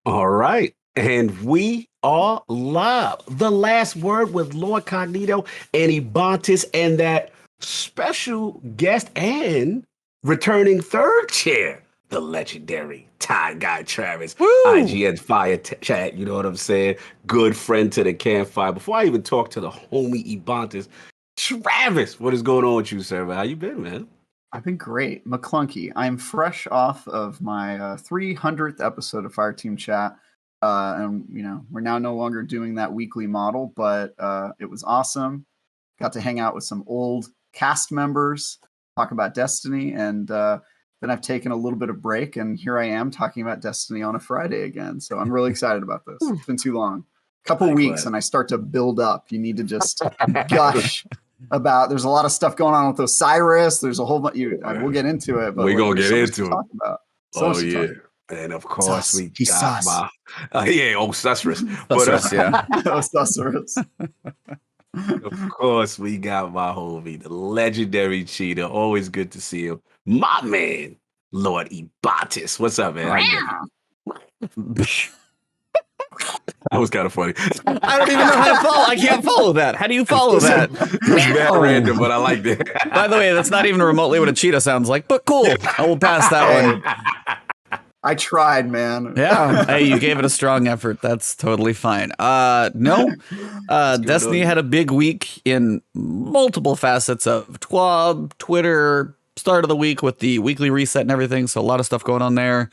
All right. And we are live. The last word with LordCognito and Ebontis and that special guest and returning third chair, the legendary Tie Guy Travis. Woo! IGN Fire Chat, you know what I'm saying? Good friend to the campfire. Before I even talk to the homie Ebontis, Travis, what is going on with you, sir? How you been, man? I've been great. McClunky. I'm fresh off of my 300th episode of Fireteam Chat. And, we're now no longer doing that weekly model, but it was awesome. Got to hang out with some old cast members, talk about Destiny, and then I've taken a little bit of break, and here I am talking about Destiny on a Friday again. So I'm really excited about this. It's been too long. Couple weeks, and I start to build up. You need to just gush about. There's a lot of stuff going on with Osiris. There's a whole bunch. We'll get into it, but we're gonna get into it. Talk about. Oh yeah, and of course we got my Osiris. Osiris, yeah, Osiris. Of course we got my homie, the legendary cheater. Always good to see him, my man, Lord Ebontis. What's up, man? That was kind of funny. I don't even know how to follow. I can't follow that. How do you follow that? It's random, but I like that. By the way, that's not even remotely what a cheetah sounds like, but cool. I will pass that one. I tried, man. Yeah. Hey, you gave it a strong effort. That's totally fine. Destiny had a big week in multiple facets of TWAB, Twitter, start of the week with the weekly reset and everything. So a lot of stuff going on there.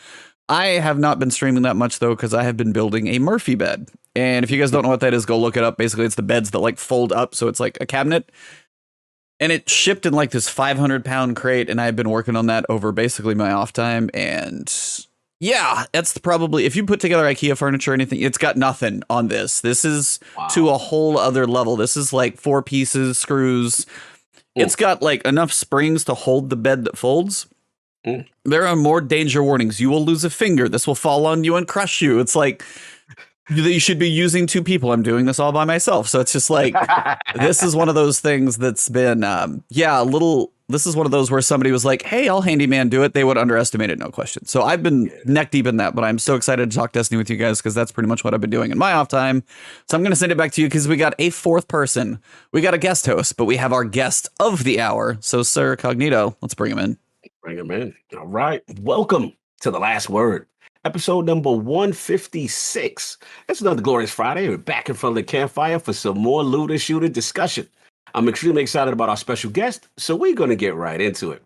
I have not been streaming that much, though, because I have been building a Murphy bed. And if you guys don't know what that is, go look it up. Basically, it's the beds that like fold up. So it's like a cabinet. And it shipped in like this 500-pound crate. And I've been working on that over basically my off time. And yeah, that's probably, if you put together IKEA furniture or anything, it's got nothing on this. This is to a whole other level. This is like 4 pieces, screws. It's got like enough springs to hold the bed that folds. There are more danger warnings. You will lose a finger. This will fall on you and crush you. It's like you should be using 2 people. I'm doing this all by myself. So it's just like, this is one of those things that's been, this is one of those where somebody was like, hey, I'll handyman do it. They would underestimate it, no question. So I've been neck deep in that, but I'm so excited to talk Destiny with you guys because that's pretty much what I've been doing in my off time. So I'm going to send it back to you because we got a 4th person. We got a guest host, but we have our guest of the hour. So Sir Cognito, let's bring him in. Bring him in. All right. Welcome to The Last Word, episode number 156. It's another glorious Friday. We're back in front of the campfire for some more looter shooter discussion. I'm extremely excited about our special guest, so we're going to get right into it.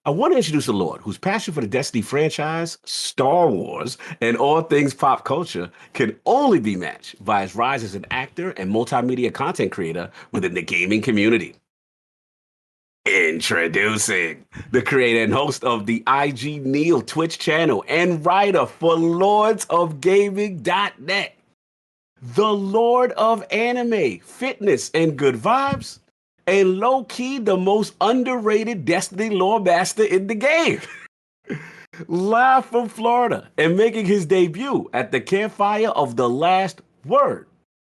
I want to introduce a Lord whose passion for the Destiny franchise, Star Wars, and all things pop culture can only be matched by his rise as an actor and multimedia content creator within the gaming community. Introducing the creator and host of the IG Neil Twitch channel and writer for lordsofgaming.net, the Lord of Anime, Fitness, and Good Vibes, and low-key the most underrated Destiny lore master in the game. Live from Florida and making his debut at the campfire of The Last Word,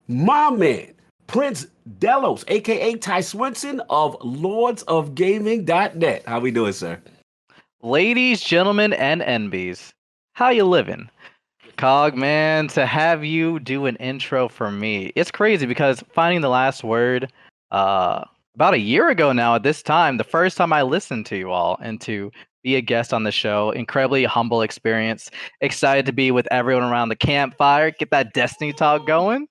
my man, PrinceDelos, a.k.a. Ty Swinson of lordsofgaming.net. How we doing, sir? Ladies, gentlemen, and NBs, how you living? Cog, man, to have you do an intro for me, it's crazy because finding The Last Word about a year ago now at this time, the first time I listened to you all and to be a guest on the show, incredibly humble experience. Excited to be with everyone around the campfire, get that Destiny talk going.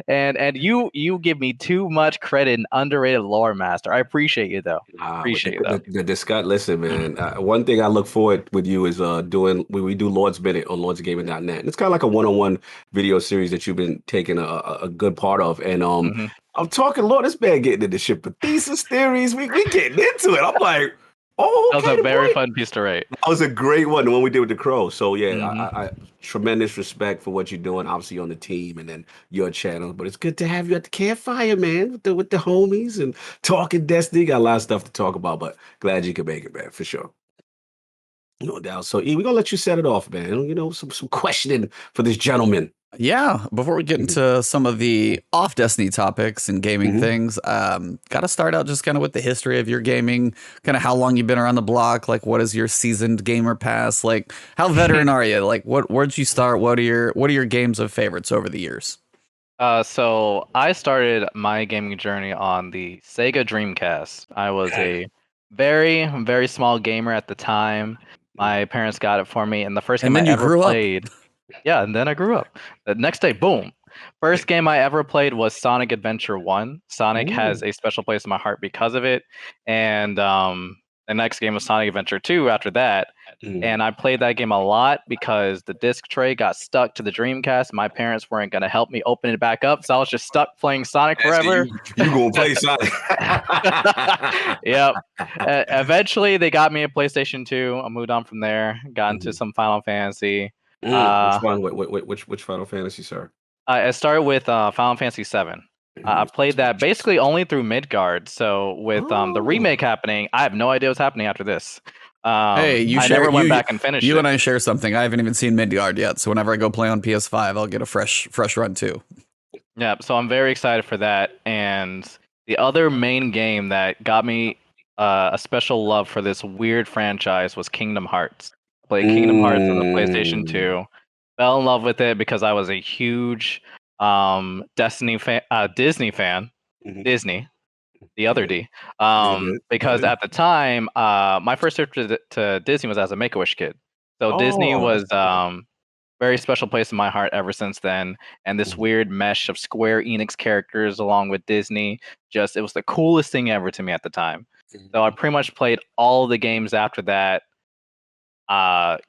And you give me too much credit and underrated lore master. I appreciate you though. The discuss. Listen, man. One thing I look forward with you is doing we do Lord's Minute on lordsgaming.net. And it's kind of like a one-on-one video series that you've been taking a good part of. And I'm talking, Lord, this man getting into shit, but thesis theories. We getting into it. I'm like, oh, okay, that was a very fun piece to write. That was a great one, the one we did with the Crow. So yeah, I tremendous respect for what you're doing, obviously on the team and then your channel. But it's good to have you at the campfire, man, with the homies and talking Destiny. Got a lot of stuff to talk about, but glad you could make it, man, for sure. No doubt. So E, we're gonna let you set it off, man. You know, some questioning for this gentleman. Yeah, before we get into some of the off Destiny topics and gaming things, got to start out just kind of with the history of your gaming, kind of how long you've been around the block, like what is your seasoned gamer pass, like how veteran are you, like where'd you start, what are your games of favorites over the years? So I started my gaming journey on the Sega Dreamcast. I was a very, very small gamer at the time. My parents got it for me, and the first And game I then you ever grew up. played. Yeah, and then I grew up. The next day, boom. First game I ever played was Sonic Adventure 1. Sonic has a special place in my heart because of it. And the next game was Sonic Adventure 2 after that. And I played that game a lot because the disc tray got stuck to the Dreamcast. My parents weren't going to help me open it back up, so I was just stuck playing Sonic forever. You gonna play Sonic? Yep. Eventually, they got me a PlayStation 2. I moved on from there, got into some Final Fantasy. Which one? Which Final Fantasy, sir? I started with Final Fantasy 7. I played that basically only through Midgard. So with the remake happening, I have no idea what's happening after this. Hey, I never went back and finished it. You and I share something. I haven't even seen Midgard yet, so whenever I go play on PS5, I'll get a fresh run too. Yeah, so I'm very excited for that. And the other main game that got me a special love for this weird franchise was Kingdom Hearts. Played Kingdom Hearts on the PlayStation 2. Fell in love with it because I was a huge Disney fan. Disney, the other D. Because at the time, my first trip to Disney was as a Make-A-Wish kid. So Disney was very special place in my heart ever since then. And this weird mesh of Square Enix characters along with Disney, it was the coolest thing ever to me at the time. So I pretty much played all the games after that.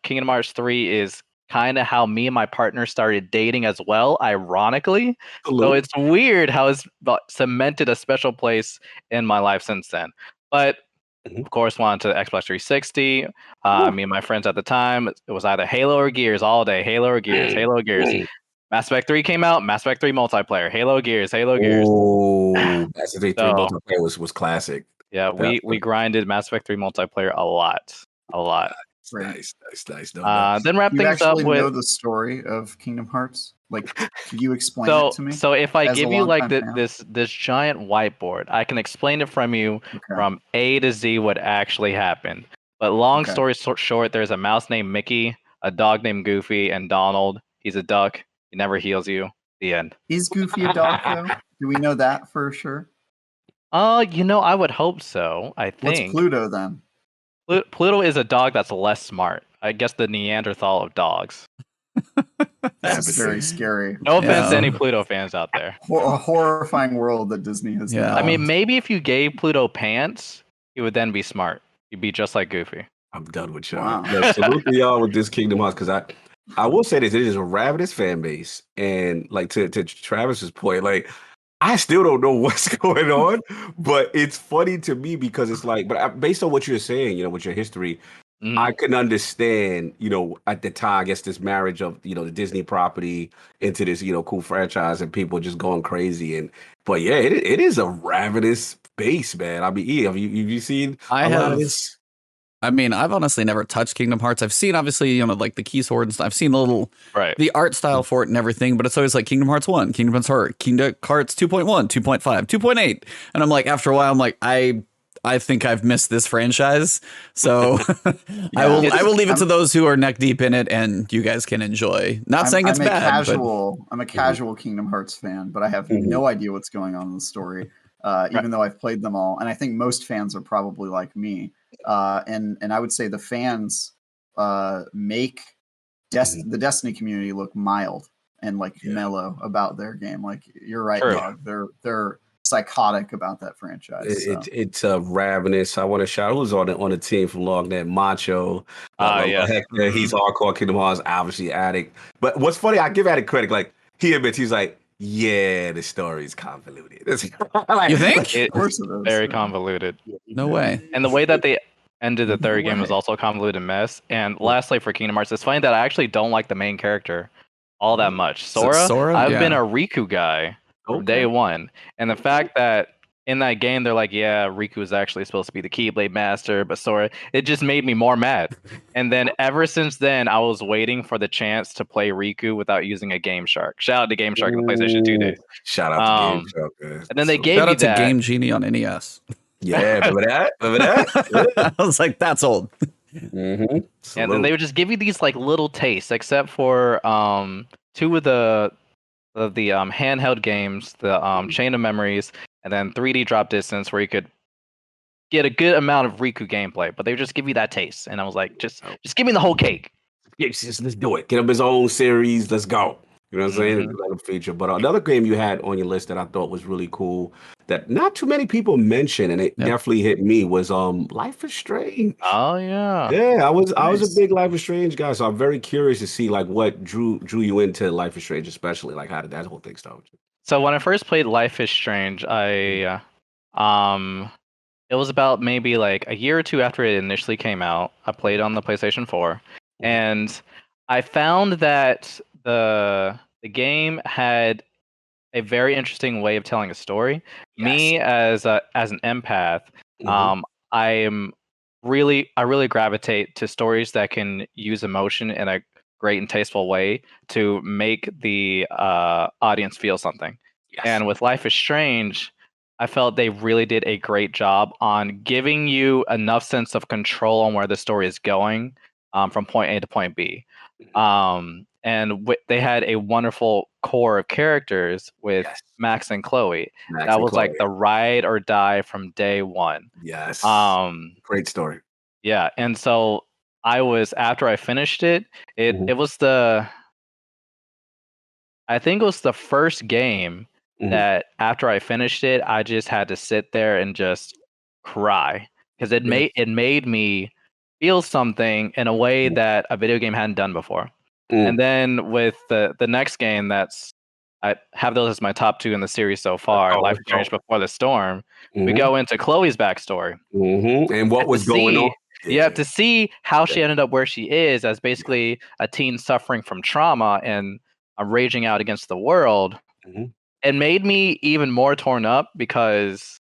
Kingdom Hearts 3 is kind of how me and my partner started dating as well, ironically. So it's weird how it's cemented a special place in my life since then. But of course, wanted to Xbox 360. Me and my friends at the time, it was either Halo or Gears all day. Halo or Gears, Halo or Gears. Mass Effect 3 came out, Mass Effect 3 multiplayer, Halo Gears, Halo Gears. Oh, Mass Effect 3 multiplayer was classic. Yeah, we grinded Mass Effect 3 multiplayer a lot. Nice. Then wrap things up with. Do you know the story of Kingdom Hearts? Like, could you explain it to me? So if I give you like this giant whiteboard, I can explain it from you from A to Z what actually happened. But long story short, there's a mouse named Mickey, a dog named Goofy, and Donald. He's a duck. He never heals you. The end. Is Goofy a dog though? Do we know that for sure? I would hope so. I think. What's Pluto then? Pluto is a dog that's less smart. I guess the Neanderthal of dogs. That's very scary. No offense to any Pluto fans out there. A horrifying world that Disney has. Yeah. I mean, maybe if you gave Pluto pants, he would then be smart. He'd be just like Goofy. I'm done with y'all. Wow. Salute to y'all with this Kingdom Hearts, because I will say this: it is a ravenous fan base, and like to Travis's point, like I still don't know what's going on, but it's funny to me because it's like, based on what you're saying, with your history, I can understand, at the time, I guess this marriage of, the Disney property into this, cool franchise and people just going crazy. But yeah, it is a ravenous base, man. I mean, have you seen a lot of this? I mean, I've honestly never touched Kingdom Hearts. I've seen, obviously, like the key sword and stuff. I've seen the art style for it and everything, but it's always like Kingdom Hearts 1, Kingdom Hearts 2.1, 2.5, 2.8. And I'm like, after a while, I'm like, I think I've missed this franchise. So I will leave it to those who are neck deep in it, and you guys can enjoy. Not saying it's bad. I'm a casual Kingdom Hearts fan, but I have no idea what's going on in the story, even though I've played them all. And I think most fans are probably like me. And I would say the fans make the Destiny community look mild and mellow about their game. Like, you're right, Dog. They're psychotic about that franchise. It's ravenous. I want to shout who's on the team from LogNet, Macho. Hector, he's hardcore Kingdom Hearts, obviously addict. But what's funny, I give Addict credit. Like, he admits, he's like, yeah, the story's convoluted. You think? Of course it is. Very convoluted. No way. And the way that they ended the third game was also a convoluted mess. And lastly, for Kingdom Hearts, it's funny that I actually don't like the main character all that much. Sora? I've been a Riku guy from day one. And the fact that in that game, they're like, yeah, Riku is actually supposed to be the Keyblade Master, but Sora, it just made me more mad. And then ever since then, I was waiting for the chance to play Riku without using a Game Shark. Shout out to Game Shark in the PlayStation 2 days. Shout out to Game Shark, man. And then they So- gave Shout you out to that. Game Genie on NES. Yeah, remember that? Remember that? I was like, that's old. Mm-hmm. And then they would just give you these like little tastes, except for two of the handheld games, the Chain of Memories, and then 3D Drop Distance, where you could get a good amount of Riku gameplay, but they would just give you that taste, and I was like, just give me the whole cake. Yes, let's do it. Get him his own series. Let's go. You know what I'm saying? It's another feature. But another game you had on your list that I thought was really cool that not too many people mention, and it definitely hit me, was Life is Strange. Oh yeah. Yeah, I was a big Life is Strange guy, so I'm very curious to see like what drew you into Life is Strange, especially like how did that whole thing start with you? So when I first played Life is Strange, I it was about maybe like a year or two after it initially came out. I played on the PlayStation 4, and I found that the game had a very interesting way of telling a story. Yes. Me as an empath, I really gravitate to stories that can use emotion in a great and tasteful way to make the audience feel something. Yes. And with Life is Strange, I felt they really did a great job on giving you enough sense of control on where the story is going from point A to point B. And they had a wonderful core of characters with Max and Chloe. That was like the ride or die from day one. Yes. Great story. Yeah. And so after I finished it, it was I think it was the first game that after I finished it, I just had to sit there and just cry because it made me feel something in a way that a video game hadn't done before. And then with the next game, I have those as my top two in the series so far, Life is Strange Before the Storm. We go into Chloe's backstory. And what was going on? You have to see how she ended up where she is as basically a teen suffering from trauma and raging out against the world. It made me even more torn up because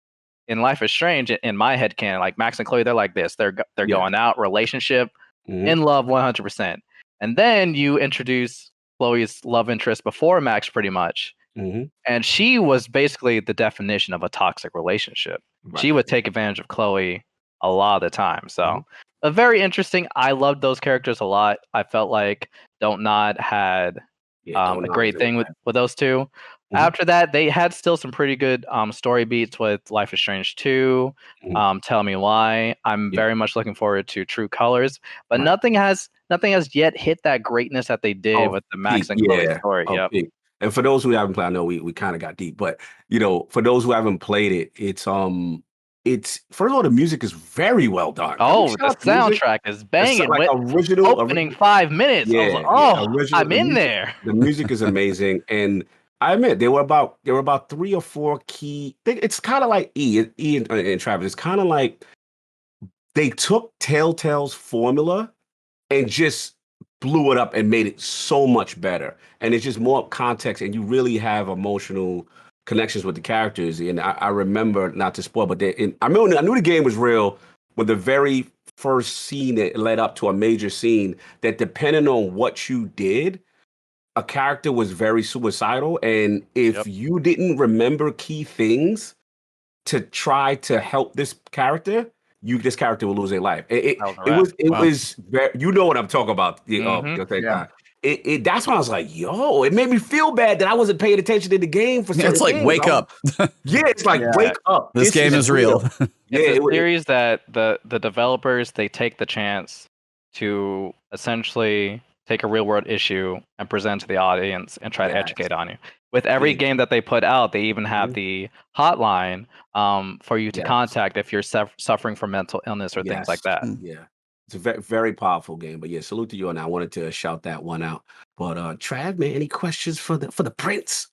in Life is Strange, in my head canon, like Max and Chloe, they're like this. They're going out, relationship, in love 100%. And then you introduce Chloe's love interest before Max pretty much. And she was basically the definition of a toxic relationship. Right. She would take advantage of Chloe a lot of the time. So a very interesting. I loved those characters a lot. I felt like Don't Nod had a great thing with those two. After that, they had still some pretty good story beats with Life is Strange 2, Tell Me Why. I'm very much looking forward to True Colors, but nothing has yet hit that greatnst that they did with the Max and Chloe story. And for those who haven't played, I know we kind of got deep, but for those who haven't played it, it's first of all, the music is very well done. Oh, the soundtrack is banging. Like original opening 5 minutes. I was like, I'm in there. The music is amazing, and I admit there were about 3 or 4 key. It's kind of like E and Travis. It's kind of like they took Telltale's formula and just blew it up and made it so much better. And it's just more context, and you really have emotional connections with the characters. And I remember, not to spoil, but I knew the game was real when the very first scene that led up to a major scene that depending on what you did, a character was very suicidal. And if you didn't remember key things to try to help this character, this character will lose their life. It was very, you know what I'm talking about. That's when I was like, yo, it made me feel bad that I wasn't paying attention to the game for certain It's like, things. wake up. It's like, wake up. This game is real. It's a series that the developers, they take the chance to essentially take a real world issue and present to the audience and try to educate on you. With every game that they put out, they even have the hotline for you to contact if you're suffering from mental illness or things like that. Yeah. It's a very, very powerful game. But salute to you, and I wanted to shout that one out. But Trav, man, any questions for the Prince?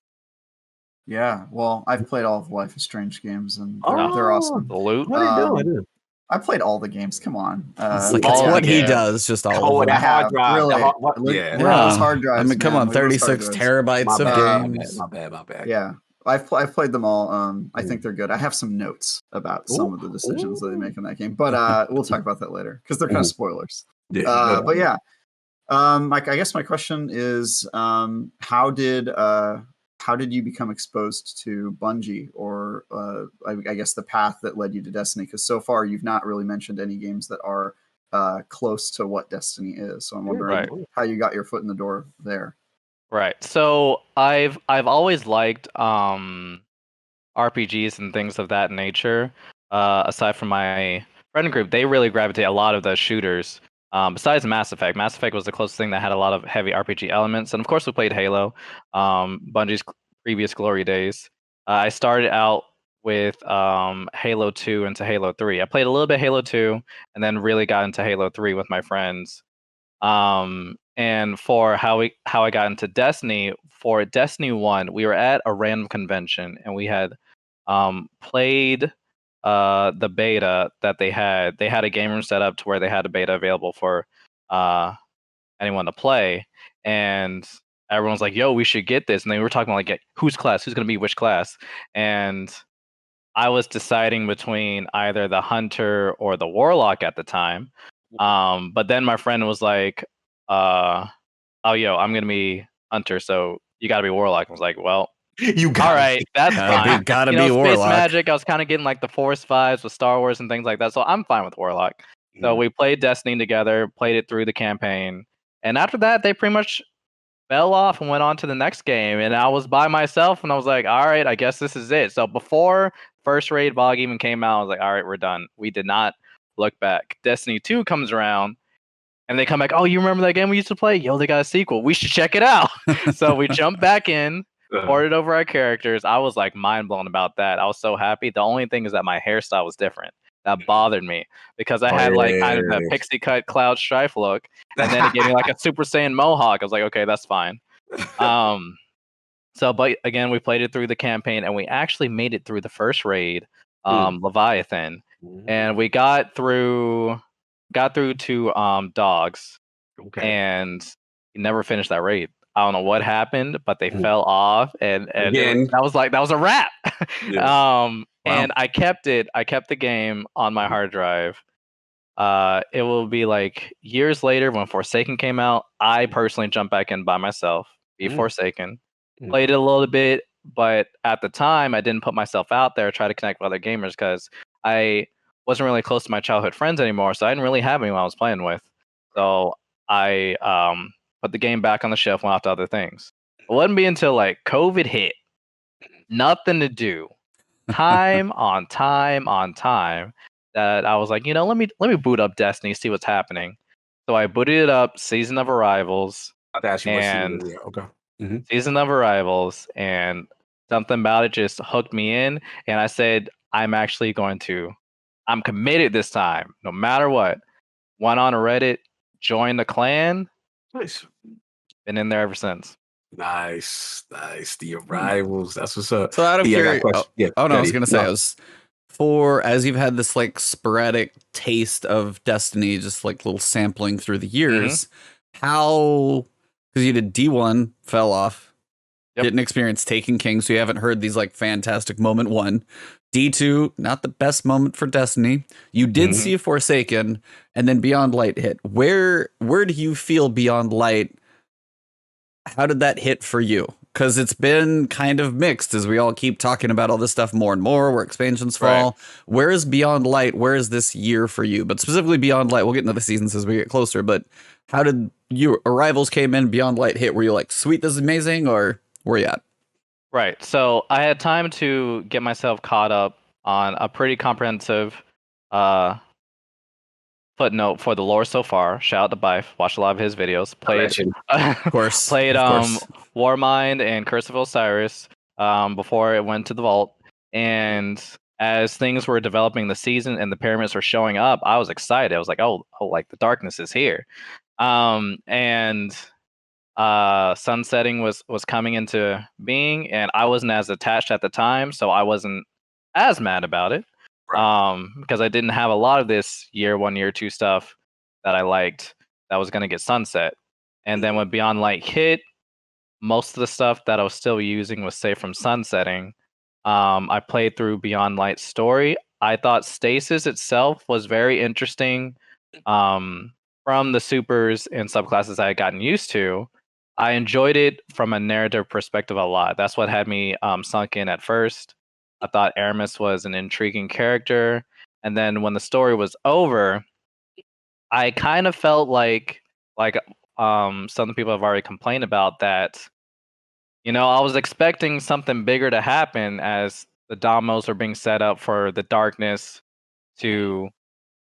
Yeah, well, I've played all of Life is Strange games, and they're awesome. Salute. I played all the games. Come on, it's what he does. Just all of them. Hard drive. Really, those hard drives. I mean, come on, 36 terabytes of games. My bad. Yeah, I've played them all. I think they're good. I have some notes about some of the decisions that they make in that game, but we'll talk about that later because they're kind of spoilers. Yeah. But yeah, Mike, I guess my question is, how did you become exposed to Bungie, or I guess the path that led you to Destiny? Because so far you've not really mentioned any games that are close to what Destiny is. So I'm wondering how you got your foot in the door there. Right. So I've always liked RPGs and things of that nature. Aside from my friend group, they really gravitate a lot of the shooters. Besides Mass Effect, Mass Effect was the closest thing that had a lot of heavy RPG elements, and of course we played Halo, Bungie's previous glory days. I started out with Halo 2 into Halo 3. I played a little bit Halo 2, and then really got into Halo 3 with my friends. And for how I got into Destiny, for Destiny 1, we were at a random convention and we had played the beta that they had. They had a game room set up to where they had a beta available for anyone to play, and everyone's like, "Yo, we should get this." And they were talking about like, who's gonna be which class, and I was deciding between either the hunter or the warlock at the time. But then my friend was like, "Oh, yo, I'm gonna be hunter, so you gotta be warlock." I was like, "Well, You all got right, that's fine." Gotta You be know, space warlock. magic. I was kind of getting like the Force vibes with Star Wars and things like that, so I'm fine with warlock. So we played Destiny together, played it through the campaign, and after that, they pretty much fell off and went on to the next game. And I was by myself, and I was like, "All right, I guess this is it." So before first raid VoG even came out, I was like, "All right, we're done." We did not look back. Destiny 2 comes around. And they come back, "Oh, you remember that game we used to play? Yo, they got a sequel. We should check it out." So we jumped back in, ported over our characters. I was like mind blown about that. I was so happy. The only thing is that my hairstyle was different. That bothered me because I had like kind of the pixie cut Cloud Strife look, and then it gave me like a Super Saiyan Mohawk. I was like, okay, that's fine. So, but again, we played it through the campaign, and we actually made it through the first raid, Leviathan, and we got through to dogs, and never finished that raid. I don't know what happened, but they fell off, and that was a wrap. And I kept the game on my hard drive. It will be like years later when Forsaken came out. I personally jumped back in by myself, beat Forsaken, played it a little bit, but at the time I didn't put myself out there, try to connect with other gamers because I wasn't really close to my childhood friends anymore, so I didn't really have anyone I was playing with. So I put the game back on the shelf, went off to other things. It wouldn't be until like COVID hit, nothing to do, time on time, that I was like, let me boot up Destiny, see what's happening. So I booted it up, Season of Arrivals, and Season of Arrivals, and something about it just hooked me in, and I said, I'm committed this time, no matter what. Went on Reddit, joined the clan. Nice. Been in there ever since. Nice. The Arrivals. That's what's up. So out of curiosity, I was gonna say, as you've had this like sporadic taste of Destiny, just like little sampling through the years, how, because you did D1, fell off, didn't experience Taken King, so you haven't heard these like fantastic moment 1. D2, not the best moment for Destiny. You did see Forsaken, and then Beyond Light hit. Where do you feel Beyond Light? How did that hit for you? Because it's been kind of mixed as we all keep talking about all this stuff more and more, where expansions fall. Right. Where is Beyond Light? Where is this year for you? But specifically Beyond Light, we'll get into the seasons as we get closer, but how did your Arrivals came in, Beyond Light hit? Were you like, sweet, this is amazing, or where you at? Right. So I had time to get myself caught up on a pretty comprehensive footnote for the lore so far. Shout out to Bife. Watched a lot of his videos. Played, of course. Played Warmind and Curse of Osiris before it went to the vault. And as things were developing the season and the pyramids were showing up, I was excited. I was like, oh, like the darkness is here. And sunsetting was coming into being, and I wasn't as attached at the time, so I wasn't as mad about it. Because I didn't have a lot of this year 1, year 2 stuff that I liked that was going to get sunset. And then when Beyond Light hit, most of the stuff that I was still using was say from Sunsetting. I played through Beyond Light story. I thought Stasis itself was very interesting. From the supers and subclasses I had gotten used to, I enjoyed it from a narrative perspective a lot. That's what had me sunk in at first. I thought Aramis was an intriguing character, and then when the story was over, I kind of felt like some people have already complained about that. I was expecting something bigger to happen as the domos are being set up for the darkness to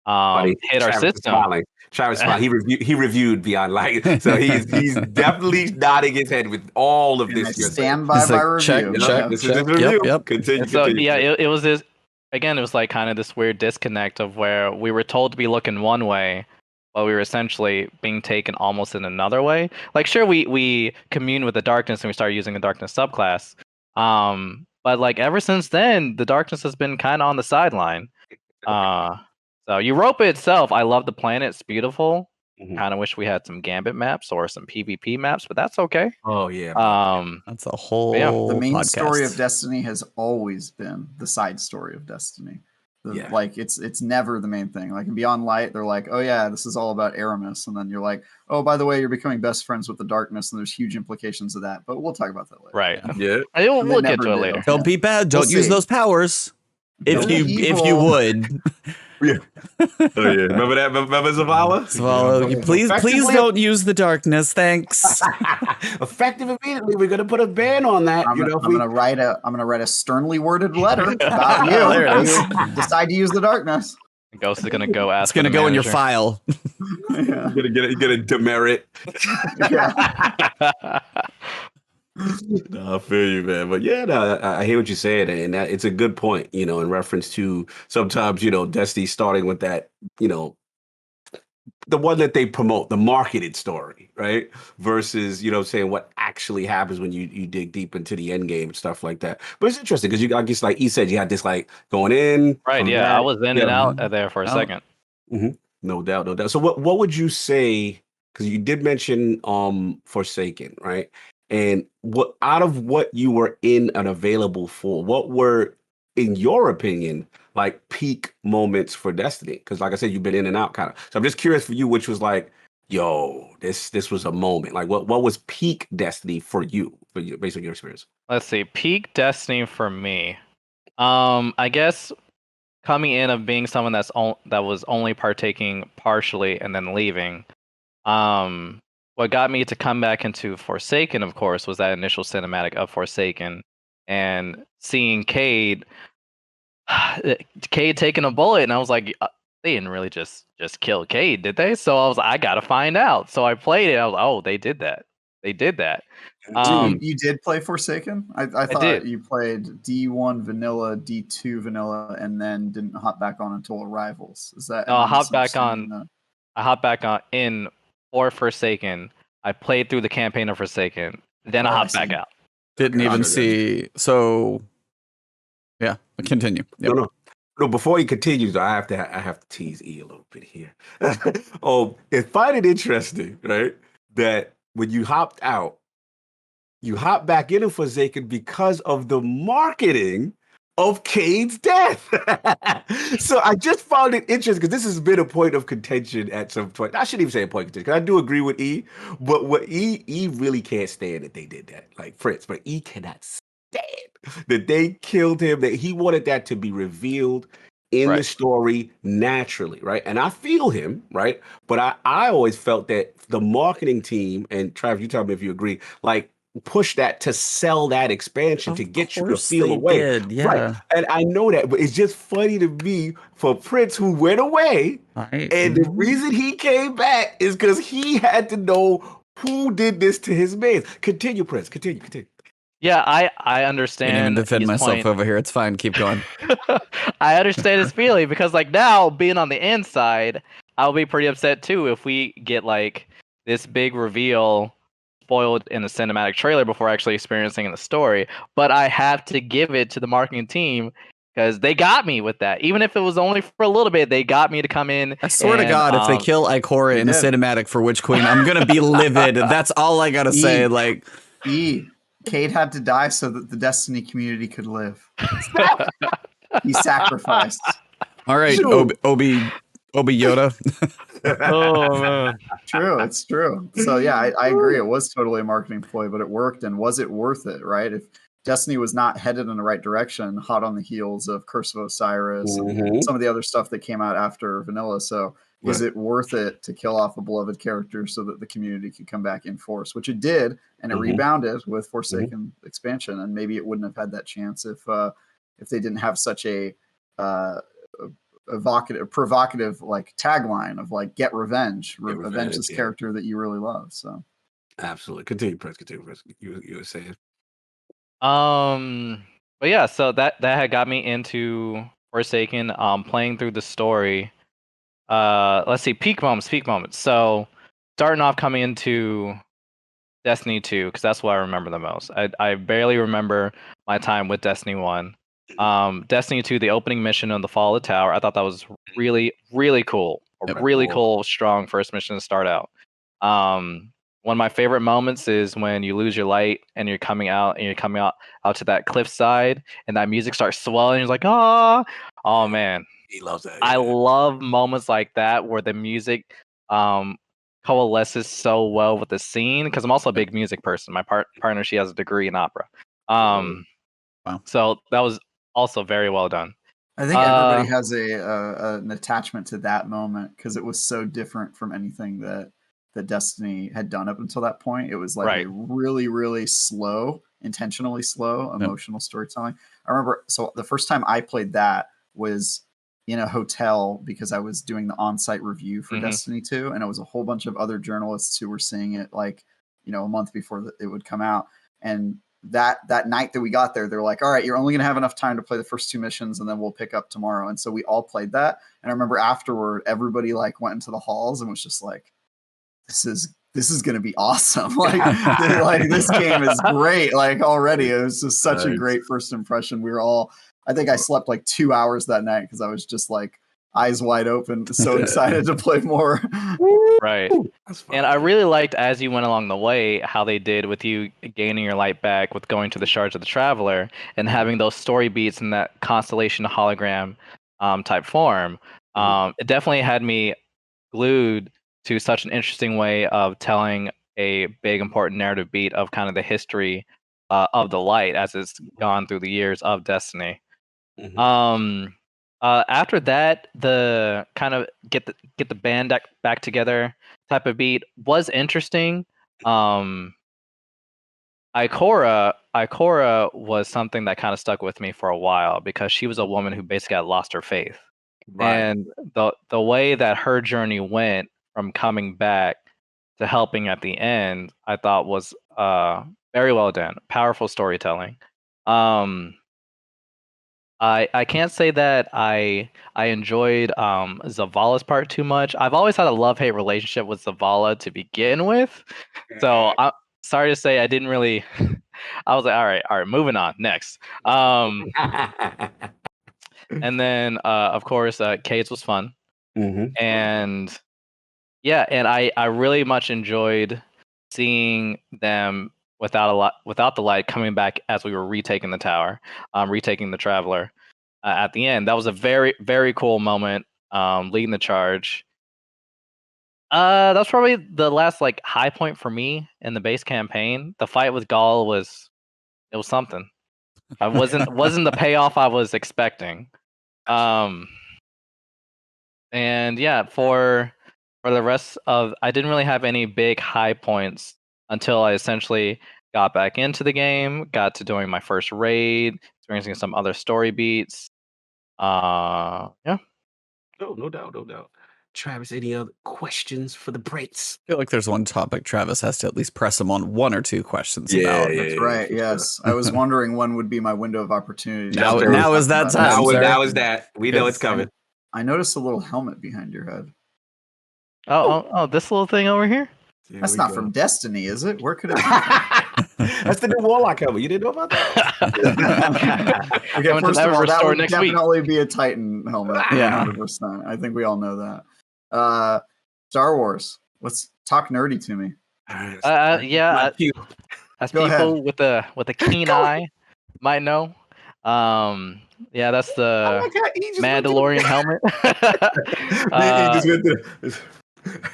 Buddy, hit our Travis is system. smiling. Travis smiling. He reviewed Beyond Light, so he's definitely nodding his head with all of And I this. you're stand saying. by He's my like, review. check, Yep, check, this check. is his review. Yep. Continue. And so continue. yeah, it was this again. It was like kind of this weird disconnect of where we were told to be looking one way, but we were essentially being taken almost in another way. Like, sure, we commune with the darkness and we started using the darkness subclass. But like ever since then, the darkness has been kind of on the sideline. So Europa itself, I love the planet. It's beautiful. Mhm. Kind of wish we had some Gambit maps or some PvP maps, but that's okay. Oh yeah. That's a whole The main podcast. story of Destiny has always been the side story of Destiny. Yeah. Like it's never the main thing. Like in Beyond Light, they're like, oh yeah, this is all about Aramis, and then you're like, oh, by the way, you're becoming best friends with the darkness, and there's huge implications of that. But we'll talk about that later. Right. Yeah. We'll And they get never to it did. later. Don't be bad. Don't We'll use see. those powers. If Don't you be if you evil. would. Oh yeah. Remember that? Remember Zavala? So please Effectively- don't use the darkness. Thanks. Effective immediately. We're gonna put a ban on that. I'm gonna write a sternly worded letter about you. There it is. You decide to use the darkness. Ghost is gonna go ask. It's gonna the go in your manager. file. Yeah. You're gonna demerit. Yeah. No, I feel you, man. But yeah, no, I hear what you're saying, and that it's a good point. In reference to sometimes, Destiny starting with that, the one that they promote, the marketed story, right? Versus, saying what actually happens when you dig deep into the end game and stuff like that. But it's interesting because I guess like you said, you had this like going in, Right. come Yeah, back. I was in and out there for a Oh. second. No doubt, no doubt. So what would you say? Because you did mention Forsaken, right? And what out of what you were in and available for, what were, in your opinion, like peak moments for Destiny? Because like I said, you've been in and out kind of. So I'm just curious for you, which was like, yo, this was a moment. Like what was peak Destiny for you based on your experience? Let's see. Peak Destiny for me. I guess coming in of being someone that was only partaking partially and then leaving. What got me to come back into Forsaken, of course, was that initial cinematic of Forsaken and seeing Cade taking a bullet, and I was like, they didn't really just kill Cade, did they? So I was like, I gotta find out. So I played it. I was like, oh, they did that. They did that. You did play Forsaken? I thought did. you played D1 vanilla, D2 vanilla, and then didn't hop back on until Arrivals. Is that? No, am I hopped back misunderstanding on. that? I hopped back on in for Forsaken. I played through the campaign of Forsaken. Then I Oh, I hopped back see. out. Didn't even Gotcha. see. So, yeah, continue. Yep. No. Before he continues, I have to tease E a little bit here. I find it interesting, right? That when you hopped out, you hopped back into Forsaken because of the marketing of Cade's death. So I just found it interesting because this has been a point of contention at some point. I shouldn't even say a point of contention because I do agree with E, but what E really can't stand that they did that, like Fritz, but E cannot stand that they killed him, that he wanted that to be revealed in the Right. story naturally, right? And I feel him, right? But I always felt that the marketing team, and Trav, you tell me if you agree, like push that to sell that expansion to get you to feel away. Did, yeah. Right. And I know that, but it's just funny to me for Prince who went away. And the reason he came back is because he had to know who did this to his man. Continue, Prince. Continue. Yeah, I I understand. didn't even defend his myself point. over here. It's fine. Keep going. I understand his feeling because, like, now being on the inside, I'll be pretty upset too if we get like this big reveal spoiled in the cinematic trailer before actually experiencing in the story. But I have to give it to the marketing team because they got me with that. Even if it was only for a little bit, they got me to come in. I swear to and, God, if they kill Ikora in a did. cinematic for Witch Queen, I'm gonna be livid. That's all I gotta say. E. Like, Cade had to die so that the Destiny community could live. He sacrificed. All right, Obi Yoda. Oh man. True, it's true. So yeah, I agree. It was totally a marketing ploy, but it worked. And was it worth it? Right? If Destiny was not headed in the right direction, hot on the heels of Curse of Osiris and some of the other stuff that came out after Vanilla. So is it worth it to kill off a beloved character so that the community could come back in force? Which it did, and it rebounded with Forsaken expansion. And maybe it wouldn't have had that chance if they didn't have such a provocative like tagline of like "Get revenge, revenge this character that you really love." So absolutely, continue, Prince. You were saying. But yeah, so that had got me into Forsaken. Playing through the story. Let's see, peak moments. So starting off coming into Destiny 2, because that's what I remember the most. I barely remember my time with Destiny 1. Destiny 2, the opening mission on the Fall of the Tower, I thought that was really, really cool. Really cool, strong first mission to start out. One of my favorite moments is when you lose your light and you're coming out to that cliffside and that music starts swelling. You're like, oh man. He loves that. I love moments like that where the music coalesces so well with the scene, because I'm also a big music person. My partner, she has a degree in opera. Wow. So that was also very well done. I think everybody has an attachment to that moment because it was so different from anything that Destiny had done up until that point. It was like a really, really slow, intentionally slow, emotional storytelling. I remember, so the first time I played that was in a hotel because I was doing the on-site review for Destiny 2, and it was a whole bunch of other journalists who were seeing it like, a month before it would come out. And that night that we got there, they're like, all right, you're only going to have enough time to play the first 2 missions and then we'll pick up tomorrow. And so we all played that. And I remember afterward, everybody like went into the halls and was just like, this is going to be awesome. Like this game is great. Like already it was just such a great first impression. I think I slept like 2 hours that night because I was just like eyes wide open, so excited to play more. Right. And I really liked, as you went along the way, how they did with you gaining your light back with going to the Shards of the Traveler and having those story beats in that constellation hologram type form. It definitely had me glued to such an interesting way of telling a big important narrative beat of kind of the history of the light as it's gone through the years of Destiny. After that, the kind of get the band back together type of beat was interesting. Ikora was something that kind of stuck with me for a while because she was a woman who basically had lost her faith. And the way that her journey went from coming back to helping at the end, I thought was very well done. Powerful storytelling. I can't say that I enjoyed Zavala's part too much. I've always had a love-hate relationship with Zavala to begin with. So I'm sorry to say I didn't really I was like, all right, moving on. Next. And then of course Cade's was fun. And yeah, and I really much enjoyed seeing them without the light coming back as we were retaking the tower, retaking the Traveler at the end. That was a very, very cool moment, leading the charge. That's probably the last like high point for me in the base campaign. The fight with Gaul was something. I wasn't the payoff I was expecting. And yeah, for the rest of, I didn't really have any big high points until I essentially got back into the game, got to doing my first raid, experiencing some other story beats. Yeah. No doubt. Travis, any other questions for the Brits? I feel like there's one topic Travis has to at least press him on 1 or 2 questions about. That's right. Yes. I was wondering when would be my window of opportunity. Now is that time. Now is that. We know it's coming. I noticed a little helmet behind your head. Oh, this little thing over here? That's not from Destiny, is it? Where could it be? That's the new Warlock helmet. You didn't know about that? Okay, first of all, that would definitely week. be a Titan helmet. Yeah. 100%. I think we all know that. Star Wars. Let's talk nerdy to me. Yeah. as Go ahead. people with a keen eye might know. Yeah, that's the Mandalorian helmet.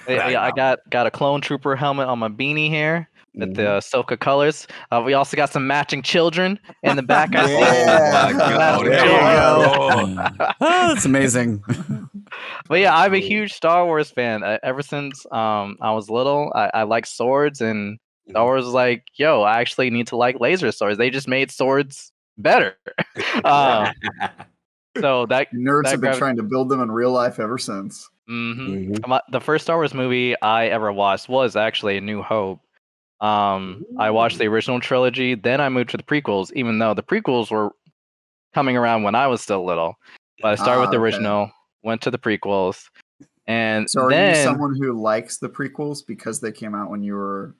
I got a clone trooper helmet on my beanie here with the Ahsoka colors. We also got some matching children in the back. I think. Yeah. There you go. That's amazing. But yeah, I'm a huge Star Wars fan. Ever since I was little, I like swords, and Star Wars was like, yo, I actually need to like laser swords. They just made swords better. So that Nerds have been gravi- trying to build them in real life ever since. The first Star Wars movie I ever watched was actually A New Hope. I watched the original trilogy, then I moved to the prequels, even though the prequels were coming around when I was still little. But I started with the okay. original, went to the prequels, and So are then you someone who likes the prequels because they came out when you were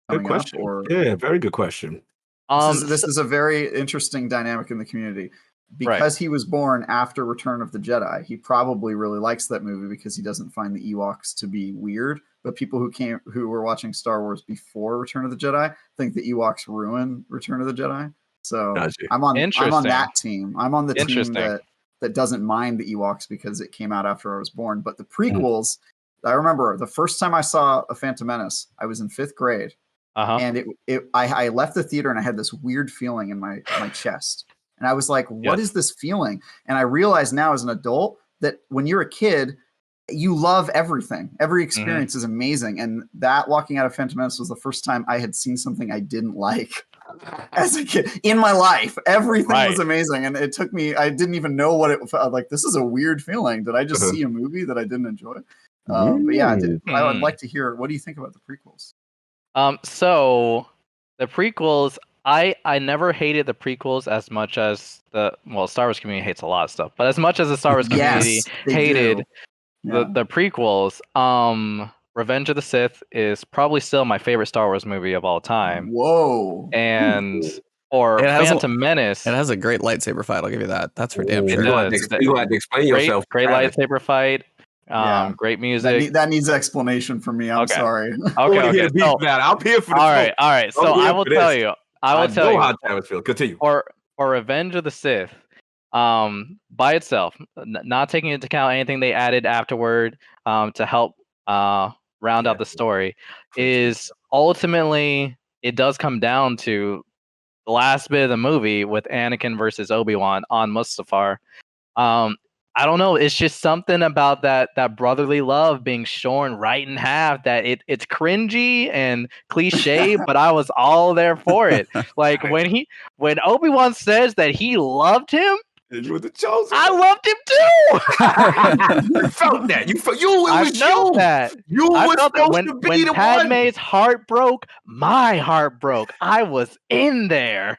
Good coming question. up? Or Yeah, very good question. this is a very interesting dynamic in the community. Because he was born after Return of the Jedi, he probably really likes that movie because he doesn't find the Ewoks to be weird. But people who were watching Star Wars before Return of the Jedi think the Ewoks ruin Return of the Jedi. So Gotcha. I'm on Interesting. that team. I'm on the team Interesting. that doesn't mind the Ewoks because it came out after I was born. But the prequels, I remember the first time I saw A Phantom Menace, I was in 5th grade. And I left the theater and I had this weird feeling in my chest. And I was like, what is this feeling? And I realize now as an adult that when you're a kid, you love everything. Every experience is amazing. And that walking out of Phantom Menace was the first time I had seen something I didn't like as a kid in my life. Everything was amazing. And it took me, I didn't even know what it felt like. This is a weird feeling. Did I just see a movie that I didn't enjoy? But yeah, I would like to hear, what do you think about the prequels? So the prequels, I never hated the prequels as much as Star Wars community hates a lot of stuff, but as much as the Star Wars community hated the prequels, Revenge of the Sith is probably still my favorite Star Wars movie of all time. Whoa. And Phantom Menace. It has a great lightsaber fight, I'll give you that. That's for damn sure. You're going to have to explain yourself. Great lightsaber fight. Great music. That needs explanation from me. I'm sorry. Okay. So, I'm here for the all right. So I will tell you. I will tell you how Travis feels. Continue. For Revenge of the Sith, by itself, not taking into account anything they added afterward, to help round out the story, is ultimately it does come down to the last bit of the movie with Anakin versus Obi-Wan on Mustafar. I don't know. It's just something about that brotherly love being shorn right in half that it's cringy and cliche, but I was all there for it. Like when Obi-Wan says that he loved him, you were the chosen. I loved him too. You felt that. I felt that. You were supposed to be when the Padme's heart broke, my heart broke. I was in there.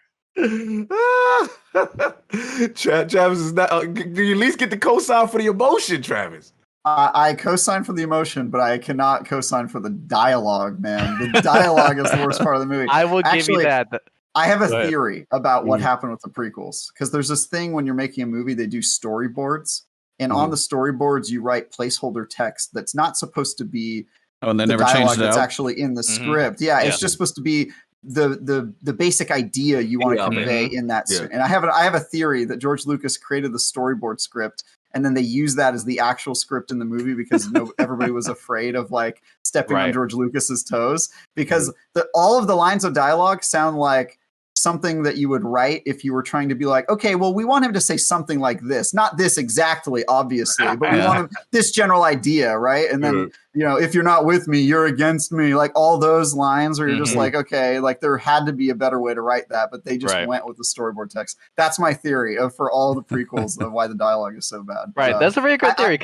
Travis is not. Do you at least get the cosign for the emotion, Travis? I co-sign for the emotion, but I cannot co-sign for the dialogue, man. The dialogue is the worst part of the movie. I will give you that. I have a theory about what happened with the prequels, because there's this thing when you're making a movie, they do storyboards, and on the storyboards you write placeholder text that's not supposed to be and they the never dialogue changed it that's out? actually in the script. Yeah, it's just supposed to be the basic idea you want to convey in that. And I have a theory that George Lucas created the storyboard script, and then they use that as the actual script in the movie because everybody was afraid of like stepping on George Lucas's toes, because all of the lines of dialogue sound like something that you would write if you were trying to be like, okay, well, we want him to say something like this, not this exactly, obviously, but we want him this general idea, right? And then, if you're not with me, you're against me, like all those lines where you're just like, okay, like there had to be a better way to write that, but they just went with the storyboard text. That's my theory for all the prequels of why the dialogue is so bad. Right, that's a very good theory.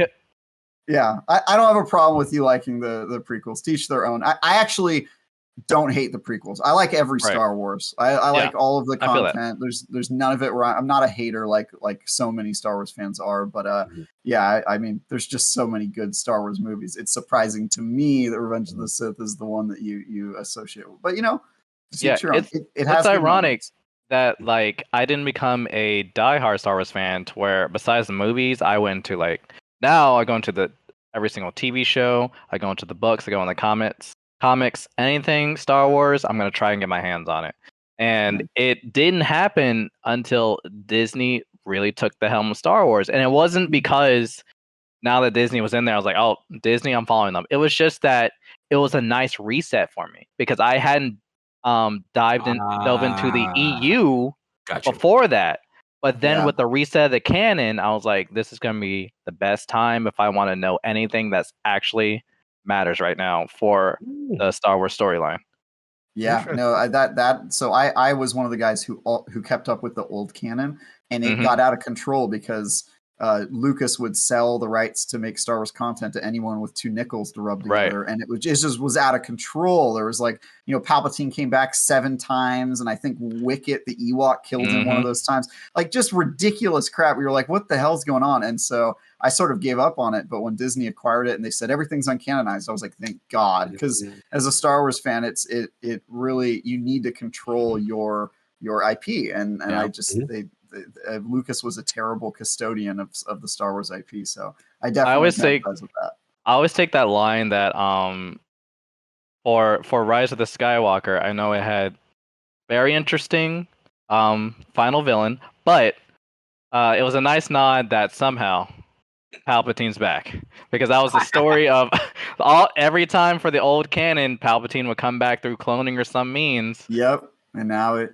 I don't have a problem with you liking the prequels. Teach their own. I actually don't hate the prequels. I like every Star Wars. I like all of the content. There's none of it where I'm not a hater like so many Star Wars fans are, but I mean there's just so many good Star Wars movies. It's surprising to me that Revenge of the Sith is the one that you associate with. But it's ironic that like I didn't become a diehard Star Wars fan to where besides the movies I went to now I go into every single TV show, I go into the books, I go in the comics. comics, anything Star Wars, I'm gonna try and get my hands on it. And it didn't happen until Disney really took the helm of Star Wars. And it wasn't because now that Disney was in there, I was like, oh, Disney, I'm following them. It was just that it was a nice reset for me because I hadn't delved into the EU Gotcha. before that. But then Yeah. with the reset of the canon, I was like, this is gonna be the best time if I want to know anything that's actually matters right now for the Star Wars storyline. Yeah, no, I was one of the guys who kept up with the old canon, and it got out of control because Lucas would sell the rights to make Star Wars content to anyone with 2 nickels to rub together, and it just was out of control. There was like, Palpatine came back 7 times, and I think Wicket the Ewok killed him one of those times. Like just ridiculous crap. We were like, what the hell's going on? And so I sort of gave up on it. But when Disney acquired it and they said everything's uncanonized, I was like, thank God, because as a Star Wars fan, it really, you need to control your IP, and I just Lucas was a terrible custodian of the Star Wars IP, so I definitely empathize with that. I always take that line that for Rise of the Skywalker, I know it had very interesting final villain, but it was a nice nod that somehow Palpatine's back, because that was the story of every time for the old canon, Palpatine would come back through cloning or some means. Yep, and now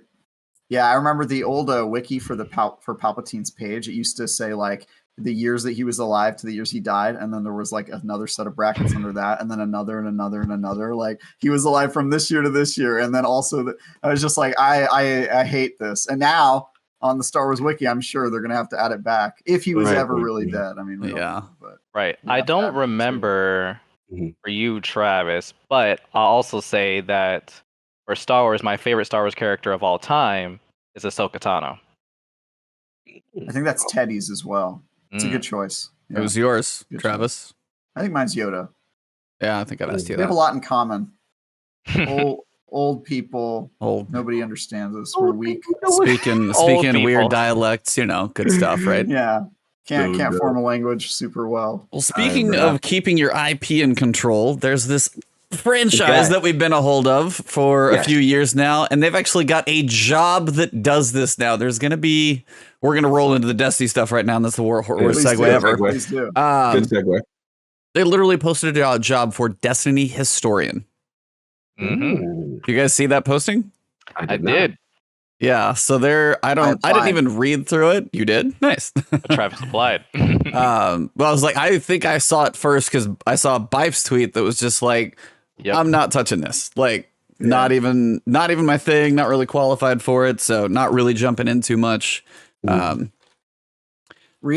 I remember the old wiki for for Palpatine's page. It used to say like the years that he was alive to the years he died, and then there was like another set of brackets under that, and then another and another and another. Like he was alive from this year to this year, and then also I was just like, I hate this. And now on the Star Wars wiki, I'm sure they're gonna have to add it back if he was ever really dead. I mean, I don't remember for you, Travis, but I'll also say that for Star Wars, my favorite Star Wars character of all time is Ahsoka Tano. I think that's Teddy's as well. It's a good choice. It was yours, Good Travis. choice. I think mine's Yoda. Yeah, I think I've asked you We have that. a lot in common. Old people. Nobody understands us. We're weak. Speaking weird dialects, good stuff, right? Yeah. Can't form a language super well. Well, speaking of keeping your IP in control, there's this franchise that we've been a hold of for a few years now, and they've actually got a job that does this now. We're going to roll into the Destiny stuff right now, and that's the worst segue ever. Please do. Good segue. They literally posted a job for Destiny Historian. You guys see that posting? I did. Yeah, so I didn't even read through it. You did? Nice. Travis applied. Well, I was like, I think I saw it first because I saw Bife's tweet that was just like, I'm not touching this. Like, not even my thing, not really qualified for it, so not really jumping in too much. Read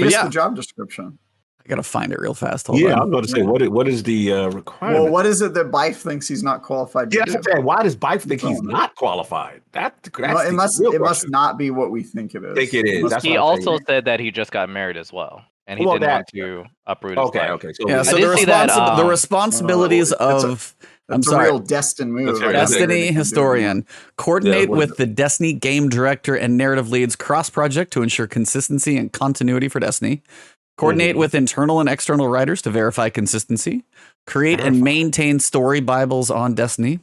us the job description. I gotta find it real fast. Hold on. I'm going to say, what is the requirement? Well, what is it that Bife thinks he's not qualified to do? Why does Bife think he's not qualified? It must not be what we think it is. I think it is. He also said that he just got married as well, and he didn't want to uproot his life. Okay. So the responsibilities of a real Destin move. Destiny Historian. Coordinate with the Destiny game director and narrative leads cross-project to ensure consistency and continuity for Destiny. Coordinate with internal and external writers to verify consistency. Create and maintain story Bibles on Destiny.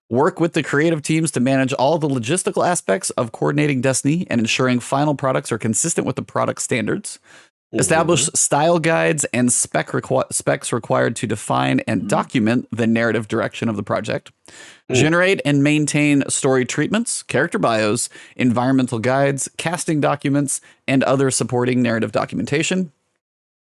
Work with the creative teams to manage all the logistical aspects of coordinating Destiny and ensuring final products are consistent with the product standards. Establish style guides and specs required to define and document the narrative direction of the project. Generate and maintain story treatments, character bios, environmental guides, casting documents, and other supporting narrative documentation.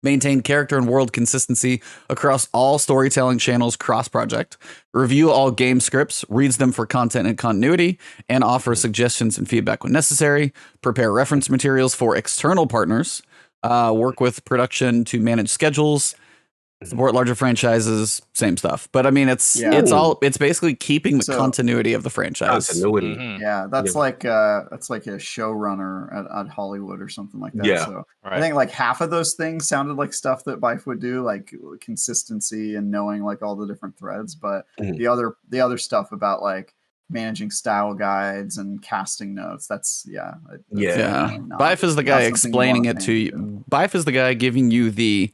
Maintain character and world consistency across all storytelling channels cross-project. Review all game scripts, reads them for content and continuity, and offer suggestions and feedback when necessary. Prepare reference materials for external partners. Work with production to manage schedules. Support larger franchises, same stuff. But I mean, it's basically keeping the continuity of the franchise. Continuity. Yeah, that's like a showrunner at Hollywood or something like that. Yeah. So I think like half of those things sounded like stuff that Bife would do, like consistency and knowing like all the different threads. But the other stuff about like managing style guides and casting notes, Bife is the guy explaining it to you. Bife is the guy giving you the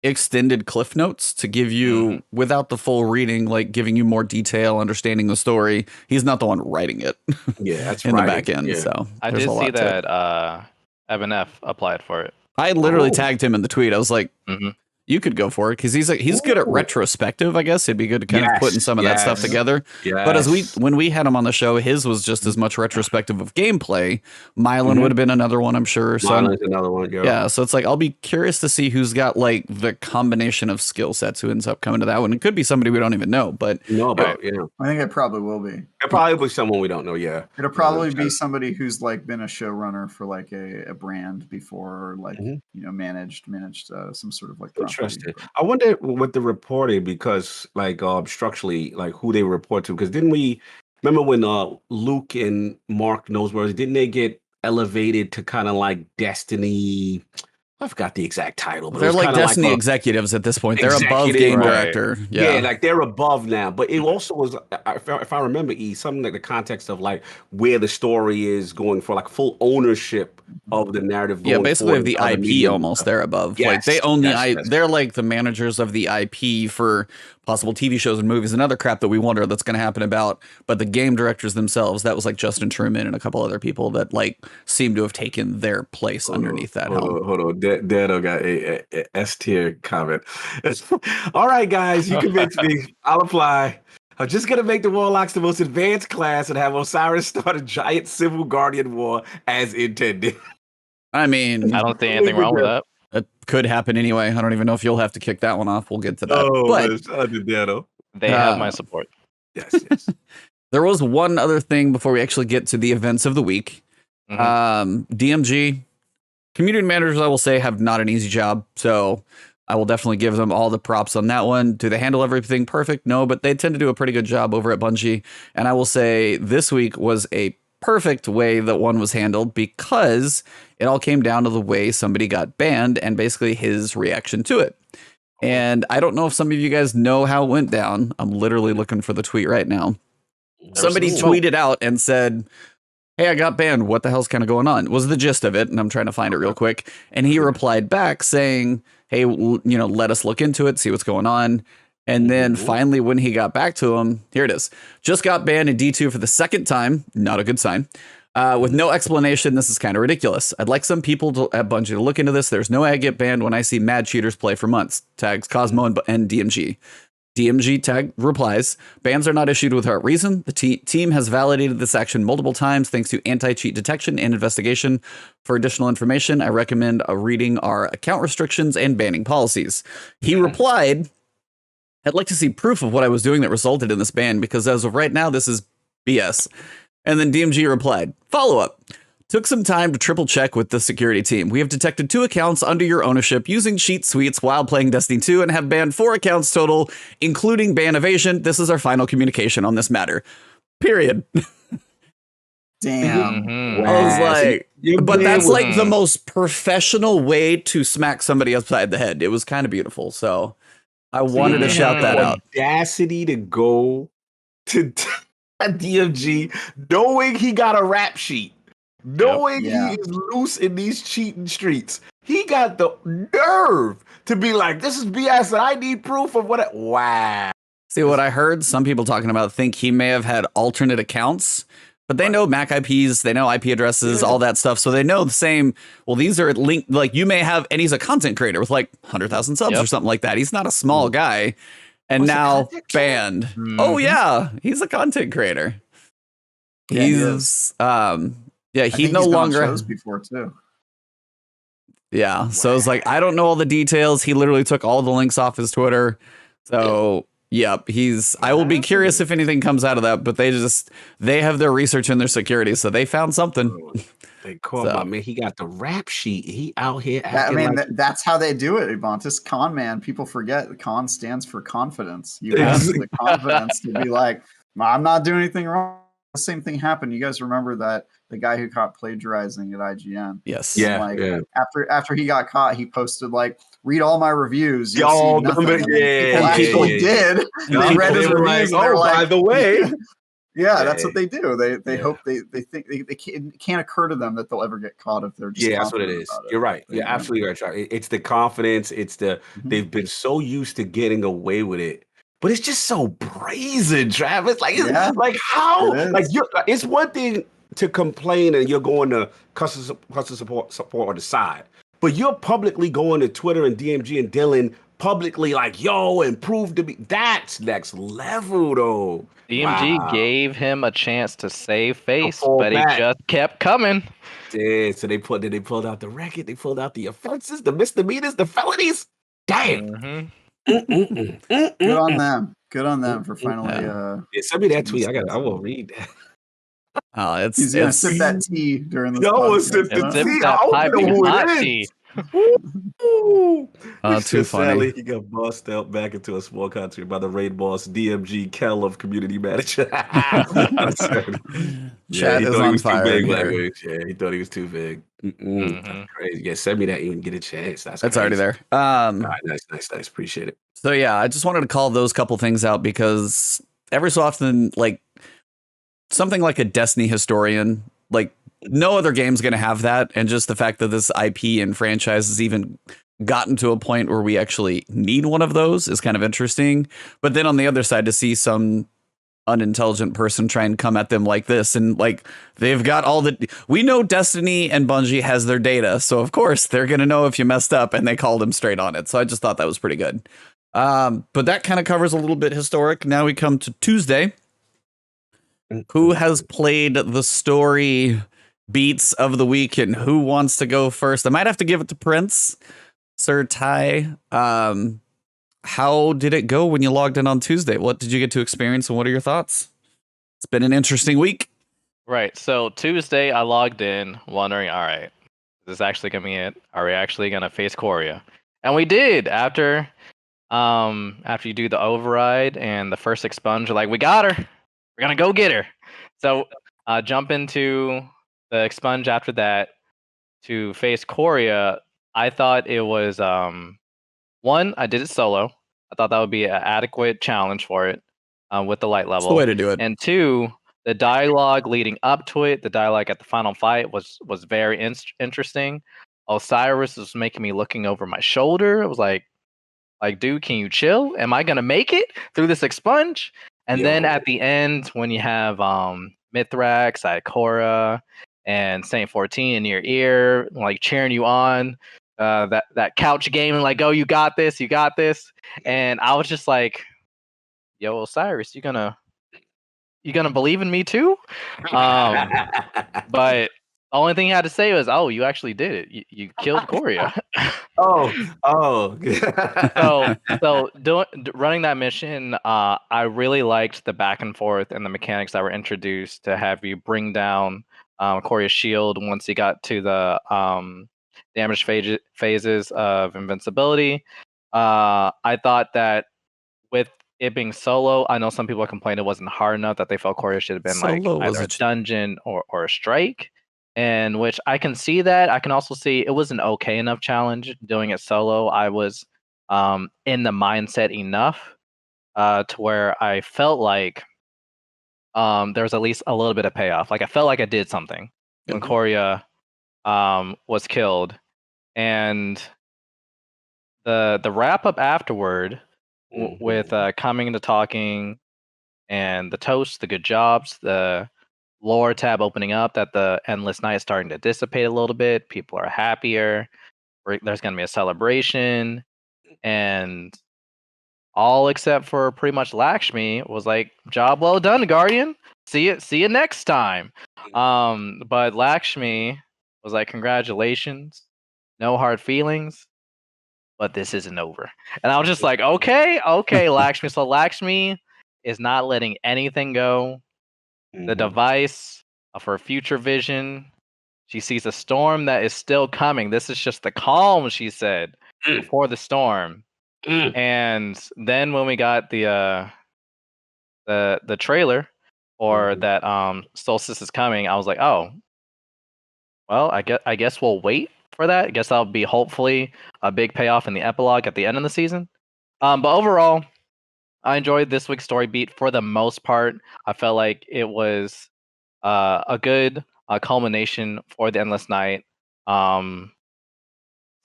extended cliff notes to give you without the full reading, like giving you more detail, understanding the story. He's not the one writing it. Yeah, that's in right. the back end. Yeah. So I there's did a lot see to it. that Evan F applied for it. I literally Oh. tagged him in the tweet. I was like, you could go for it because he's good at Ooh. retrospective. I guess it'd be good to kind of putting some of that stuff together. Yes. But when we had him on the show, his was just as much retrospective of gameplay. Mylan would have been another one, I'm sure. So Mylan's another one. yeah, so it's like I'll be curious to see who's got like the combination of skill sets who ends up coming to that one. It could be somebody we don't even know, but I think it probably will be. It'll probably be someone we don't know. Yeah, it'll probably be somebody who's like been a showrunner for like a brand before, or like managed some sort of like interesting. I wonder with the reporting, because like structurally, like who they report to. Because didn't we remember when Luke and Mark Noseworthy, didn't they get elevated to kind of like Destiny? I forgot the exact title, but they're like Destiny executives at this point. They're above game director. Yeah, like they're above now. But it also was, if I remember, something like the context of like where the story is going for, like full ownership of the narrative. Yeah, basically of the IP almost. They're above. Yes, like they own the yes. They're like the managers of the IP for possible TV shows and movies and other crap that we wonder that's going to happen about. But the game directors themselves, that was like Justin Truman and a couple other people that like seem to have taken their place underneath that helm. Hold on. Dado got a S tier comment. All right, guys, you convinced me. I'll apply. I'm just going to make the Warlocks the most advanced class and have Osiris start a giant civil guardian war as intended. I mean, I don't see anything wrong with that. It could happen anyway. I don't even know if you'll have to kick that one off. We'll get to that. They have my support. Yes. There was one other thing before we actually get to the events of the week. DMG, community managers, I will say, have not an easy job. So I will definitely give them all the props on that one. Do they handle everything perfect? No, but they tend to do a pretty good job over at Bungie. And I will say this week was a perfect way that one was handled because it all came down to the way somebody got banned and basically his reaction to it. And I don't know if some of you guys know how it went down. I'm literally looking for the tweet right now. Somebody tweeted out and said, "Hey, I got banned. What the hell's kind of going on?" Was the gist of it. And I'm trying to find it real quick. And he replied back saying, "Hey, let us look into it, see what's going on." And then finally, when he got back to him, here it is. Just got banned in D2 for the second time. Not a good sign. With no explanation. This is kind of ridiculous. I'd like some people at Bungie to look into this. There's no way I get banned when I see mad cheaters play for months. Tags Cosmo and DMG. DMG tag replies, "Bans are not issued without reason. The team has validated this action multiple times thanks to anti-cheat detection and investigation. For additional information, I recommend reading our account restrictions and banning policies." He replied, "I'd like to see proof of what I was doing that resulted in this ban because as of right now, this is BS." And then DMG replied, "Follow-up. Took some time to triple check with the security team. We have detected 2 accounts under your ownership using cheat suites while playing Destiny 2 and have banned 4 accounts total, including ban evasion. This is our final communication on this matter." Period. Damn. I was like, but that's like the most professional way to smack somebody upside the head. It was kind of beautiful. So I wanted to shout that out. Audacity to go to DMG knowing he got a rap sheet. Knowing he is loose in these cheating streets, he got the nerve to be like, "This is BS and I need proof of what." Wow. See, what I heard some people talking about think he may have had alternate accounts, but they know MAC IPs, they know IP addresses, all that stuff. So they know the same. Well, these are linked. Like you may have, and he's a content creator with like 100,000 subs or something like that. He's not a small guy, and now banned. Oh yeah, he's a content creator. He's he no longer shows before too. Yeah, so it's like I don't know all the details. He literally took all the links off his Twitter. So yep, I will be curious if anything comes out of that. But they have their research and their security, so they found something. They call my man. He got the rap sheet. He out here. That's how they do it, Ebontis. Con man. People forget the con stands for confidence. You have the confidence to be like, "I'm not doing anything wrong." The same thing happened. You guys remember that the guy who caught plagiarizing at IGN? Yes. Yeah. After he got caught, he posted like, "Read all my reviews." People did. And they read his reviews. Like, "Oh, by the way." Yeah, that's what they do. They Yeah. hope they think it can't occur to them that they'll ever get caught if they're just Yeah, that's what it confident is. about it. You're right. You're Yeah. absolutely right, Charlie. It's the confidence. It's the Mhm. they've been so used to getting away with it, but it's just so brazen, Travis. Like, Yeah, like how? it Like, is. it's one thing to complain and you're going to customer support on the side, but you're publicly going to Twitter and DMG and Dylan publicly like, yo, and prove to me that's next level, though. DMG Wow. gave him a chance to save face, fall but he back. just kept coming. Yeah, so they pulled out the record, they pulled out the offenses, the misdemeanors, the felonies. Damn. Mhm. Good on them. Good on them for finally. Yeah. Yeah, send me that taking tweet. I will steps. read that. Oh, it's He's gonna it's sip that tea during this Yo, podcast. sip the And sip tea. I that hope you know piping who hot it is. tea. Ooh. too funny. He got bossed out back into a small country by the raid boss DMG Kell of community manager. Chat he is thought he on was too fire big. in here. Language. Yeah, he thought he was too big. Mhm. That's crazy. Yeah, send me that. You can get a chance. That's It's already crazy. there. All right, nice. Appreciate it. So yeah, I just wanted to call those couple things out because every so often, like something like a Destiny historian, like no other game's going to have that, and just the fact that this IP and franchise has even gotten to a point where we actually need one of those is kind of interesting. But then on the other side, to see some unintelligent person try and come at them like this, and like they've got all the, we know Destiny and Bungie has their data, so of course they're going to know if you messed up, and they called him straight on it. So I just thought that was pretty good. But that kind of covers a little bit historic. Now we come to Tuesday. Who has played the story beats of the week, and who wants to go first? I might have to give it to Prince, Sir Ty. How did it go when you logged in on Tuesday? What did you get to experience, and what are your thoughts? It's been an interesting week. Right. So Tuesday, I logged in, wondering, all right, is this actually gonna be it? Are we actually gonna face Quria? And we did. After you do the override and the first expunge, you're like, we got her. We're gonna go get her. So jump into the expunge after that to face Quria. I thought it was one, I did it solo. I thought that would be an adequate challenge for it with the light That's level. the way to do it. And two, the dialogue leading up to it, the dialogue at the final fight was very interesting. Osiris was making me looking over my shoulder. It was like, dude, can you chill? Am I gonna make it through this expunge? And then Yo. at the end, when you have Mithrax, Ikora, and Saint 14 in your ear, like cheering you on, that couch gaming, like, oh, you got this, and I was just like, yo, Osiris, you gonna believe in me too? But the only thing he had to say was, oh, you actually did it. You killed Quria. oh. So running that mission, I really liked the back and forth and the mechanics that were introduced to have you bring down Quoria's shield once he got to the damage phases of invincibility. I thought that with it being solo, I know some people complained it wasn't hard enough, that they felt Quria should have been like Solo was either a a dungeon or a strike. And which I can see that. I can also see it was an okay enough challenge doing it solo. I was in the mindset enough to where I felt like there was at least a little bit of payoff. Like I felt like I did something when Quria was killed. And the wrap up afterward with coming to talking and the toast, the good jobs, the lore tab opening up, that the endless night is starting to dissipate a little bit. People are happier. There's going to be a celebration, and all except for pretty much Lakshmi was like, job well done, Guardian. See you next time. But Lakshmi was like, congratulations, no hard feelings, but this isn't over. And I was just like, okay, Lakshmi. So Lakshmi is not letting anything go. The device of her future vision, she sees a storm that is still coming. This is just the calm, she said, before the storm. And then when we got the trailer or that Solstice is coming, I was like, oh, well, I guess we'll wait for that. I guess that'll be hopefully a big payoff in the epilogue at the end of the season. But overall, I enjoyed this week's story beat for the most part. I felt like it was a good culmination for the Endless Night.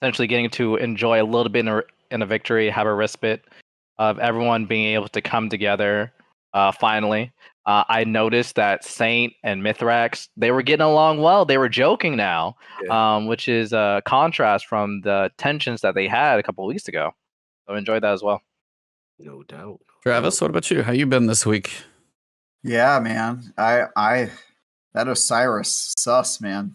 Essentially getting to enjoy a little bit in a victory, have a respite of everyone being able to come together finally. I noticed that Saint and Mithrax, they were getting along well. They were joking now, which is a contrast from the tensions that they had a couple weeks ago. So I enjoyed that as well. No doubt. Travis, what about you? How you been this week? Yeah, man. That Osiris sus, man.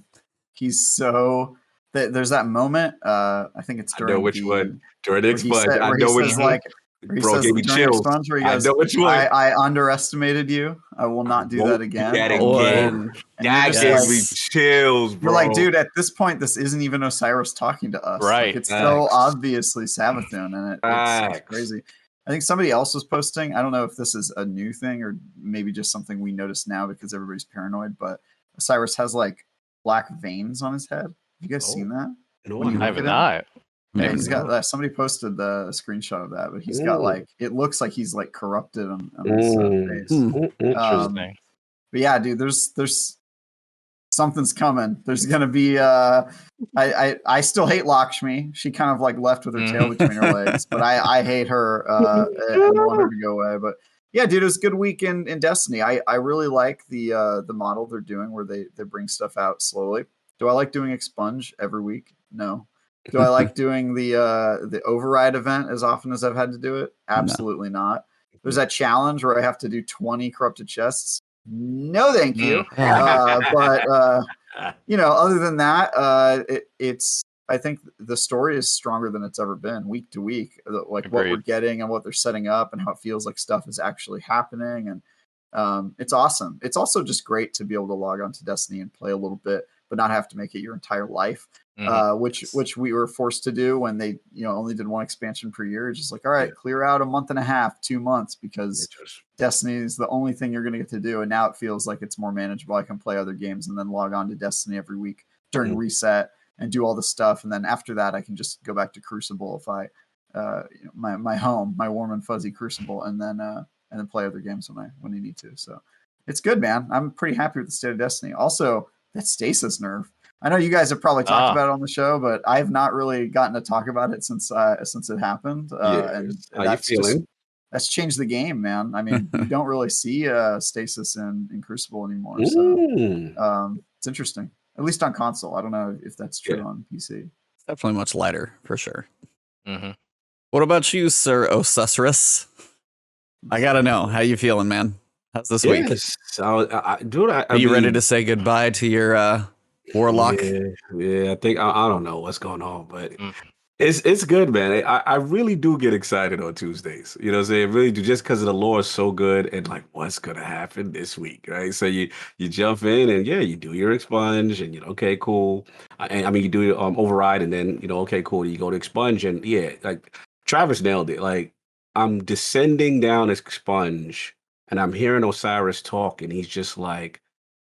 He's so there's that moment, I think it's I during know which one. During the Expunge. I where know he which says one. like where he Bro, says gave me during chills. Expunge where he I goes, know which one. I underestimated you. I will not do that Won't again. that And again. you're That just gave like, me chills, bro. you're like, dude, at this point, this isn't even Osiris talking to us. Right. Like, it's so Facts. obviously Savathun, and it's Facts. crazy. I think somebody else was posting. I don't know if this is a new thing or maybe just something we notice now because everybody's paranoid, but Osiris has like black veins on his head. Have you guys seen that? No, When you I look have at him? not. Yeah, he's No. got somebody posted the screenshot of that, but he's got Ooh. like it looks like he's like corrupted on his face. Interesting. But yeah, dude, there's something's coming. There's gonna be I still hate Lakshmi. She kind of like left with her tail between her legs, but I hate her and want her to go away. But yeah, dude, it was a good week in Destiny. I really like the model they're doing where they bring stuff out slowly. Do I like doing Expunge every week? No. Do I like doing the override event as often as I've had to do it? Absolutely not. There's that challenge where I have to do 20 corrupted chests. No, thank you. But other than that, it's. I think the story is stronger than it's ever been, week to week. Like what we're getting and what they're setting up, and how it feels like stuff is actually happening, and it's awesome. It's also just great to be able to log on to Destiny and play a little bit, but not have to make it your entire life. Which we were forced to do when they only did one expansion per year. It's just like, all right, clear out a month and a half, 2 months, because Destiny is the only thing you're going to get to do. And now it feels like it's more manageable. I can play other games and then log on to Destiny every week during reset and do all the stuff. And then after that, I can just go back to Crucible if I my home, my warm and fuzzy Crucible, and then play other games when I need to. So it's good, man. I'm pretty happy with the state of Destiny. Also, that stasis nerf. I know you guys have probably talked about it on the show, but I've not really gotten to talk about it since it happened. And how you feeling? That's changed the game, man. I mean, you don't really see stasis in Crucible anymore. So it's interesting, at least on console. I don't know if that's true on PC. It's definitely much lighter, for sure. What about you, Sir Osiris? I gotta know, how you feeling, man? How's this week? Dude, are you ready to say goodbye to your Warlock? Yeah, I think I don't know what's going on, but it's good, man. I really do get excited on Tuesdays. You know what I'm saying? Really do, just because the lore is so good and like what's gonna happen this week, right? So you jump in and you do your Expunge and okay, cool. I mean you do your override and then okay, cool. You go to Expunge and like Travis nailed it. Like I'm descending down Expunge and I'm hearing Osiris talk and he's just like,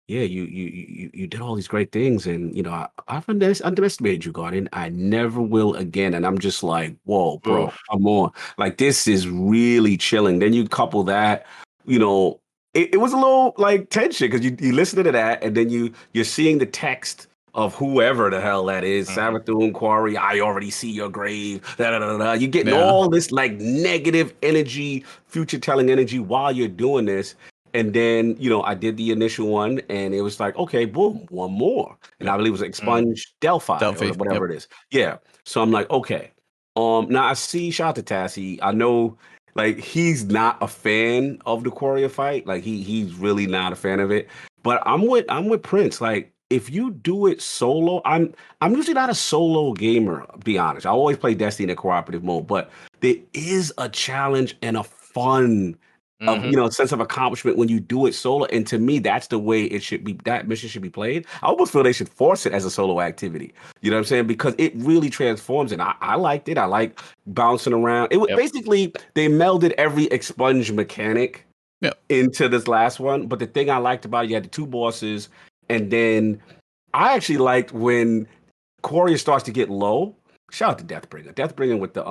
yeah, you did all these great things, and I've underestimated you, Guardian. I never will again. And I'm just like, whoa, bro, come on. Like this is really chilling. Then you couple that, it was a little like tension because you listen to that, and then you're seeing the text of whoever the hell that is, Savathun Quarry. I already see your grave. You're getting all this like negative energy, future telling energy while you're doing this. And then, I did the initial one and it was like, okay, boom, one more. And I believe it was Expunge Delphi or whatever it is. Yeah. So I'm like, okay. Now I see shout out to Tassie. I know like he's not a fan of the Quria fight. Like he's really not a fan of it. But I'm with Prince. Like if you do it solo, I'm usually not a solo gamer, be honest. I always play Destiny in a cooperative mode, but there is a challenge and a fun of sense of accomplishment when you do it solo, and to me that's the way it should be. That mission should be played. I almost feel they should force it as a solo activity, you know what I'm saying, because it really transforms it. I liked it. I like bouncing around. It was basically they melded every Expunge mechanic into this last one, but the thing I liked about it, you had the two bosses, and then I actually liked when Quria starts to get low. Shout out to Deathbringer. Deathbringer with the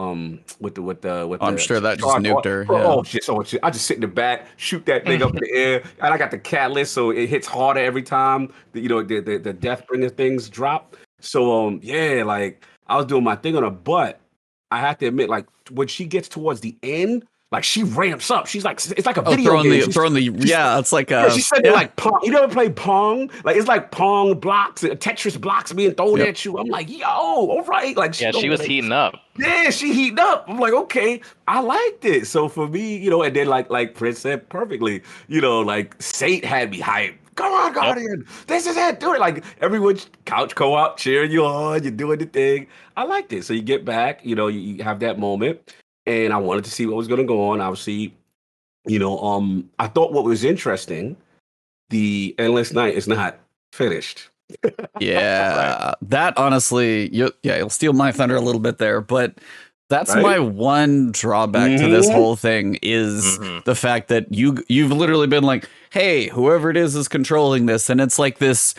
I'm sure that just charge nuked her. Oh shit! So shit. I just sit in the back, shoot that thing up in the air, and I got the catalyst, so it hits harder every time. The Deathbringer things drop. So yeah, like I was doing my thing on her, but I have to admit, like when she gets towards the end, like she ramps up. She's like, it's like a video game. It's like she said like Pong. You never play Pong? Like it's like Pong blocks, Tetris blocks being thrown at you. I'm like, yo, all right. Like she was heating up. Yeah, she heating up. I'm like, okay, I liked it. So for me, and then like Prince said perfectly, like Sate had me hyped. Come on, Guardian. This is it. Do it. Like everyone's couch co-op cheering you on. You're doing the thing. I liked it. So you get back, you have that moment. And I wanted to see what was going to go on. Obviously, I thought what was interesting, the Endless Night is not finished. Yeah, that honestly, you'll steal my thunder a little bit there, but that's my one drawback to this whole thing is the fact that you've literally been like, hey, whoever it is controlling this, and it's like this.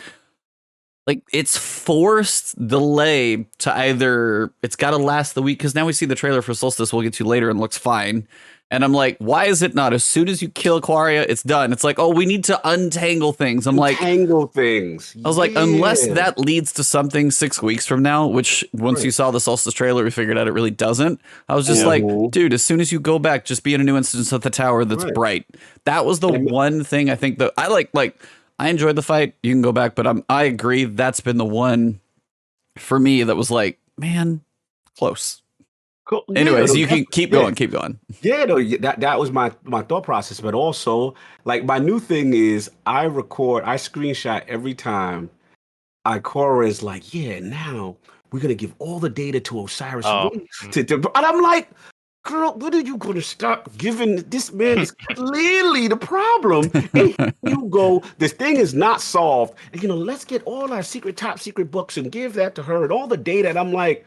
Like it's forced delay to either it's got to last the week because now we see the trailer for Solstice we'll get to later and looks fine. And I'm like, why is it not as soon as you kill Quria, it's done? It's like, oh, we need to untangle things. I was like, unless that leads to something 6 weeks from now, which once you saw the Solstice trailer, we figured out it really doesn't. I was just like, dude, as soon as you go back, just be in a new instance of the tower that's bright. That was the one thing I think that I like. I enjoyed the fight. You can go back, but I agree. That's been the one for me that was like, man, close. Cool. Anyways, you can keep going. Yeah, no, that was my thought process. But also, like my new thing is I screenshot every time Ikora is like, yeah, now we're gonna give all the data to Osiris. And I'm like, girl, when are you going to stop giving? This man is clearly the problem. And you go, this thing is not solved. And, let's get all our top secret books and give that to her and all the data. And I'm like,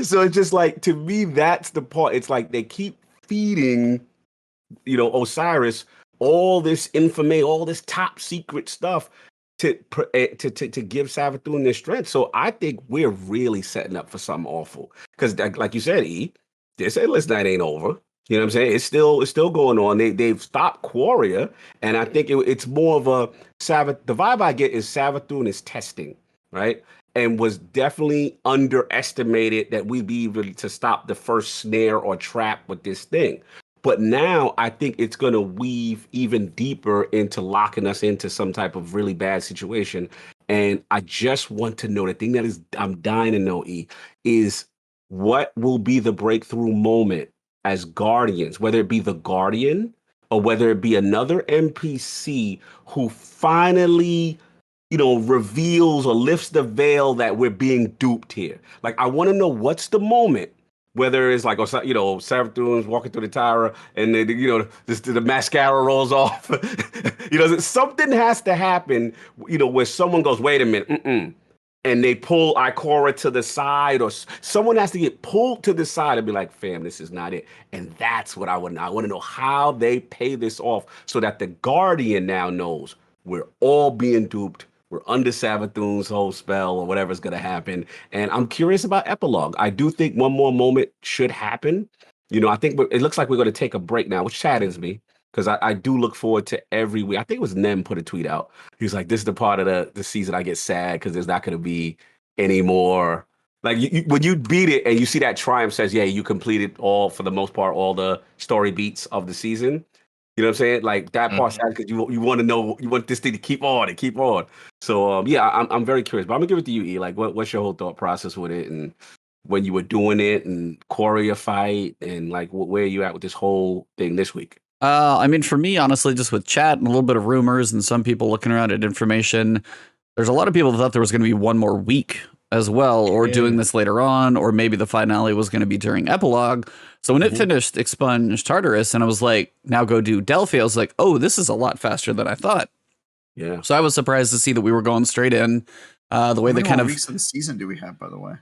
so it's just like, to me, that's the part. It's like they keep feeding, Osiris all this information, all this top secret stuff to give Savathun their strength. So I think we're really setting up for something awful. Because like you said, this Endless Night ain't over. You know what I'm saying? It's still going on. They've stopped Quria, and I think it's more of a the vibe I get is Savathun is testing, right? And was definitely underestimated that we'd be able to stop the first snare or trap with this thing. But now I think it's going to weave even deeper into locking us into some type of really bad situation. And I just want to know, the thing that I'm dying to know, is what will be the breakthrough moment as Guardians, whether it be the Guardian or whether it be another NPC who finally, reveals or lifts the veil that we're being duped here. Like, I want to know what's the moment. Whether it's like, Savathun's walking through the tower and then, the mascara rolls off. Something has to happen, where someone goes, wait a minute, and they pull Ikora to the side, or someone has to get pulled to the side and be like, fam, this is not it. And that's what I want to know how they pay this off so that the Guardian now knows we're all being duped. We're under Savathun's whole spell or whatever's going to happen. And I'm curious about epilogue. I do think one more moment should happen. I think it looks like we're going to take a break now, which saddens me because I do look forward to every week. I think it was Nem put a tweet out. He was like, this is the part of the season I get sad because there's not going to be any more. Like when you beat it and you see that triumph says, yeah, you completed for the most part, all the story beats of the season. You know what I'm saying? Like that part, because you want to know, you want this thing to keep on and keep on. So I'm very curious. But I'm gonna give it to you, E. Like, what's your whole thought process with it, and when you were doing it, and Quria fight, and like where are you at with this whole thing this week? I mean, for me, honestly, just with chat and a little bit of rumors and some people looking around at information, there's a lot of people that thought there was going to be one more week as well, or doing this later on, or maybe the finale was going to be during epilogue. So when it finished Expunge Tartarus and I was like, now go do Delphi, I was like, oh, this is a lot faster than I thought. Yeah. So I was surprised to see that we were going straight in. The way they kind of weeks of the season do we have, by the way?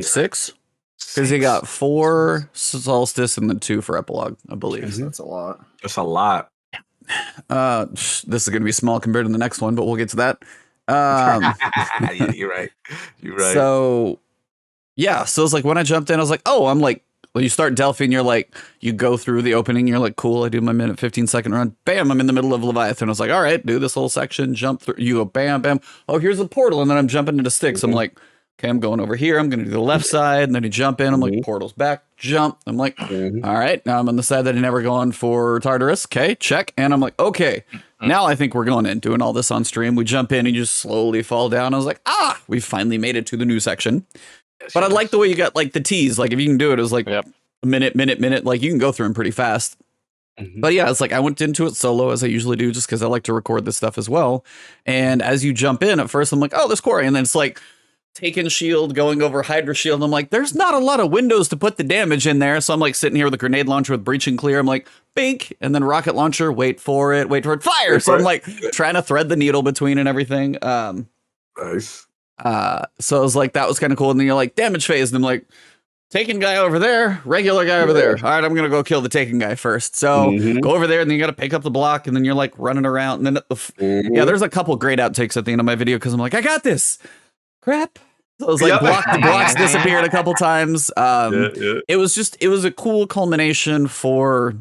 6. Because you got 4 Solstice and then 2 for epilogue, I believe. That's a lot. That's a lot. This is going to be small compared to the next one, but we'll get to that. Yeah, you're right. You're right. So yeah, so it's like when I jumped in, I was like, oh, I'm like, when you start Delphi, you're like, you go through the opening, you're like, cool, I do my minute 15-second run, bam, I'm in the middle of Leviathan. I was like, all right, do this whole section, jump through, you go bam, bam, oh, here's a portal, and then I'm jumping into sticks. I'm like, okay, I'm going over here, I'm gonna do the left side, and then you jump in, I'm like, portal's back, jump, I'm like, all right, now I'm on the side that I never go on for Tartarus, okay, check, and I'm like, okay, now I think we're going in, doing all this on stream. We jump in and you just slowly fall down. I was like, we finally made it to the new section. But I like the way you got like the teas. Like if you can do it, it was like a minute. Like you can go through them pretty fast. But yeah, it's like I went into it solo as I usually do, just because I like to record this stuff as well. And as you jump in, at first I'm like, oh, this quarry, and then it's like taking shield, going over Hydra shield. And I'm like, there's not a lot of windows to put the damage in there. So I'm like sitting here with a grenade launcher with breach and clear. I'm like, bink, and then rocket launcher, wait for it, fire. So I'm like trying to thread the needle between and everything. Nice. So I was like, that was kind of cool. And then you're like, damage phase. And I'm like, taken guy over there, regular guy over there. All right, I'm going to go kill the taken guy first. So go over there and then you got to pick up the block and then you're like running around. And then yeah, there's a couple great outtakes at the end of my video because I'm like, I got this. Crap. So it was like the blocks disappeared a couple times. It was a cool culmination for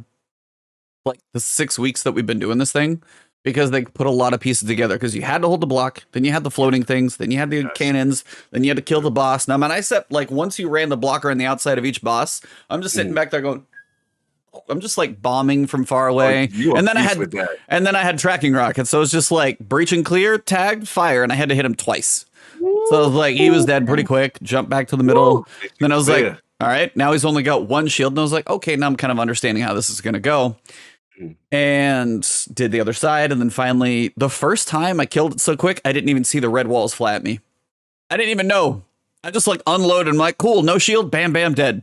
like the 6 weeks that we've been doing this thing. Because they put a lot of pieces together. Because you had to hold the block, then you had the floating things, then you had the cannons, then you had to kill the boss. Now, man, I said like once you ran the blocker on the outside of each boss, I'm just sitting back there going, I'm just like bombing from far away. And then I had tracking rockets, so it's just like breach and clear, tagged, fire, and I had to hit him twice. So it was like he was dead pretty quick. Jump back to the middle. Then I was like, all right, now he's only got one shield, and I was like, okay, now I'm kind of understanding how this is gonna go. And did the other side, and then finally the first time I killed it so quick I didn't even see the red walls fly at me. I didn't even know. I just like unloaded and I'm like, cool, no shield, bam bam, dead.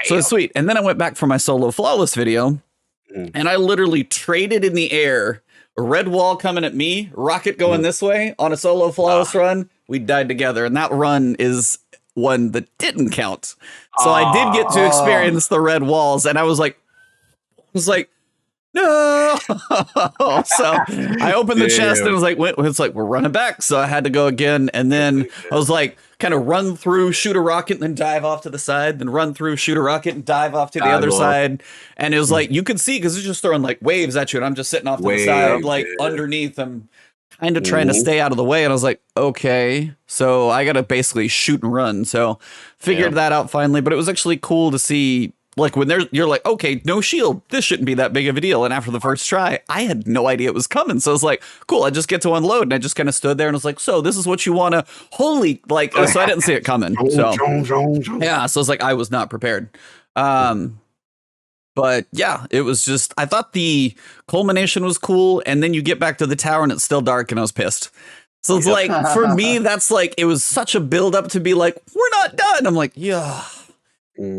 So it's sweet. And then I went back for my solo flawless video and I literally traded in the air, a red wall coming at me, rocket going this way on a solo flawless run. We died together, and that run is one that didn't count. So I did get to experience the red walls, and I was like no. So I opened the chest and I was like, it's like, we're running back. So I had to go again. And then I was like, kind of run through, shoot a rocket, and then dive off to the side, then run through, shoot a rocket, and dive off to the other side. And it was like, you could see, because it's just throwing like waves at you. And I'm just sitting off to the side, like underneath. I'm kind of trying to stay out of the way. And I was like, okay, so I got to basically shoot and run. So figured that out finally. But it was actually cool to see. Like when you're like, okay, no shield, this shouldn't be that big of a deal. And after the first try, I had no idea it was coming. So I was like, cool, I just get to unload. And I just kind of stood there and was like, so this is what you want to, holy, like, so I didn't see it coming. So yeah, so it's like, I was not prepared. But yeah, it was just, I thought the culmination was cool. And then you get back to the tower and it's still dark and I was pissed. So it's like, for me, that's like, it was such a build up to be like, we're not done. I'm like, yeah.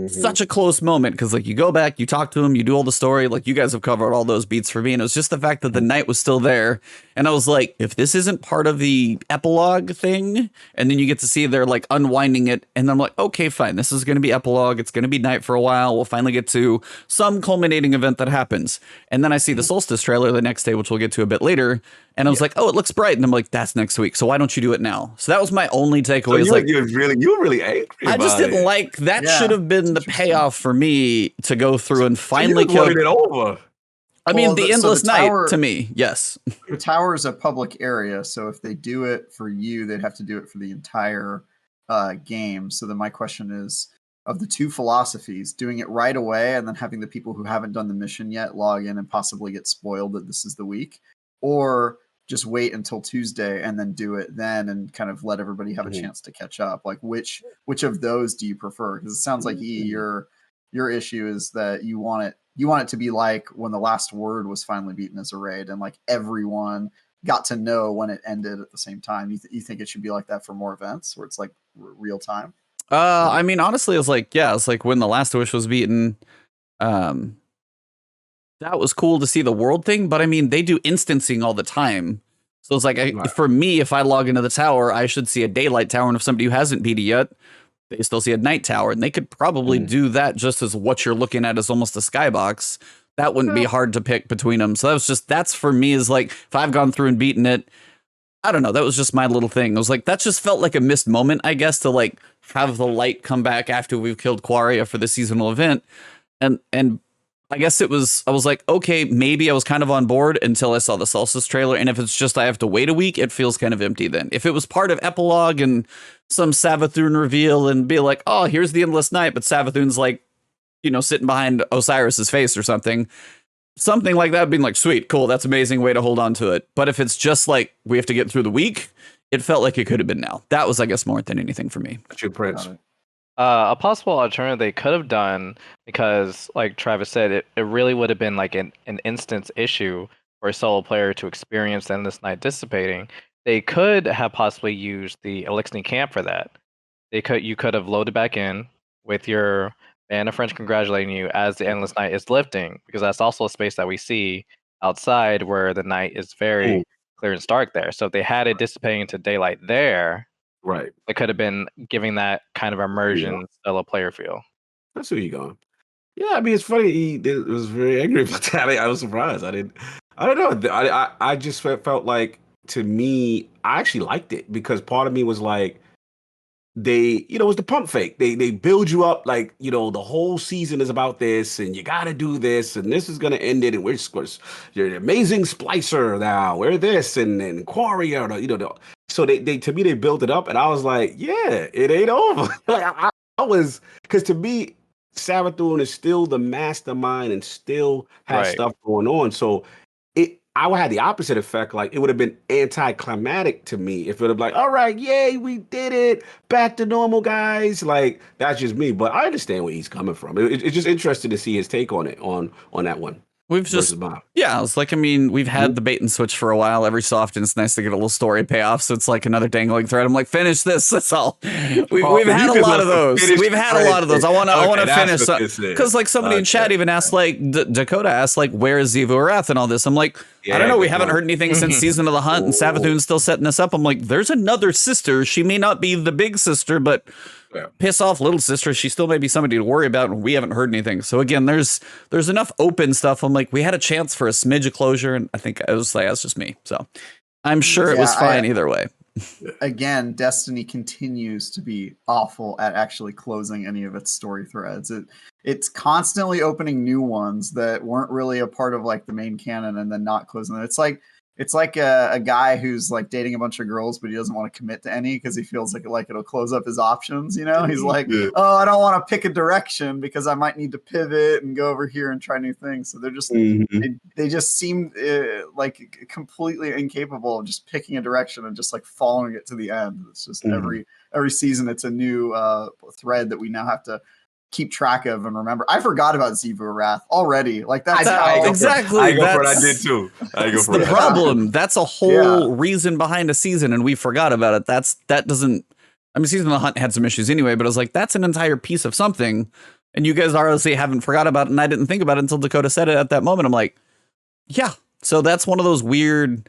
Such a close moment, because like you go back, you talk to him, you do all the story, like you guys have covered all those beats for me, and it was just the fact that the night was still there, and I was like, if this isn't part of the epilogue thing, and then you get to see they're like unwinding it, and I'm like, okay, fine, this is going to be epilogue, it's going to be night for a while, we'll finally get to some culminating event that happens, and then I see the Solstice trailer the next day, which we'll get to a bit later, and I was like, oh, it looks bright, and I'm like, that's next week, so why don't you do it now? So that was my only takeaway. So you were really angry. I just didn't like that. Should have been the payoff for me to go through and finally kill it over. I mean, the endless night to me. Yes, the tower is a public area, so if they do it for you, they'd have to do it for the entire game. So then my question is, of the two philosophies, doing it right away and then having the people who haven't done the mission yet log in and possibly get spoiled that this is the week, or just wait until Tuesday and then do it then and kind of let everybody have a chance to catch up. Like which of those do you prefer? Because it sounds like your issue is that you want it to be like when the last word was finally beaten as a raid and like everyone got to know when it ended at the same time. You think it should be like that for more events where it's like real time? I mean, honestly, it's like when the last wish was beaten, that was cool to see the world thing, but I mean, they do instancing all the time. So it's like, for me, if I log into the tower, I should see a daylight tower. And if somebody who hasn't beat it yet, they still see a night tower. And they could probably do that just as what you're looking at is almost a skybox. That wouldn't be hard to pick between them. So that's for me is like, if I've gone through and beaten it, I don't know. That was just my little thing. I was like, that just felt like a missed moment, I guess, to like have the light come back after we've killed Quaria for the seasonal event. And I guess I was like, okay, maybe I was kind of on board until I saw the Solstice trailer. And if it's just I have to wait a week, it feels kind of empty then. If it was part of epilogue and some Savathun reveal and be like, oh, here's the endless night, but Savathun's like, sitting behind Osiris's face or something like that, being like, sweet, cool, that's amazing, way to hold on to it. But if it's just like we have to get through the week, it felt like it could have been now. That was, I guess, more than anything for me. What's your Prince? A possible alternative they could have done, because like Travis said, it really would have been like an instance issue for a solo player to experience Endless Night dissipating. They could have possibly used the Elixir camp for that. You could have loaded back in with your band of friends congratulating you as the Endless Night is lifting, because that's also a space that we see outside where the night is very clear and stark there. So if they had it dissipating into daylight there, right, it could have been giving that kind of immersion solo player feel. That's where you're going. Yeah, I mean, it's funny. He was very angry about that. I was surprised. I don't know. I just felt like, to me, I actually liked it, because part of me was like, it was the pump fake. They build you up like, the whole season is about this, and you got to do this, and this is going to end it, and you're an amazing Splicer now. We're this, and Quaria, so they to me, they built it up, and I was like, yeah, it ain't over. Like I was, because to me, Savathun is still the mastermind and still has stuff going on. So I would have the opposite effect. Like, it would have been anticlimactic to me if it would have been like, all right, yay, we did it, back to normal, guys. Like, that's just me, but I understand where he's coming from. It's just interesting to see his take on it, on that one. We've just, it's like, I mean, we've had the bait and switch for a while. Every so often, it's nice to get a little story payoff. So it's like another dangling thread. I'm like, finish this. That's all. We've had a lot of those. We've had a lot of those. I want to finish, because like somebody in chat even asked, like Dakota asked, like, where is Xivu Arath and all this? I'm like, I don't know. We haven't heard anything since Season of the Hunt, and Savathun's still setting us up. I'm like, there's another sister. She may not be the big sister, but piss off little sister. She still may be somebody to worry about, and we haven't heard anything. So again, there's enough open stuff. I'm like, we had a chance for a smidge of closure, and I think it was like, that's just me. So I'm sure it was fine either way. Again, Destiny continues to be awful at actually closing any of its story threads. It's constantly opening new ones that weren't really a part of like the main canon and then not closing them. It's like a guy who's like dating a bunch of girls, but he doesn't want to commit to any because he feels like it'll close up his options. He's like, oh, I don't want to pick a direction because I might need to pivot and go over here and try new things. So they're just they just seem like completely incapable of just picking a direction and just like following it to the end. It's just every season it's a new thread that we now have to keep track of and remember. I forgot about Xivu Arath already. Like that's exactly. I go for it. I did too. I go for the problem. That's a whole reason behind a season, and we forgot about it. That doesn't. I mean, Season of the Hunt had some issues anyway, but I was like, that's an entire piece of something, and you guys obviously haven't forgot about it, and I didn't think about it until Dakota said it at that moment. I'm like, yeah. So that's one of those weird.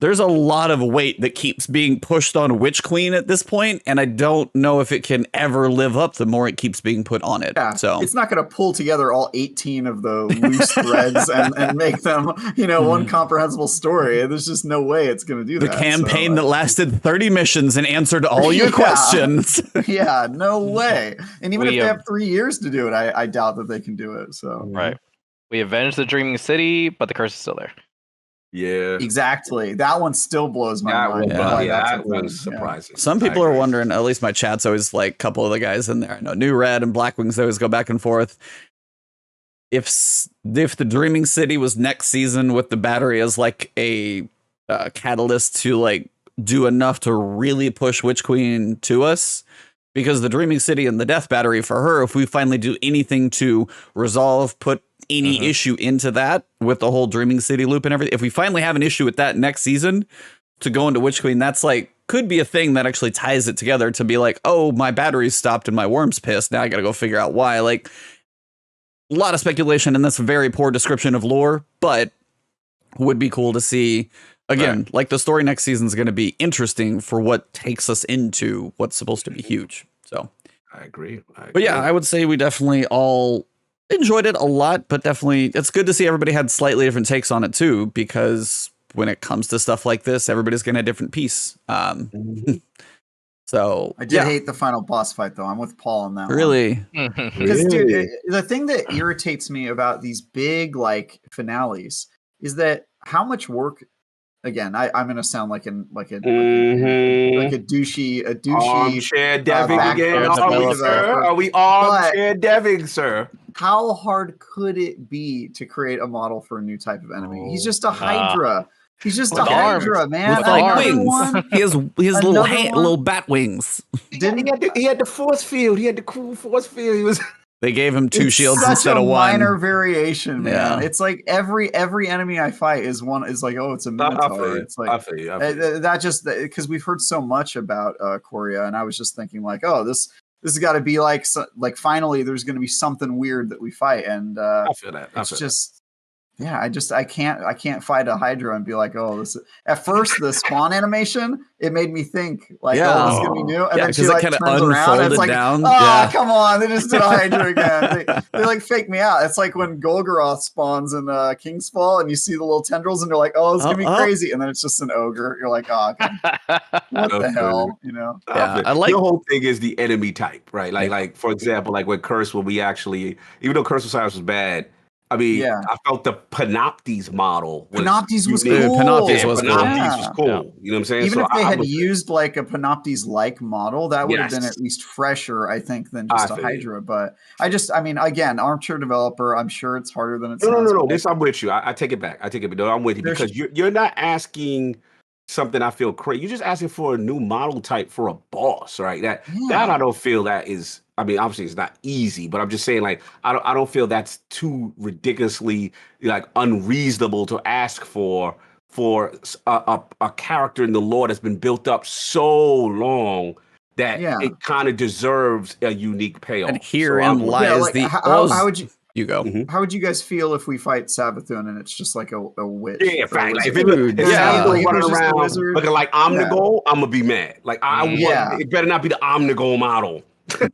There's a lot of weight that keeps being pushed on Witch Queen at this point, and I don't know if it can ever live up the more it keeps being put on it. Yeah, so it's not going to pull together all 18 of the loose threads and make them, one comprehensible story. There's just no way it's going to do that. The campaign that lasted 30 missions and answered all your questions. Yeah, no way. And even if they have 3 years to do it, I doubt that they can do it. So right, we avenged the Dreaming City, but the curse is still there. Yeah, exactly. That one still blows my mind. That one's surprising. Some people are wondering, at least my chat's always like a couple of the guys in there. I know New Red and Black Wings always go back and forth. If the Dreaming City was next season with the battery as like a catalyst to like do enough to really push Witch Queen to us, because the Dreaming City and the Death Battery for her, if we finally do anything to resolve, put any issue into that with the whole Dreaming City loop and everything, if we finally have an issue with that next season to go into Witch Queen, that's like could be a thing that actually ties it together to be like, oh, my battery's stopped and my worm's pissed. Now I got to go figure out why. Like a lot of speculation, and that's a very poor description of lore, but would be cool to see. Again, like the story next season is going to be interesting for what takes us into what's supposed to be huge. So I agree. But yeah, I would say we definitely all enjoyed it a lot, but definitely it's good to see everybody had slightly different takes on it too, because when it comes to stuff like this, everybody's gonna have a different piece. So I did hate the final boss fight, though. I'm with Paul on that one. really. Because, dude, the thing that irritates me about these big like finales is that how much work. Again, I'm gonna sound like a douchey armchair deving background again, are we, developer. sir? Are we armchair deving, sir? How hard could it be to create a model for a new type of enemy? He's just a Hydra. He's just a Hydra, man. With like arms. wings. He has little bat wings. He had the force field. He had the cool force field. He was. They gave him 2 shields such instead a of 1. minor variation, man. Yeah. It's like every enemy I fight is like, oh, it's a Minotaur. It's like I feel you. that just because we've heard so much about Quria, and I was just thinking like, oh, this has got to be like finally there's going to be something weird that we fight, and I feel that. it's just. Yeah, I can't fight a Hydra and be like, oh, this. At first, the spawn animation, it made me think like, oh, this is gonna be new, and then she like turns around, and it's like, down. oh, come on, they just did a Hydra again. They like fake me out. It's like when Golgoroth spawns in King's Fall, and you see the little tendrils, and you're like, oh, it's gonna be crazy, and then it's just an ogre. You're like, oh, what the hell, you know? Yeah, I like the whole thing is the enemy type, right? Like for example, like with Curse, when we actually, even though Curse of Cyrus was bad. I mean, I felt the Panoptes model. Panoptes was cool. Panoptes was cool. Panoptes was cool. Yeah. You know what I'm saying? Even so if they had used like a Panoptes-like model, that would have been at least fresher, I think, than just a Hydra. But I mean, again, armchair developer, I'm sure it's harder than it sounds. No. This, I'm with you. I take it back. No, I'm with you because you're not asking something I feel crazy. You're just asking for a new model type for a boss, right? That I don't feel that is. I mean, obviously it's not easy, but I'm just saying, like, I don't feel that's too ridiculously like unreasonable to ask for a character in the lore that's been built up so long that it kind of deserves a unique payoff. And herein lies the. How would you? You go. How would you guys feel if we fight Savathun and it's just like a witch? Yeah, fact. Like, if it running around looking like Omnigol, I'm gonna be mad. Like it better not be the Omnigol model.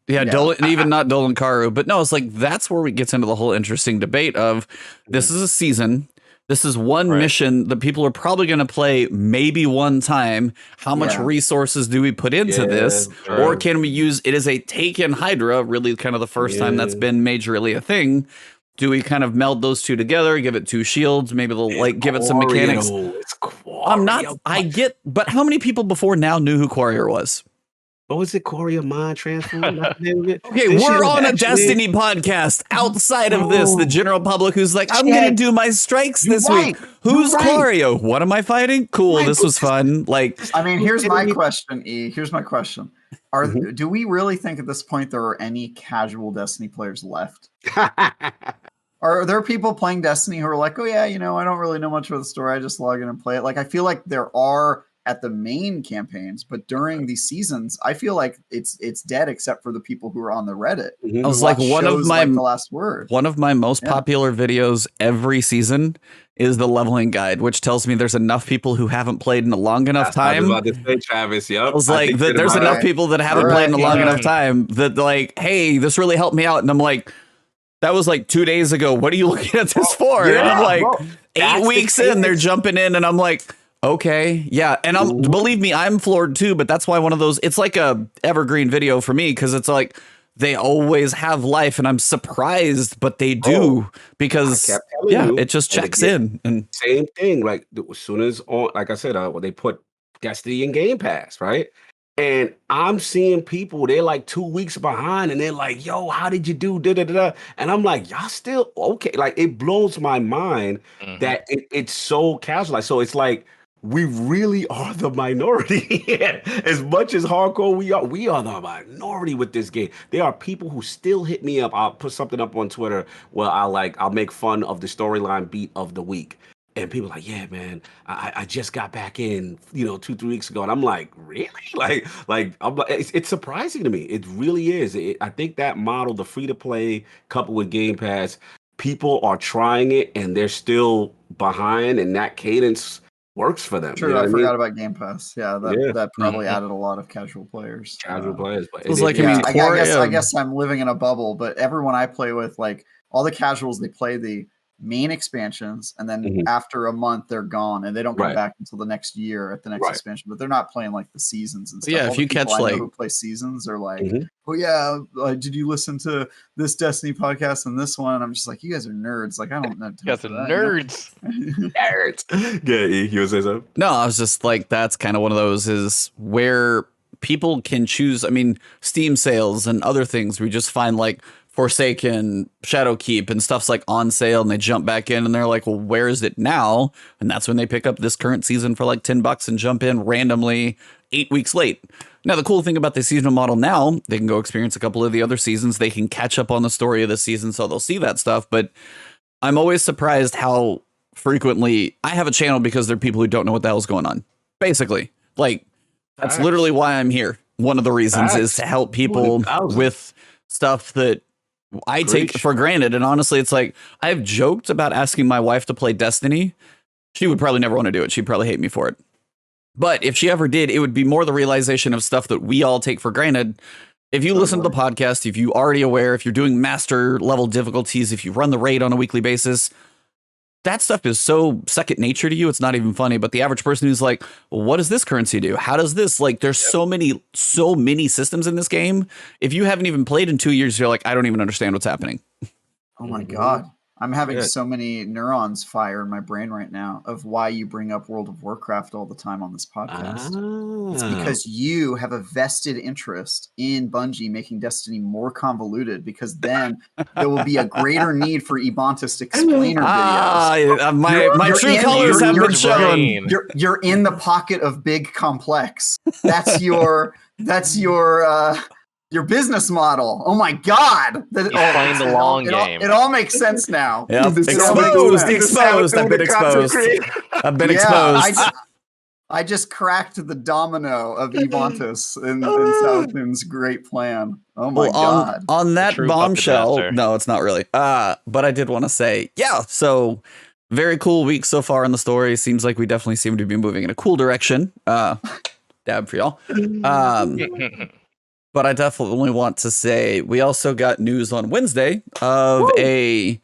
Even not Dolan Karu, but no, it's like that's where it gets into the whole interesting debate of this is a season. This is one mission that people are probably going to play maybe one time. How much resources do we put into this? Or can we use it as a Taken Hydra, really kind of the first time that's been majorly a thing? Do we kind of meld those two together, give it 2 shields, maybe they'll like give it some mechanics? But how many people before now knew who Quria was? What was it? Quria Mind Transfer? Okay, we're on a Destiny podcast. Outside of this, the general public who's like, I'm going to do my strikes this week. Who's Quria? What am I fighting? Cool, this was fun. Like, I mean, here's my question, E. Here's my question. Do we really think at this point there are any casual Destiny players left? Are there people playing Destiny who are like, oh yeah, you know, I don't really know much about the story. I just log in and play it. Like, I feel like there are at the main campaigns, but during these seasons, I feel like it's dead except for the people who are on the Reddit. I was like, one of my The Last Word. One of my most popular videos every season is the leveling guide, which tells me there's enough people who haven't played in a long enough time. I was about to say, Travis, I was like, there's enough people that haven't played in a long enough time that like, hey, this really helped me out. And I'm like, that was like 2 days ago. What are you looking at this for? And I'm like, 8 weeks in, they're jumping in, and I'm like, okay, yeah, and believe me, I'm floored too. But that's why one of those, it's like a evergreen video for me because it's like they always have life, and I'm surprised, but they do because it just checks in. And same thing, like as soon as like I said, they put Destiny in Game Pass, right? And I'm seeing people, they're like 2 weeks behind, and they're like, yo, how did you do? Da-da-da-da. And I'm like, y'all still okay? Like, it blows my mind that it's so casual. So it's like, we really are the minority. As much as hardcore we are the minority with this game. There are people who still hit me up. I'll put something up on Twitter where I'll make fun of the storyline beat of the week. And people are like, yeah, man, I just got back in, 2-3 weeks ago. And I'm like, really? Like I'm like, it's surprising to me. It really is. I think that model, the free-to-play coupled with Game Pass, people are trying it and they're still behind, and that cadence works for them. True, I forgot about Game Pass. Yeah, that probably added a lot of casual players. Players. But it was like, I guess I'm living in a bubble, but everyone I play with, like all the casuals, they play the main expansions, and then Mhm. after a month they're gone, and they don't come Right. back until the next year at the next Right. expansion. But they're not playing like the seasons and stuff. Yeah, All if the you people catch, I know like- who play seasons are like, Mhm. "Oh yeah, did you listen to this Destiny podcast and this one?" And I'm just like, "You guys are nerds. Like I don't know." You guys are nerds. Nerds. Yeah, you would say something? No, I was just like, that's kind of one of those is where people can choose. I mean, Steam sales and other things, we just find like Forsaken, Shadowkeep, and stuff's like on sale, and they jump back in and they're like, well, where is it now? And that's when they pick up this current season for like $10 and jump in randomly 8 weeks late. Now, the cool thing about the seasonal model now, they can go experience a couple of the other seasons. They can catch up on the story of the season, so they'll see that stuff. But I'm always surprised how frequently I have a channel because there are people who don't know what the hell's going on. Basically, like that's Facts. literally why I'm here. One of the reasons is Facts. to help people 1,000. with stuff that I take Preach. for granted. And honestly, it's like I've joked about asking my wife to play Destiny. She would probably never want to do it. She'd probably hate me for it. But if she ever did, it would be more the realization of stuff that we all take for granted. If you listen to the podcast, if you already aware, if you're doing master level difficulties, if you run the raid on a weekly basis, that stuff is so second nature to you. It's not even funny. But the average person who's like, well, what does this currency do? How does this, like, there's so many systems in this game. If you haven't even played in 2 years, you're like, I don't even understand what's happening. Oh my god. I'm having Yeah. so many neurons fire in my brain right now of why you bring up World of Warcraft all the time on this podcast. It's because you have a vested interest in Bungie making Destiny more convoluted, because then there will be a greater need for Ebontis explainer videos. My You're true in- colors have you're- been shown. brain. You're in the pocket of big complex. That's your business model. Oh my god. He's playing the long game. It all makes sense now. Yep. This is Exposed, the exposed. I've been exposed. I've been exposed. I just cracked the domino of Ebontis in Savathun's great plan. Oh my god. On that true puppet bombshell, master. no, it's not really. But I did want to say, yeah, so very cool week so far in the story. Seems like we definitely seem to be moving in a cool direction. Dab for y'all. But I definitely want to say we also got news on Wednesday of I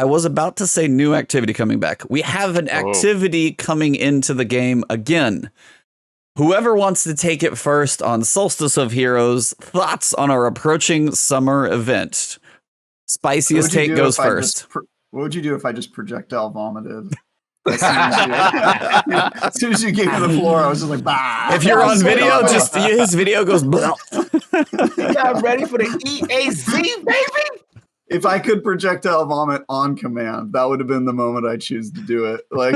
was about to say new activity coming back. We have an activity coming into the game again. Whoever wants to take it first on Solstice of Heroes, thoughts on our approaching summer event. Spiciest take goes first. What would you do if I just projectile vomited? As soon as you gave me the floor, I was just like, bah. If you're on video, just his video goes. Yeah, I'm ready for the EAZ, baby. If I could projectile vomit on command, that would have been the moment I choose to do it. Like,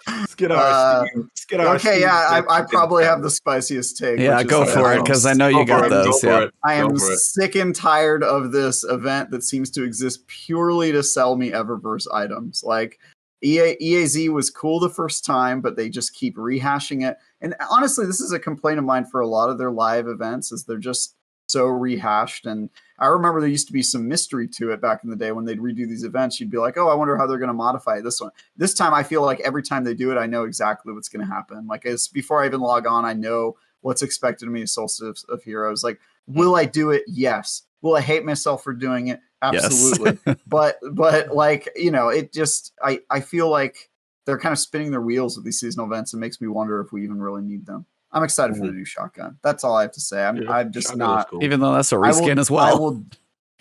Let's get our Steam. Let's get our okay, Steam. yeah, I probably have the spiciest take. Yeah, which is go that for it, because I know you got those. Yeah. I am Go for it. sick and tired of this event that seems to exist purely to sell me Eververse items. Like, EAZ was cool the first time, but they just keep rehashing it. And honestly, this is a complaint of mine for a lot of their live events, is they're just so rehashed. And I remember there used to be some mystery to it back in the day when they'd redo these events. You'd be like, oh, I wonder how they're going to modify this one. This time, I feel like every time they do it, I know exactly what's going to happen. Like, before I even log on, I know what's expected of me. Solstice of Heroes. Like, will I do it? Yes. Will I hate myself for doing it? Absolutely. Yes. but like, you know, it just, I feel like they're kind of spinning their wheels with these seasonal events. It makes me wonder if we even really need them. I'm excited for the new shotgun. That's all I have to say. I'm just Shotgun not. is cool. Even though that's a reskin as well.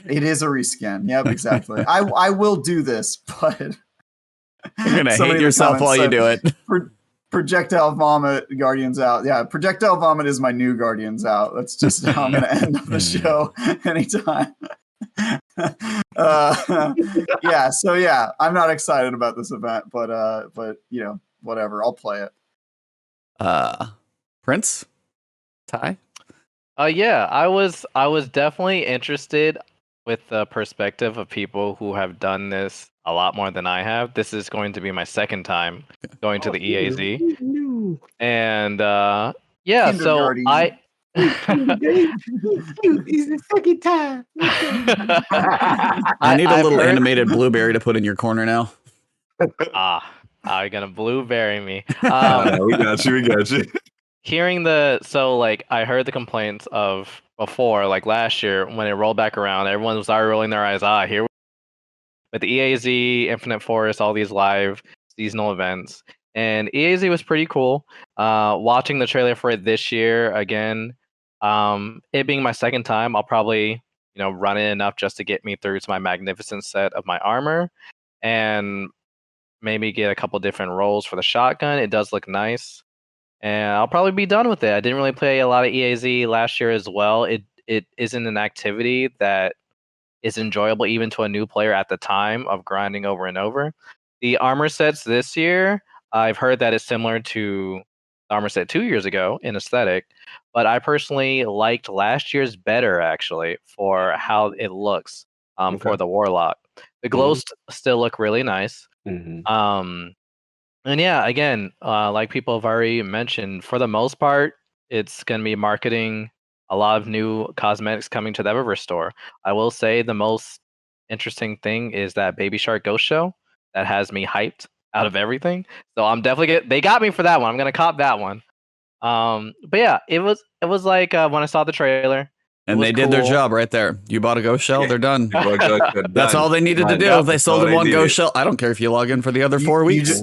It is a reskin. Yep, exactly. I will do this, but You're gonna somebody hate in the yourself while you comments do it. said, projectile vomit, Guardians out. Yeah, projectile vomit is my new Guardians out. That's just how I'm gonna end the show anytime. Yeah, so yeah, I'm not excited about this event, but you know, whatever, I'll play it. Prince? Ty? Yeah, I was definitely interested with the perspective of people who have done this a lot more than I have. This is going to be my second time going to the EAZ. And yeah, so Kindergarten. It's the second time. I need a I've little heard- animated blueberry to put in your corner now. You're gonna blueberry me. We got you. We got you. Hearing I heard the complaints of before, like last year when it rolled back around, everyone was already rolling their eyes. Here with EAZ, Infinite Forest, all these live seasonal events. And EAZ was pretty cool. Watching the trailer for it this year again, it being my second time, I'll probably run it enough just to get me through to my magnificent set of my armor, and maybe get a couple different rolls for the shotgun. It does look nice, and I'll probably be done with it. I didn't really play a lot of EAZ last year as well. It isn't an activity that is enjoyable even to a new player at the time of grinding over and over. The armor sets this year, I've heard that it's similar to the armor set 2 years ago in aesthetic, but I personally liked last year's better actually for how it looks for the Warlock. The glows still look really nice. And yeah, again, like people have already mentioned, for the most part, it's going to be marketing a lot of new cosmetics coming to the Eververse store. I will say the most interesting thing is that Baby Shark Ghost Show that has me hyped out of everything. So I'm definitely they got me for that one. I'm gonna cop that one. But yeah, it was like when I saw the trailer. And they did their job right there. You bought a ghost shell, they're done. That's all they needed to do. Yep, They sold them one ghost shell. I don't care if you log in for the other 4 weeks.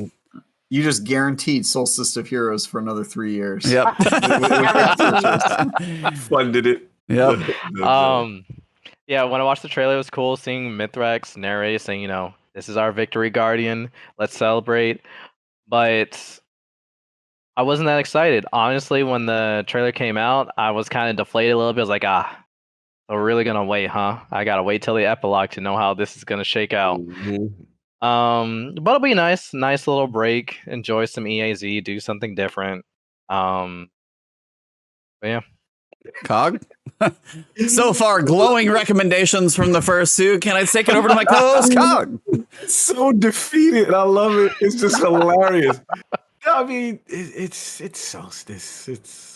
You just guaranteed Solstice of Heroes for another 3 years. Yep. Funded it. Yep. Yeah, when I watched the trailer, it was cool seeing Mithrax narrate saying, this is our victory guardian. Let's celebrate. But I wasn't that excited. Honestly, when the trailer came out, I was kind of deflated a little bit. I was like, we're really going to wait, huh? I got to wait till the epilogue to know how this is going to shake out. But it'll be nice little break, enjoy some EAZ, do something different. But yeah. Cog? So far, glowing recommendations from the first two. Can I take it over to my co-host, Cog? So defeated. I love it. It's just hilarious. I mean, it's Solstice. It's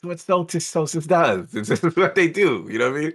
what Solstice does. It's what they do. You know what I mean?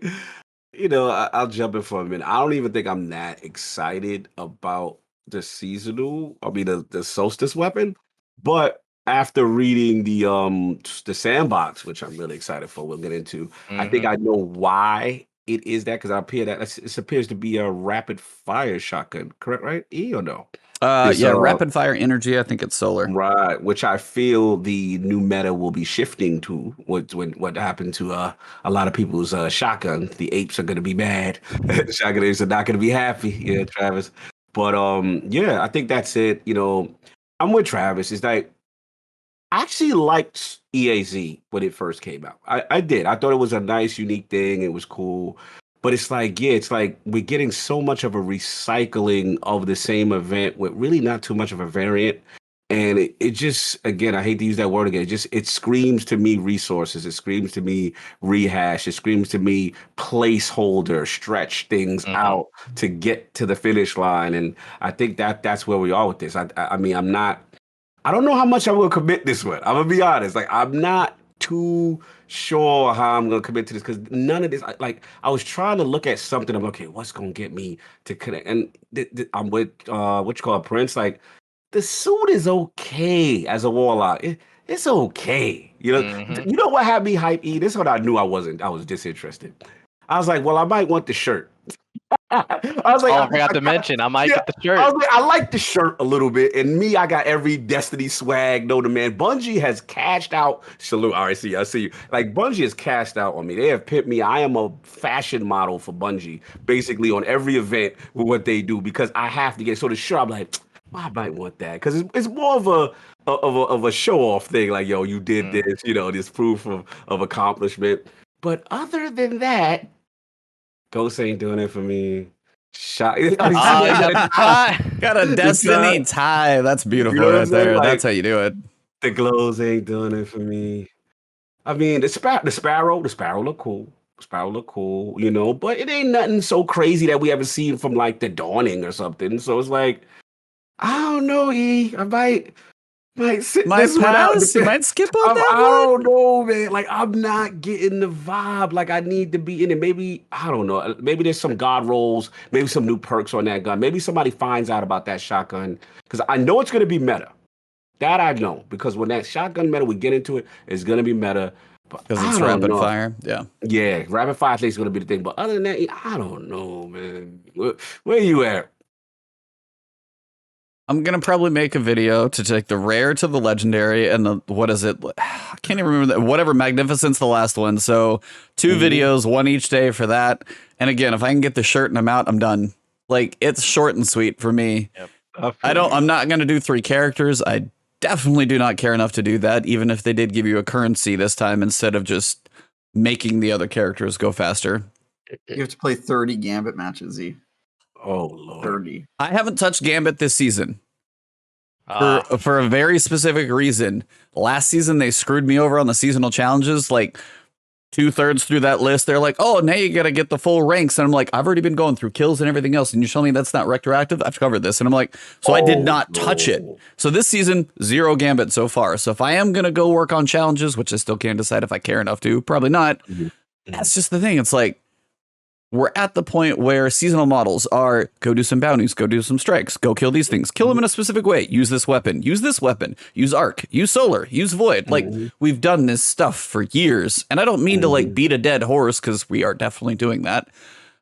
I'll jump in for a minute. I don't even think I'm that excited about the seasonal. I mean, the Solstice weapon, but after reading the Sandbox, which I'm really excited for, we'll get into. I think I know why it is that, because it appears to be a rapid fire shotgun. Correct, right? E or no? Rapid fire energy. I think it's solar. Right, which I feel the new meta will be shifting to. What happened to a lot of people's shotgun? The apes are going to be mad. Shotgun apes are not going to be happy. Yeah, Travis. But I think that's it. I'm with Travis. It's like, I actually liked EAZ when it first came out. I did. I thought it was a nice, unique thing. It was cool. But it's like we're getting so much of a recycling of the same event with really not too much of a variant. And it just, again, I hate to use that word again. It screams to me resources. It screams to me rehash. It screams to me placeholder, stretch things out to get to the finish line. And I think that's where we are with this. I mean, I don't know how much I'm going to commit this one. I'm going to be honest. Like, I'm not too sure how I'm going to commit to this, because none of this, I was trying to look at something. I'm like, okay, what's going to get me to connect? And I'm with, what you call Prince. Like, the suit is okay as a Warlock. It's okay. You know what had me hype? This is what I knew I was disinterested. I was like, well, I might want the shirt. I was like, I forgot to mention, I might get the shirt. I was like, I like the shirt a little bit, and I got every Destiny swag. No, the man, Bungie has cashed out. Salute, I see you. Like, Bungie has cashed out on me. They have pimped me. I am a fashion model for Bungie, basically on every event with what they do, because I have to get. So the shirt, I'm like, well, I might want that, because it's more of a show off thing. Like, yo, you did this, this proof of accomplishment. But other than that, Ghost ain't doing it for me. Got a Destiny tie. That's beautiful right there. Like, that's how you do it. The glows ain't doing it for me. I mean, the sparrow look cool. But it ain't nothing so crazy that we haven't seen from like the Dawning or something. So it's like, I don't know, I might sit this one out. You might skip on that I don't know, man. Like, I'm not getting the vibe like I need to be in it. Maybe, I don't know. Maybe there's some god rolls, maybe some new perks on that gun. Maybe somebody finds out about that shotgun, because I know it's going to be meta. That I know, because when that shotgun meta, we get into it, it's going to be meta. But Because I it's don't rapid know. fire. Yeah. Yeah, rapid fire I think is going to be the thing. But other than that, I don't know, man. Where you at? I'm gonna probably make a video to take the rare to the legendary and the what is it? I can't even remember that. Whatever Magnificent's the last one. So 2 videos, one each day for that. And again, if I can get the shirt and I'm out, I'm done. Like it's short and sweet for me. Yep. I'm not gonna do 3 characters. I definitely do not care enough to do that, even if they did give you a currency this time instead of just making the other characters go faster. You have to play 30 Gambit matches, Z. Oh Lord. 30. I haven't touched Gambit this season. Ah, For a very specific reason. Last season they screwed me over on the seasonal challenges. Like 2/3 through that list, they're like, "Oh, now you got to get the full ranks." And I'm like, "I've already been going through kills and everything else, and you tell me that's not retroactive? I've covered this." And I'm like, "So I did not touch it." So this season, 0 Gambit so far. So if I am gonna go work on challenges, which I still can't decide if I care enough to, probably not. That's just the thing. It's like we're at the point where seasonal models are go do some bounties, go do some strikes, go kill these things, kill them in a specific way, use this weapon, use arc, use solar, use void. Like we've done this stuff for years. And I don't mean to like beat a dead horse because we are definitely doing that.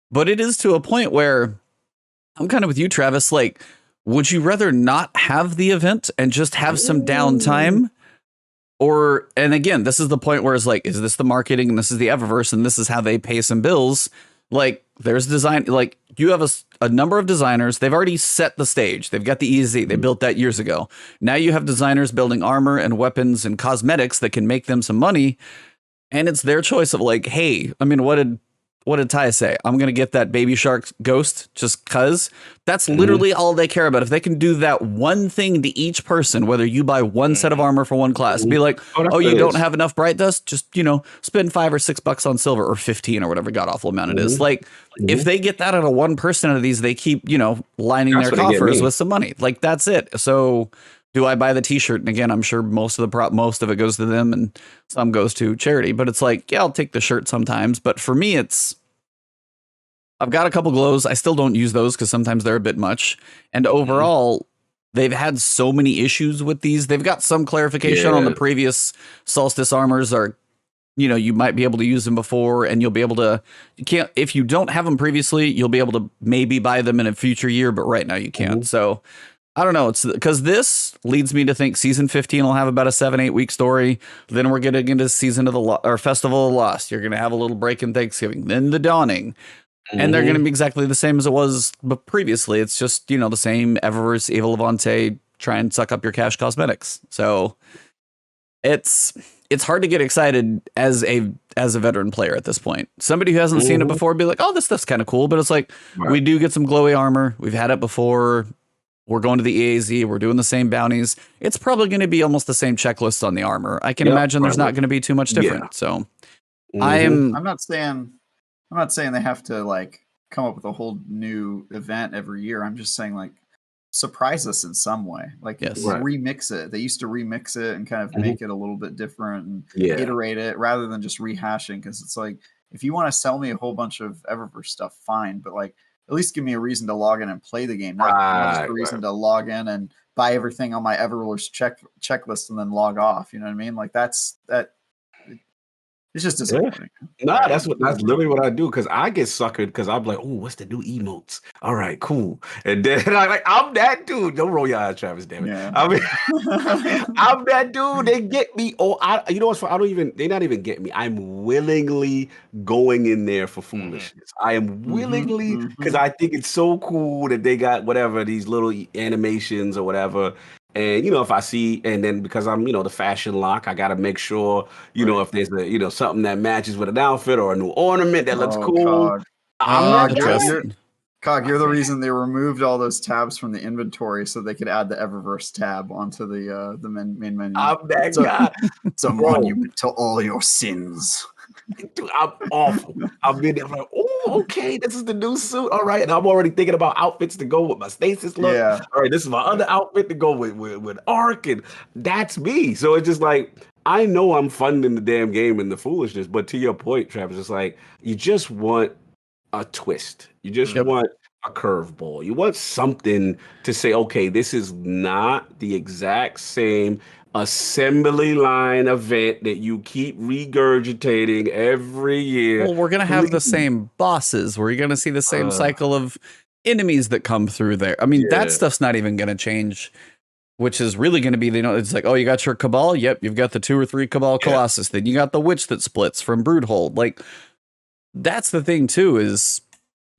But it is to a point where I'm kind of with you, Travis. Like, would you rather not have the event and just have some downtime? Or, and again, this is the point where it's like, is this the marketing and this is the Eververse and this is how they pay some bills? Like there's design, like you have a number of designers. They've already set the stage. They've got the EZ. They built that years ago. Now you have designers building armor and weapons and cosmetics that can make them some money. And it's their choice of like, hey, I mean, what did Ty say? I'm going to get that baby shark ghost just cuz that's literally all they care about. If they can do that one thing to each person, whether you buy one set of armor for one class, be like, oh, you don't have enough bright dust, just, spend $5 or $6 on silver or 15 or whatever god awful amount it is. Like if they get that out of one person out of these, they keep, lining That's their what they get coffers me. with some money. Like that's it. So do I buy the t-shirt? And again, I'm sure most of it goes to them and some goes to charity, but it's like, yeah, I'll take the shirt sometimes. But for me, I've got a couple glows. I still don't use those because sometimes they're a bit much. And overall, they've had so many issues with these. They've got some clarification on the previous Solstice armors are, you might be able to use them before and you'll be able to, if you don't have them previously, you'll be able to maybe buy them in a future year, but right now you can't. So I don't know. It's because this leads me to think season 15 will have about a 7-8 week story. Then we're getting into season of or Festival of Lost. You're going to have a little break in Thanksgiving, then the Dawning. And they're going to be exactly the same as it was previously. It's just, the same Eververse, Evil Levante, try and suck up your cash cosmetics. So it's hard to get excited as a veteran player at this point. Somebody who hasn't seen it before be like, oh, this stuff's kind of cool. But it's like, we do get some glowy armor. We've had it before. We're going to the EAZ. We're doing the same bounties. It's probably going to be almost the same checklist on the armor. I can imagine there's not going to be too much different. So I'm not saying they have to like come up with a whole new event every year. I'm just saying like surprise us in some way. Like remix it. They used to remix it and kind of make it a little bit different and iterate it rather than just rehashing. Because it's like if you want to sell me a whole bunch of Eververse stuff, fine, but like at least give me a reason to log in and play the game, not just a reason to log in and buy everything on my Eververse checklist and then log off. You know what I mean? Like that. It's just disappointing. Nah, that's literally what I do because I get suckered because I'm like, oh, what's the new emotes? All right, cool. And then I'm that dude. Don't roll your eyes, Travis. Damn it. Yeah. I mean, I'm that dude. They get me. Oh, you know what's funny? They not even get me. I'm willingly going in there for foolishness. I am willingly because I think it's so cool that they got whatever these little animations or whatever. And, if I see, and then because I'm, the fashion lock, I got to make sure, if there's a, something that matches with an outfit or a new ornament that looks cool. Cog. I'm not interested. Cog, you're the reason they removed all those tabs from the inventory so they could add the Eververse tab onto the main menu. I'm that guy. It's a monument to all your sins. Dude, I'm awful. I've been there like, oh, okay, this is the new suit. All right. And I'm already thinking about outfits to go with my stasis look. Yeah. All right, this is my other outfit to go with Arc, and that's me. So it's just like, I know I'm funding the damn game and the foolishness, but to your point, Travis, it's like, you just want a twist. You just want a curveball. You want something to say, okay, this is not the exact same assembly line event that you keep regurgitating every year. Well, we're going to have the Please. same bosses. We're going to see the same Uh, cycle of enemies that come through there. I mean, that Yeah. stuff's not even going to change, which is really going to be, it's like, oh, you got your Cabal? Yep, you've got the 2 or 3 Cabal Yeah. Colossus. Then you got the Witch that splits from Broodhold. Like, that's the thing, too, is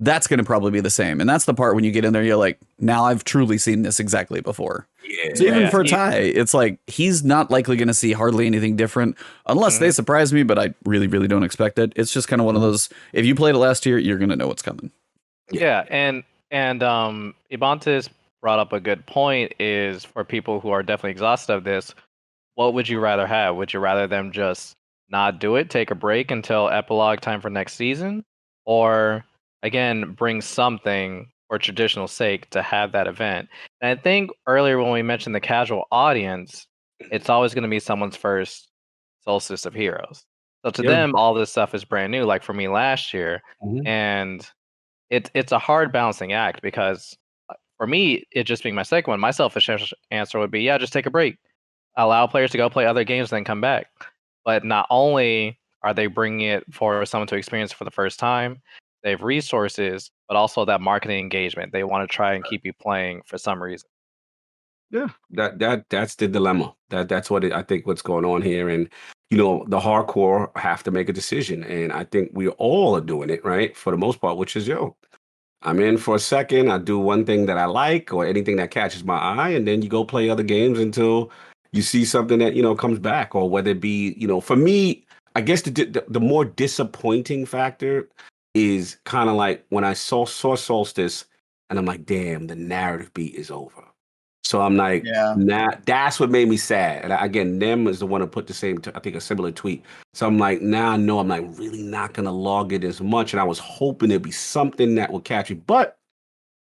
that's going to probably be the same. And that's the part when you get in there, you're like, now I've truly seen this exactly before. Yeah. So even Yeah. for Ty, it's like he's not likely going to see hardly anything different unless they surprise me, but I really, really don't expect it. It's just kind of one of those, if you played it last year, you're going to know what's coming. Yeah, and Ebontis brought up a good point is for people who are definitely exhausted of this, what would you rather have? Would you rather them just not do it, take a break until epilogue time for next season? Or again, bring something for traditional sake to have that event? And I think earlier when we mentioned the casual audience, it's always going to be someone's first Solstice of Heroes. So to Yeah. them, all this stuff is brand new, like for me last year. Mhm. And it's a hard balancing act because for me, it just being my second one, my selfish answer would be, yeah, just take a break. Allow players to go play other games, then come back. But not only are they bringing it for someone to experience for the first time, they have resources, but also that marketing engagement. They want to try and keep you playing for some reason. Yeah, that's the dilemma. That's what I think what's going on here, and the hardcore have to make a decision, and I think we all are doing it right for the most part, which is I'm in for a second, I do one thing that I like or anything that catches my eye, and then you go play other games until you see something that comes back, or whether it be for me, I guess the more disappointing factor is kind of like when I saw Solstice, and I'm like, damn, the narrative beat is over. So I'm like, Yeah. nah, that's what made me sad. And again, Nem is the one who put the same, I think, a similar tweet. So I'm like, now I know I'm like really not gonna log it as much. And I was hoping there'd be something that will catch me. But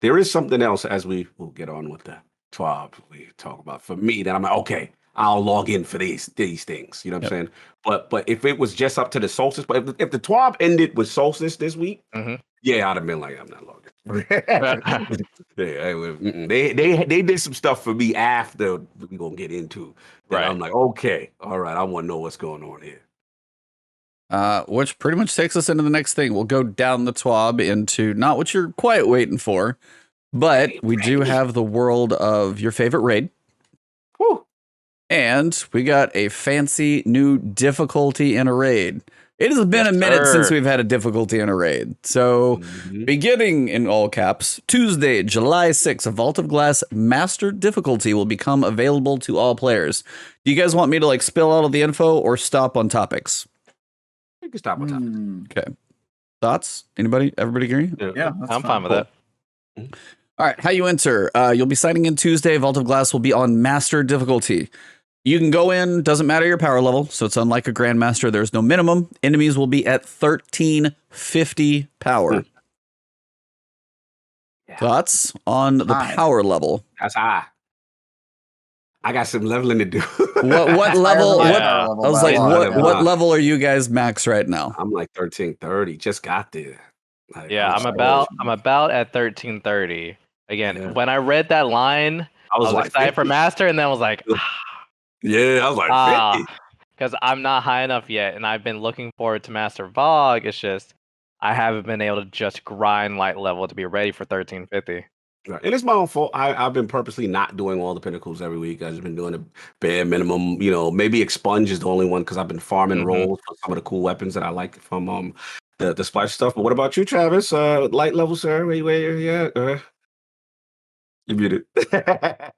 there is something else as we will get on with the TWAB we talk about. For me, that I'm like, okay, I'll log in for these things. You know what I'm saying? But if it was just up to the Solstice, but if the TWAB ended with Solstice this week, yeah, I'd have been like, I'm not logging. They did some stuff for me after we're gonna get into that. Right. I'm like, okay, all right, I want to know what's going on here. Which pretty much takes us into the next thing. We'll go down the TWAB into not what you're quite waiting for, but we do have the world of your favorite raid. Whew. And we got a fancy new difficulty in a raid. It has been Yes, a minute sir. since we've had a difficulty in a raid. So, beginning in all caps, Tuesday, July 6th, a Vault of Glass Master difficulty will become available to all players. Do you guys want me to like spill out all the info or stop on topics? You can stop on top. Okay. Thoughts? Anybody? Everybody agree? Yeah, that's I'm fine with that. All right. How you enter? You'll be signing in Tuesday. Vault of Glass will be on Master difficulty. You can go in, doesn't matter your power level, so it's unlike a Grandmaster. There's no minimum. Enemies will be at 1350 power. Yeah. Thoughts on the power level? That's high. I got some leveling to do. What level? Yeah. I was like, what level are you guys max right now? I'm like 1330. Just got there. Like, Yeah, I'm about at 1330. Again, when I read that line, I was like excited 50. for Master, and then I was like, Yeah, I was like 50. because I'm not high enough yet, and I've been looking forward to Master VoG. It's just I haven't been able to just grind light level to be ready for 1350. Right. And it's my own fault. I've been purposely not doing all the pinnacles every week. I've just been doing a bare minimum. Maybe Expunge is the only one because I've been farming rolls for some of the cool weapons that I like from the Splicer stuff. But what about you, Travis? Light level, sir? Where you at? You muted. Yeah.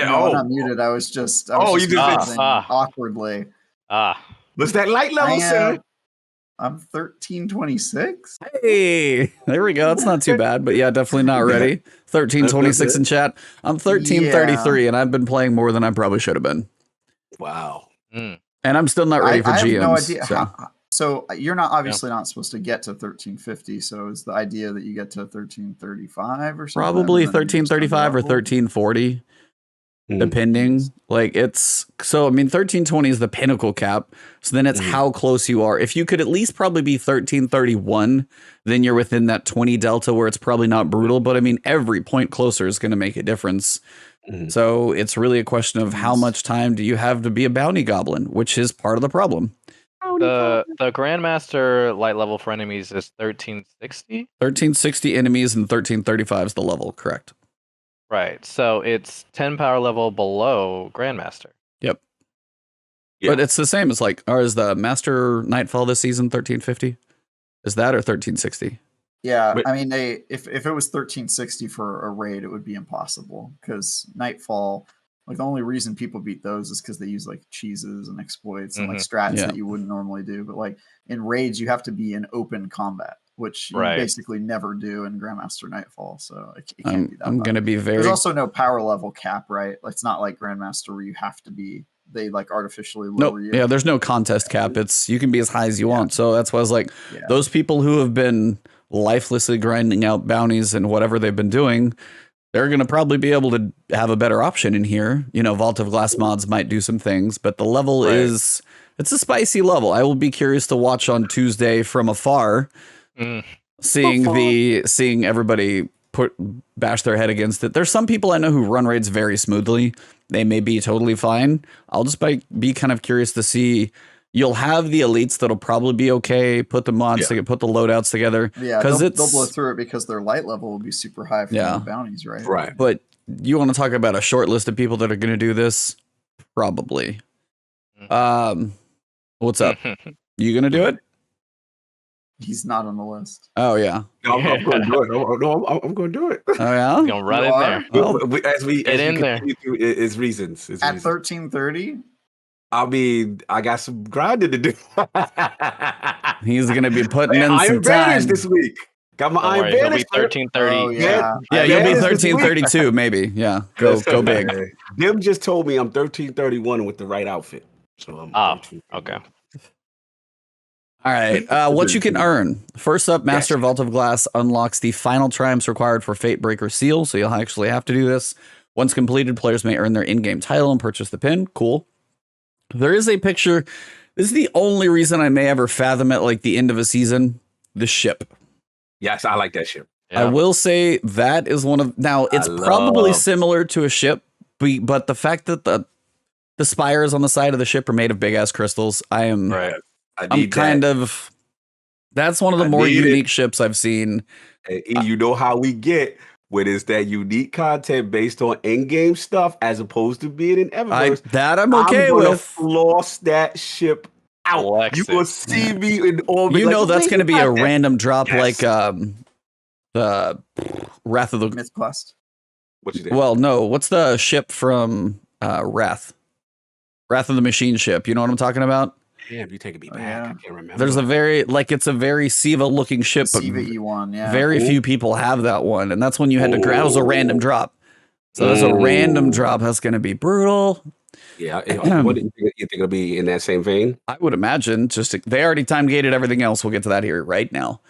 No, I'm not muted. I was just. You just saying awkwardly. Was that light level, sir? I'm 1326. Hey, there we go. It's not too bad, but yeah, definitely not ready. 1326 in chat. I'm 1333, and I've been playing more than I probably should have been. Wow. And I'm still not ready for GMs. I have no idea. So you're not obviously not supposed to get to 1350. So is the idea that you get to 1335 or something? Probably 1335 or 1340. Depending, like it's so. I mean, 1320 is the pinnacle cap. So then it's how close you are. If you could at least probably be 1331, then you're within that 20 delta where it's probably not brutal. But I mean, every point closer is going to make a difference. Mhm. So it's really a question of how much time do you have to be a bounty goblin, which is part of the problem. The Grandmaster light level for enemies is 1360. 1360 enemies and 1335 is the level, correct? Right. So it's 10 power level below Grandmaster. Yep. Yeah. But it's the same as like, or is the Master Nightfall this season 1350? Is that or 1360? Yeah, But- I mean, if it was 1360 for a raid, it would be impossible because Nightfall, like the only reason people beat those is because they use like cheeses and exploits and like strats Yeah. that you wouldn't normally do. But like in raids, you have to be in open combat, which you Right. basically never do in Grandmaster Nightfall. So it can't I'm, be that I'm high. going to be very. There's also no power level cap, right? Like, it's not like Grandmaster where you have to be. They like artificially lower you. Yeah, there's no contest cap. It's you can be as high as you want. So that's why I was like, Yeah. those people who have been lifelessly grinding out bounties and whatever they've been doing, they're going to probably be able to have a better option in here. You know, Vault of Glass mods might do some things, but the level is, it's a spicy level. I will be curious to watch on Tuesday from afar, seeing everybody bash their head against it. There's some people I know who run raids very smoothly. They may be totally fine. I'll just be kind of curious to see. You'll have the elites that'll probably be okay. Put the mods together, put the loadouts together. Yeah, because they'll blow through it because their light level will be super high for the bounties, right? Right. But you want to talk about a short list of people that are going to do this? Probably. What's up? You going to do it? He's not on the list. Oh yeah. No, I'm going to do it. No, I'm going to do it. Oh yeah. Gonna run You in are? there. Well, as we in there. continue through, it's reasons. It's At reasons. 1330, I mean, I got some grinding to do. He's going to be putting in Iron some Banners time. this week. Got my Don't Iron worry, he'll be Banners. 1330. Oh, yeah. Yeah, you'll be Banners this week. 1332 maybe. Yeah. Go big. Dim just told me I'm 1331 with the right outfit. So I'm Oh, okay. All right. What you can earn. First up, Master Vault of Glass unlocks the final triumphs required for Fatebreaker Seal. So you'll actually have to do this. Once completed, players may earn their in-game title and purchase the pin. Cool. There is a picture. This is the only reason I may ever fathom at like the end of a season. The ship. Yes, I like that ship. I will say that is one of now. It's probably similar to a ship, but the fact that the spires on the side of the ship are made of big ass crystals. I'm kind of. That's one of the more unique ships I've seen. And you know how we get when it's that unique content based on in-game stuff as opposed to being in Eververse. I'm okay with. Floss that ship out. Flex You it. will see me in orbit. You know that's going to be a random drop, Yes. like the Wrath of the Myth Quest. What you think? Well, no. What's the ship from Wrath? Wrath of the Machine ship. You know what I'm talking about? Damn, you taking me back. Yeah. I can't remember. There's a very it's a very Siva looking ship, but Siva E1, yeah. very few people have that one, and that's when you had to grab. It was a random drop. So there's a random drop. That's going to be brutal. Yeah. What do you think it'll be in that same vein? I would imagine. They already time gated everything else. We'll get to that here right now.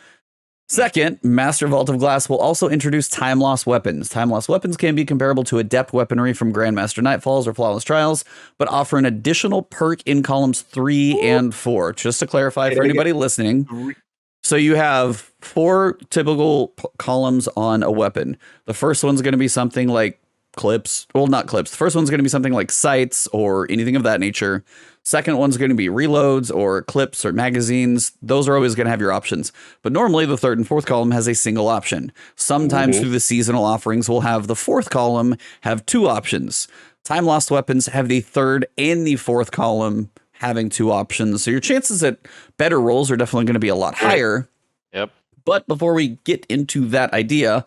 Second, Master Vault of Glass will also introduce time loss weapons. Time loss weapons can be comparable to adept weaponry from Grandmaster Nightfalls or Flawless Trials, but offer an additional perk in columns 3 and 4. Just to clarify for anybody listening. So you have 4 typical columns on a weapon. The first one's going to be something like clips. Well, not clips. The first one's going to be something like sights or anything of that nature. Second one's going to be reloads or clips or magazines. Those are always going to have your options. But normally the third and fourth column has a single option. Sometimes through the seasonal offerings, we'll have the fourth column have 2 options. Time lost weapons have the third and the fourth column having 2 options. So your chances at better rolls are definitely going to be a lot higher. Yep. But before we get into that idea,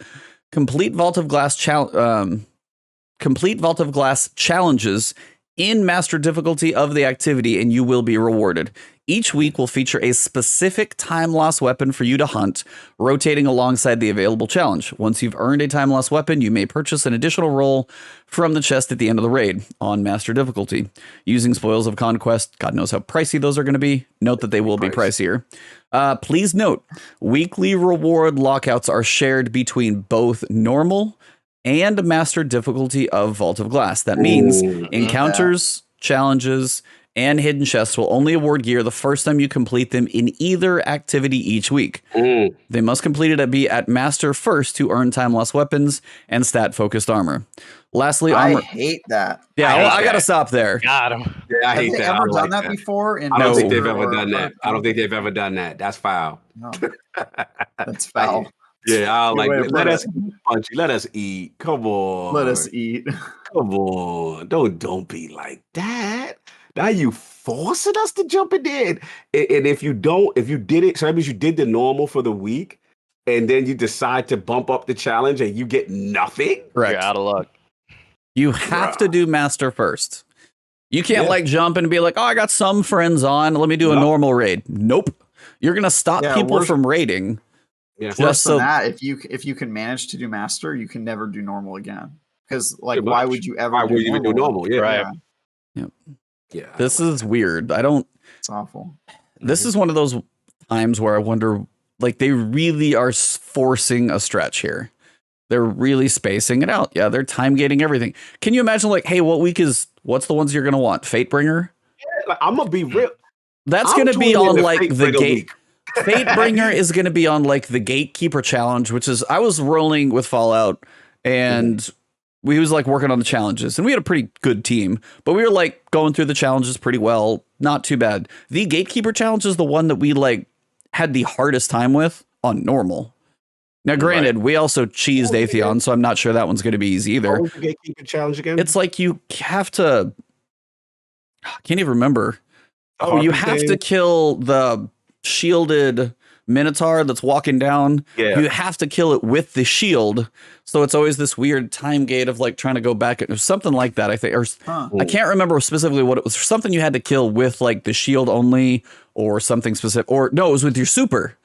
complete Vault of Glass challenges in master difficulty of the activity, and you will be rewarded. Each week will feature a specific time loss weapon for you to hunt, rotating alongside the available challenge. Once you've earned a time loss weapon, you may purchase an additional roll from the chest at the end of the raid on master difficulty. Using Spoils of Conquest, God knows how pricey those are going to be. Note that they will be pricier. Please note, weekly reward lockouts are shared between both normal and master difficulty of Vault of Glass. That means encounters, challenges, and hidden chests will only award gear the first time you complete them in either activity each week. They must complete it at master first to earn time loss weapons and stat focused armor. Lastly, I armor. hate that. Yeah, I well, hate I gotta that. stop there. Got him. Yeah, I Have hate they that. I ever don't done like that before? In I don't think No. they've ever Master done or that. I don't think Hearthstone? they've ever done that. That's foul. No, that's I foul. hate- Yeah, I Good like way to let put us it. punchy. Let us eat. Come on. Let us eat. Come on. Don't be like that. Now you forcing us to jump in there. And if you don't, if you did it, so that means you did the normal for the week, and then you decide to bump up the challenge and you get nothing. Correct. You're out of luck. You have to do master first. You can't Yeah. like jump and be like, oh, I got some friends on. Let me do a Nope. normal raid. Nope. You're gonna stop Yeah, people worse- from raiding. Yeah. Just Worse so than that, if you can manage to do master, you can never do normal again. Because like, Pretty why much. would you ever? Why do would you even do normal? Yeah. Right. Yeah. this is weird. I don't. It's awful. This is one of those times where I wonder, like, they really are forcing a stretch here. They're really spacing it out. Yeah, they're time gating everything. Can you imagine, like, hey, what's the ones you're gonna want? Fatebringer? Like, I'm gonna be real. That's I'm gonna be tuning in on to like the Fatebringer gate. week. Fatebringer is going to be on like the Gatekeeper challenge, which is I was rolling with Fallout and we was like working on the challenges and we had a pretty good team, but we were like going through the challenges pretty well. Not too bad. The Gatekeeper challenge is the one that we like had the hardest time with on normal. Now, granted, we also cheesed Atheon, so I'm not sure that one's going to be easy either. What was the Gatekeeper challenge again? It's like you have to, I can't even remember. Oh, you have to kill the shielded Minotaur that's walking down. Yeah. You have to kill it with the shield. So it's always this weird time gate of like trying to go back or something like that, I think. Or Huh. I can't remember specifically what it was. Something you had to kill with like the shield only or something specific. Or no, it was with your super.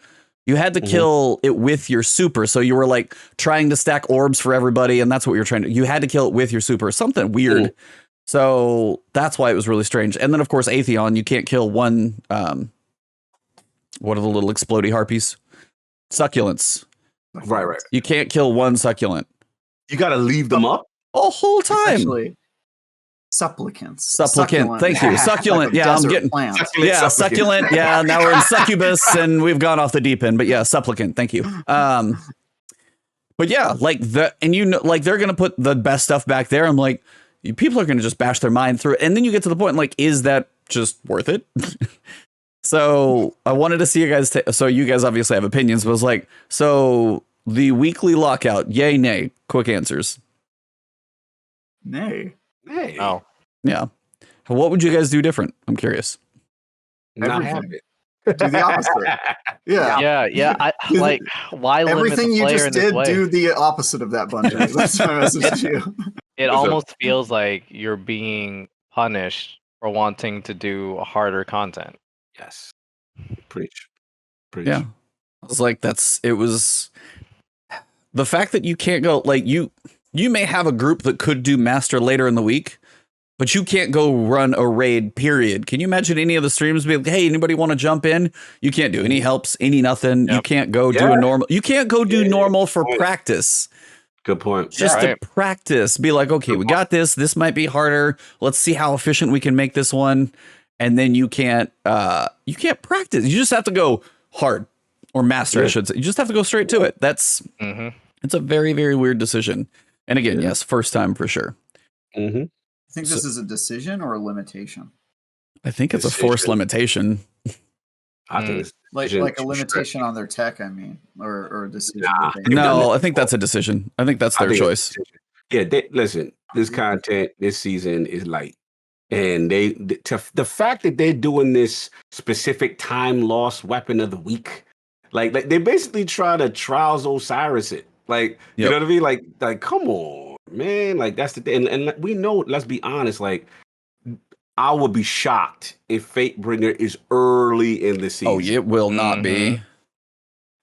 You had to kill it with your super. So you were like trying to stack orbs for everybody. And that's what you're trying to, you had to kill it with your super. Something weird. So that's why it was really strange. And then of course, Atheon, you can't kill one, what are the little explodey harpies? Succulents. Right. You can't kill one succulent You got to leave them up. a whole time. Actually, supplicants. Supplicant. Thank you. Succulent. Like a Yeah, I'm desert getting. plant. Succulent. Yeah, now we're in succubus and we've gone off the deep end. But yeah, supplicant. Thank you. But yeah, like and you know, like they're gonna put the best stuff back there. I'm like, people are gonna just bash their mind through it, and then you get to the point like, is that just worth it? So I wanted to see you guys. So you guys obviously have opinions, but I was like, so the weekly lockout, yay, nay? Quick answers. Nay. Hey, Oh, Yeah. What would you guys do different? I'm curious. not everything. have it. Do the opposite. Yeah. yeah. I like why limit Everything the you player just in this did, way? do the opposite of that, Bungie. That's my message to you. It What's up? almost feels like you're being punished for wanting to do harder content. Yes. Preach. Yeah. I was like, it was the fact that you can't go like you may have a group that could do master later in the week, but you can't go run a raid, period. Can you imagine any of the streams be like, hey, anybody want to jump in? You can't do any helps, any nothing. You Yep. can't go do a normal. You can't go do normal for Point. practice. Good point. Just Right. to practice. Be like, okay, we got this. This might be harder. Let's see how efficient we can make this one. And then you can't practice. You just have to go hard or master, I Yeah. should say. You just have to go straight to it. It's a very, very weird decision. And again, yes, first time for sure. Mm-hmm. I think this is a decision or a limitation. I think it's a forced Decision. limitation. I think it's Like decision a to limitation on their tech, I mean, or a decision. Nah. that they- No, I think that's a decision. I think that's I their think it's choice. a decision. Yeah, listen, this content this season is light. And the fact that they're doing this specific time loss weapon of the week, like they basically try to Trials Osiris it. Like, you Yep. know what I mean? Like, come on, man. Like, that's the thing. And we know, let's be honest, like, I would be shocked if Fatebringer is early in the season. Oh, it will not be.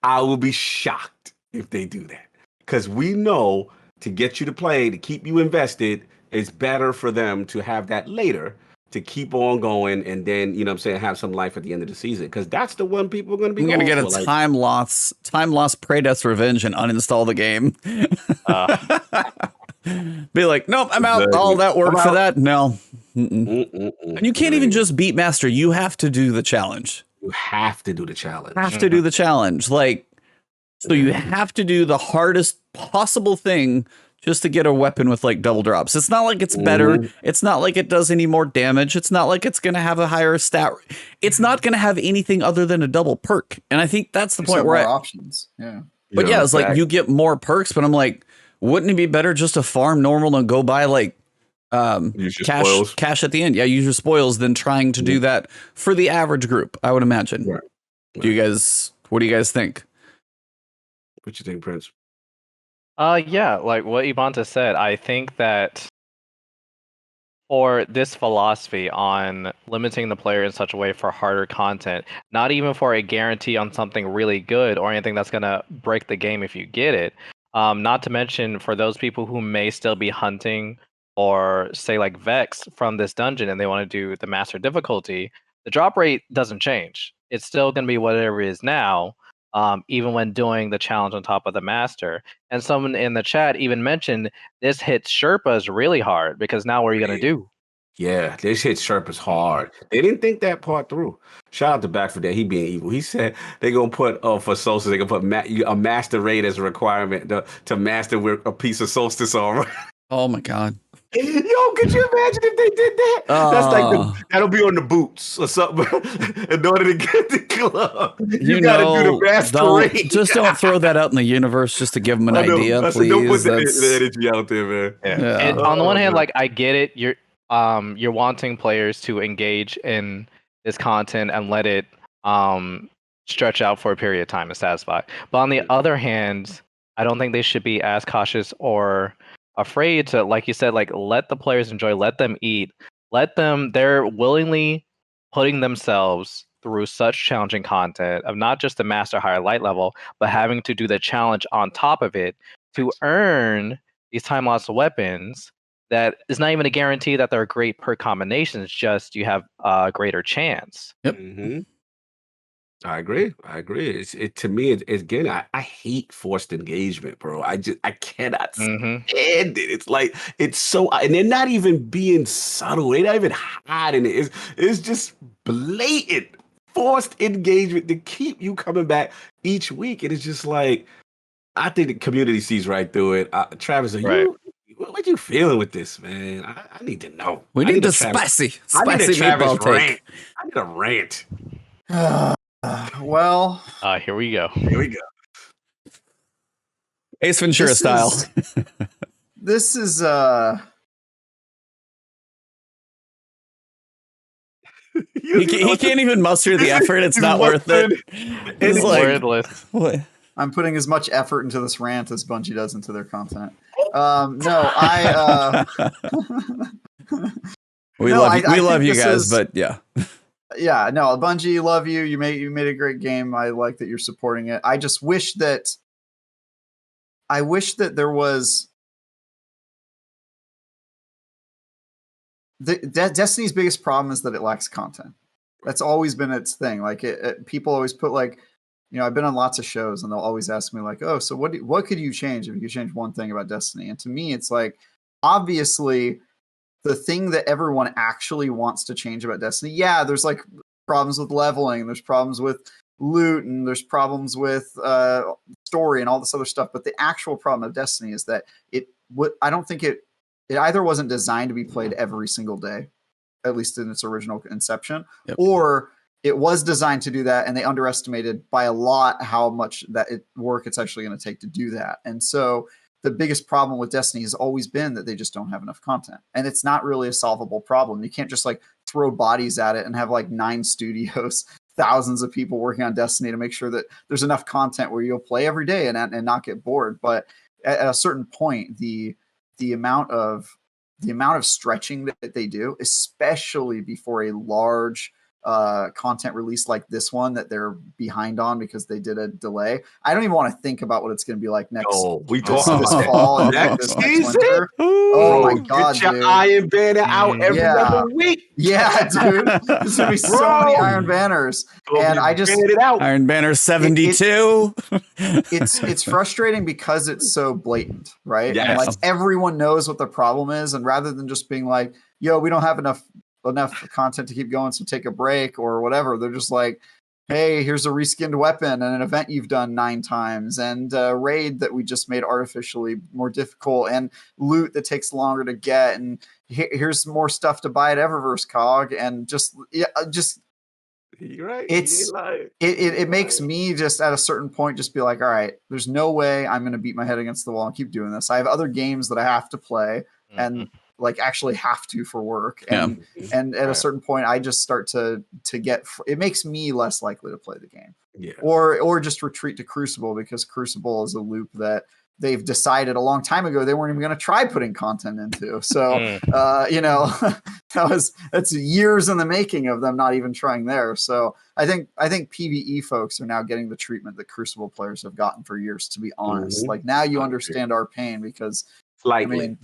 I will be shocked if they do that. Because we know to get you to play, to keep you invested, it's better for them to have that later to keep on going and then, you know what I'm saying, have some life at the end of the season. Because that's the one people are going to be I'm gonna going get a for, like, time loss Predeath's Revenge and uninstall the game. Be like, nope, I'm out. Exactly. All that work I'm for out. that? No. And you can't even just beat master. You have to do the challenge. You have to do the challenge. Have to do the challenge. Like, so you have to do the hardest possible thing just to get a weapon with like double drops. It's not like it's better. It's not like it does any more damage. It's not like it's going to have a higher stat. It's not going to have anything other than a double perk. And I think that's the point where options. Yeah. But yeah, it's like you get more perks, but I'm like, wouldn't it be better just to farm normal and go buy like cash at the end? Yeah, use your spoils than trying to do that for the average group, I would imagine. Right. What do you guys think? What you think, Prince? Yeah, like what Ebontis said, I think that for this philosophy on limiting the player in such a way for harder content, not even for a guarantee on something really good or anything that's going to break the game if you get it, not to mention for those people who may still be hunting or say like Vex from this dungeon and they want to do the master difficulty, the drop rate doesn't change. It's still going to be whatever it is now, even when doing the challenge on top of the master. And someone in the chat even mentioned this hits Sherpas really hard because now what are you going to do? Yeah, this hit Sherpas hard. They didn't think that part through. Shout out to Back for that. He being evil. He said they're going to put, for Solstice, they're going to put a master raid as a requirement to master with a piece of Solstice armor. Oh my God. Yo, could you imagine if they did that? That's like that'll be on the boots or something. In order to get the club, you gotta do the masquerade. Just don't throw that out in the universe just to give them an idea, please. Don't put the energy out there, man. Yeah. And on the one hand, like I get it, you're wanting players to engage in this content and let it stretch out for a period of time to satisfy. But on the other hand, I don't think they should be as cautious or afraid to, like you said, like let the players enjoy, let them eat, they're willingly putting themselves through such challenging content of not just the master higher light level, but having to do the challenge on top of it to earn these time lost weapons. That is not even a guarantee that they're great per combination. It's just you have a greater chance. Yep. Mm-hmm. I agree. To me, again, I hate forced engagement, bro. I cannot stand it. It's like, it's so, and they're not even being subtle. They're not even hiding it. It's just blatant forced engagement to keep you coming back each week. And it's just like, I think the community sees right through it. Travis, what you feeling with this, man? I need to know. We need the spicy meatball take. I need a rant. Well, here we go. Ace Ventura style. This is he can't even muster the effort. It's not worth it. It's like, wordless. What? I'm putting as much effort into this rant as Bungie does into their content. We love you guys, but yeah. Yeah, no, Bungie, love you. You made a great game. I like that you're supporting it. I just wish that there was Destiny's biggest problem is that it lacks content. That's always been its thing. Like people always put like, I've been on lots of shows and they'll always ask me like, oh, so what could you change if you could change one thing about Destiny? And to me, it's like, obviously, the thing that everyone actually wants to change about Destiny, yeah, there's like problems with leveling, there's problems with loot, and there's problems with story and all this other stuff. But the actual problem of Destiny is that I don't think it either wasn't designed to be played every single day, at least in its original inception, or it was designed to do that, and they underestimated by a lot how much work it's actually going to take to do that. And so the biggest problem with Destiny has always been that they just don't have enough content. And it's not really a solvable problem. You can't just like throw bodies at it and have like 9 studios, thousands of people working on Destiny to make sure that there's enough content where you'll play every day and not get bored. But at a certain point, the amount of stretching that they do, especially before a large content release like this one that they're behind on because they did a delay. I don't even want to think about what it's going to be like next. We talking this fall and next winter. Oh my god, get your dude! Iron Banner out every other week. Yeah, dude. There's gonna be so many Iron Banners, and I just Iron Banner 72. It's frustrating because it's so blatant, right? Yes. And like everyone knows what the problem is, and rather than just being like, "Yo, we don't have enough content to keep going, so take a break or whatever," they're just like, hey, here's a reskinned weapon and an event you've done 9 times, and a raid that we just made artificially more difficult, and loot that takes longer to get, and here's more stuff to buy at Eververse Cog, and just You're right. It makes me just at a certain point just be like, all right, there's no way I'm going to beat my head against the wall and keep doing this. I have other games that I have to play and like actually have to for work. And at a certain point, I just start to get, it makes me less likely to play the game. Yeah. Or just retreat to Crucible, because Crucible is a loop that they've decided a long time ago they weren't even going to try putting content into. So, you know, that's years in the making of them not even trying there. So I think PvE folks are now getting the treatment that Crucible players have gotten for years, to be honest. Like, now you understand our pain, because slightly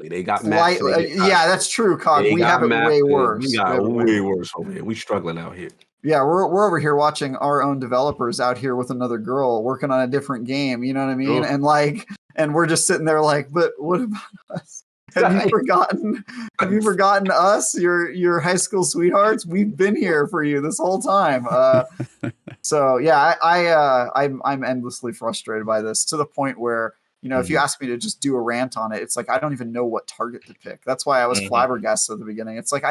they got mapped. Yeah, that's true, Cog. We have it way worse. We got way worse over here. We struggling out here. Yeah, we're over here watching our own developers out here with another girl working on a different game. You know what I mean? And we're just sitting there like, but what about us? Have you forgotten? Have you forgotten us? Your high school sweethearts. We've been here for you this whole time. So yeah, I'm endlessly frustrated by this, to the point where, you know, if you ask me to just do a rant on it, it's like I don't even know what target to pick. That's why I was flabbergasted at the beginning. It's like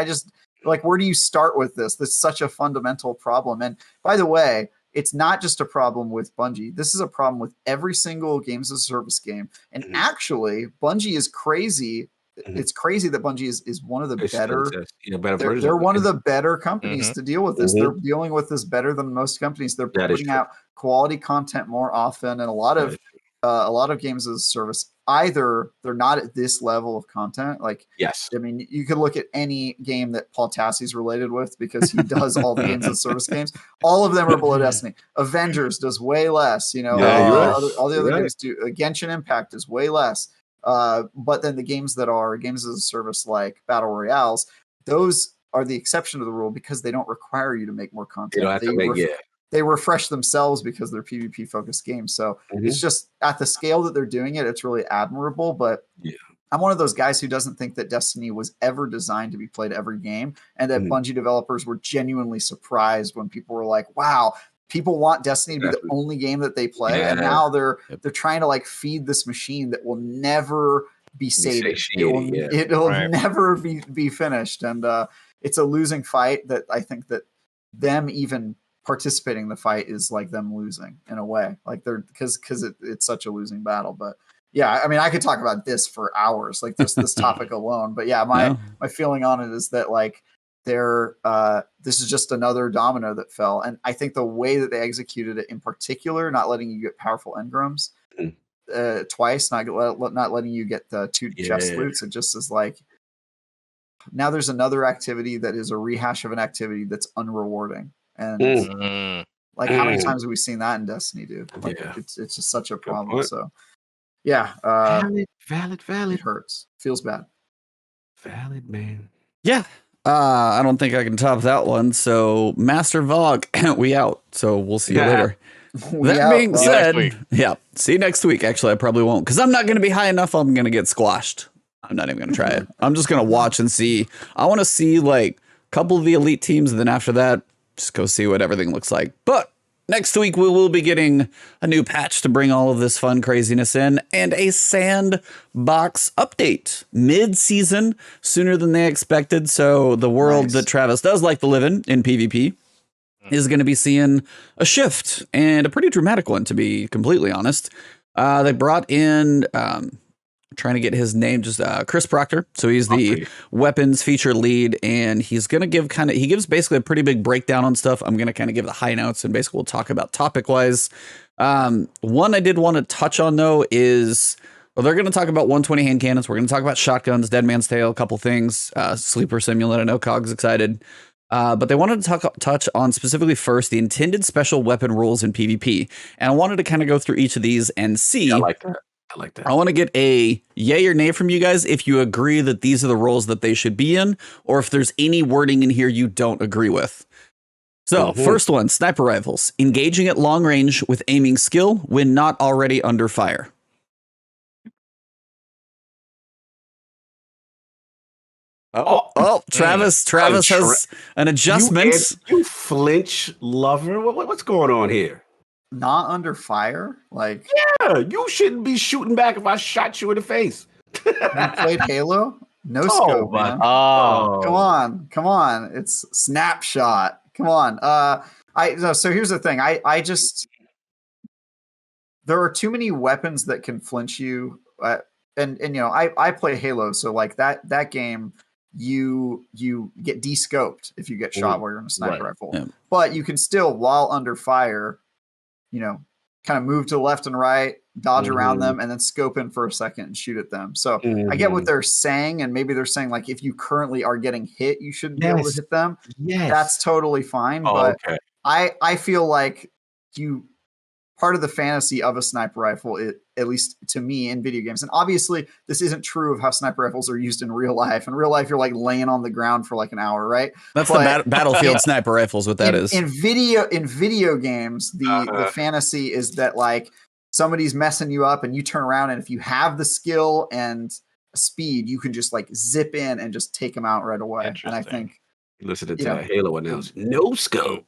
like, where do you start with this? This is such a fundamental problem. And by the way, it's not just a problem with Bungie. This is a problem with every single games as a service game. And actually, Bungie is crazy. It's crazy that Bungie is one of the better. They're one of the better companies to deal with this. They're dealing with this better than most companies. They're putting out quality content more often, and a lot of games as a service, either they're not at this level of content. Like, I mean, you could look at any game that Paul Tassi's related with, because he does all the games as a service games. All of them are below Destiny. Avengers does way less. You know, all the other games do. Genshin Impact is way less. But then the games that are games as a service, like Battle Royales, those are the exception to the rule, because they don't require you to make more content. They refresh themselves because they're PvP focused games. So it's just, at the scale that they're doing it, it's really admirable. But I'm one of those guys who doesn't think that Destiny was ever designed to be played every game, and that Bungie developers were genuinely surprised when people were like, wow, people want Destiny to be the only game that they play. And now they're trying to like feed this machine that will never be sated. It'll never be finished. And it's a losing fight that I think that them even participating in the fight is like them losing in a way, like they're because it's such a losing battle. But yeah, I mean, I could talk about this for hours, like just this topic alone. But yeah, my feeling on it is that like this is just another domino that fell. And I think the way that they executed it, in particular, not letting you get powerful engrams twice, not letting you get the 2 chest loots, it just is like, now there's another activity that is a rehash of an activity that's unrewarding. And like, how many times have we seen that in Destiny, dude? Like, it's just such a problem. So yeah, valid. It hurts. Feels bad. Valid, man. Yeah. I don't think I can top that one. So Master VoG, we out. So we'll see you later. That being said, see you next week. Actually, I probably won't, because I'm not going to be high enough. I'm going to get squashed. I'm not even going to try it. I'm just going to watch and see. I want to see like a couple of the elite teams, and then after that, just go see what everything looks like. But next week, we will be getting a new patch to bring all of this fun craziness in, and a Sandbox update mid-season, sooner than they expected. So the world that Travis does like to live in PvP is going to be seeing a shift, and a pretty dramatic one, to be completely honest. They brought in trying to get his name, just Chris Proctor. So he's the weapons feature lead, and he's going to give he gives basically a pretty big breakdown on stuff. I'm going to kind of give the high notes, and basically we'll talk about topic wise. One I did want to touch on though is, well, they're going to talk about 120 hand cannons. We're going to talk about shotguns, Dead Man's Tale, a couple things, Sleeper Simulator. I know Cog's excited. But they wanted to touch on specifically first the intended special weapon rules in PvP. And I wanted to kind of go through each of these and see. Yeah, I like that. I want to get a yay or nay from you guys if you agree that these are the roles that they should be in, or if there's any wording in here you don't agree with. So first one, sniper rifles, engaging at long range with aiming skill when not already under fire. Travis has an adjustment. You flinch lover. What's going on here? Not under fire? Like, yeah, you shouldn't be shooting back if I shot you in the face. You played Halo? No scope, man. Come on. It's snapshot. Come on. So here's the thing. I just there are too many weapons that can flinch you. And I play Halo, so like that game, you get de-scoped if you get shot while you're in a sniper rifle. Yeah. But you can still, while under fire, kind of move to the left and right, dodge around them, and then scope in for a second and shoot at them. So I get what they're saying, and maybe they're saying like if you currently are getting hit, you shouldn't be able to hit them. Yes, that's totally fine. But I feel like part of the fantasy of a sniper rifle, at least to me in video games, and obviously this isn't true of how sniper rifles are used in real life. In real life, you're like laying on the ground for like an hour, right? That's the battlefield sniper rifles. What that is in video games, the fantasy is that like somebody's messing you up, and you turn around, and if you have the skill and speed, you can just like zip in and just take them out right away. And I think listen to Halo announce no scope.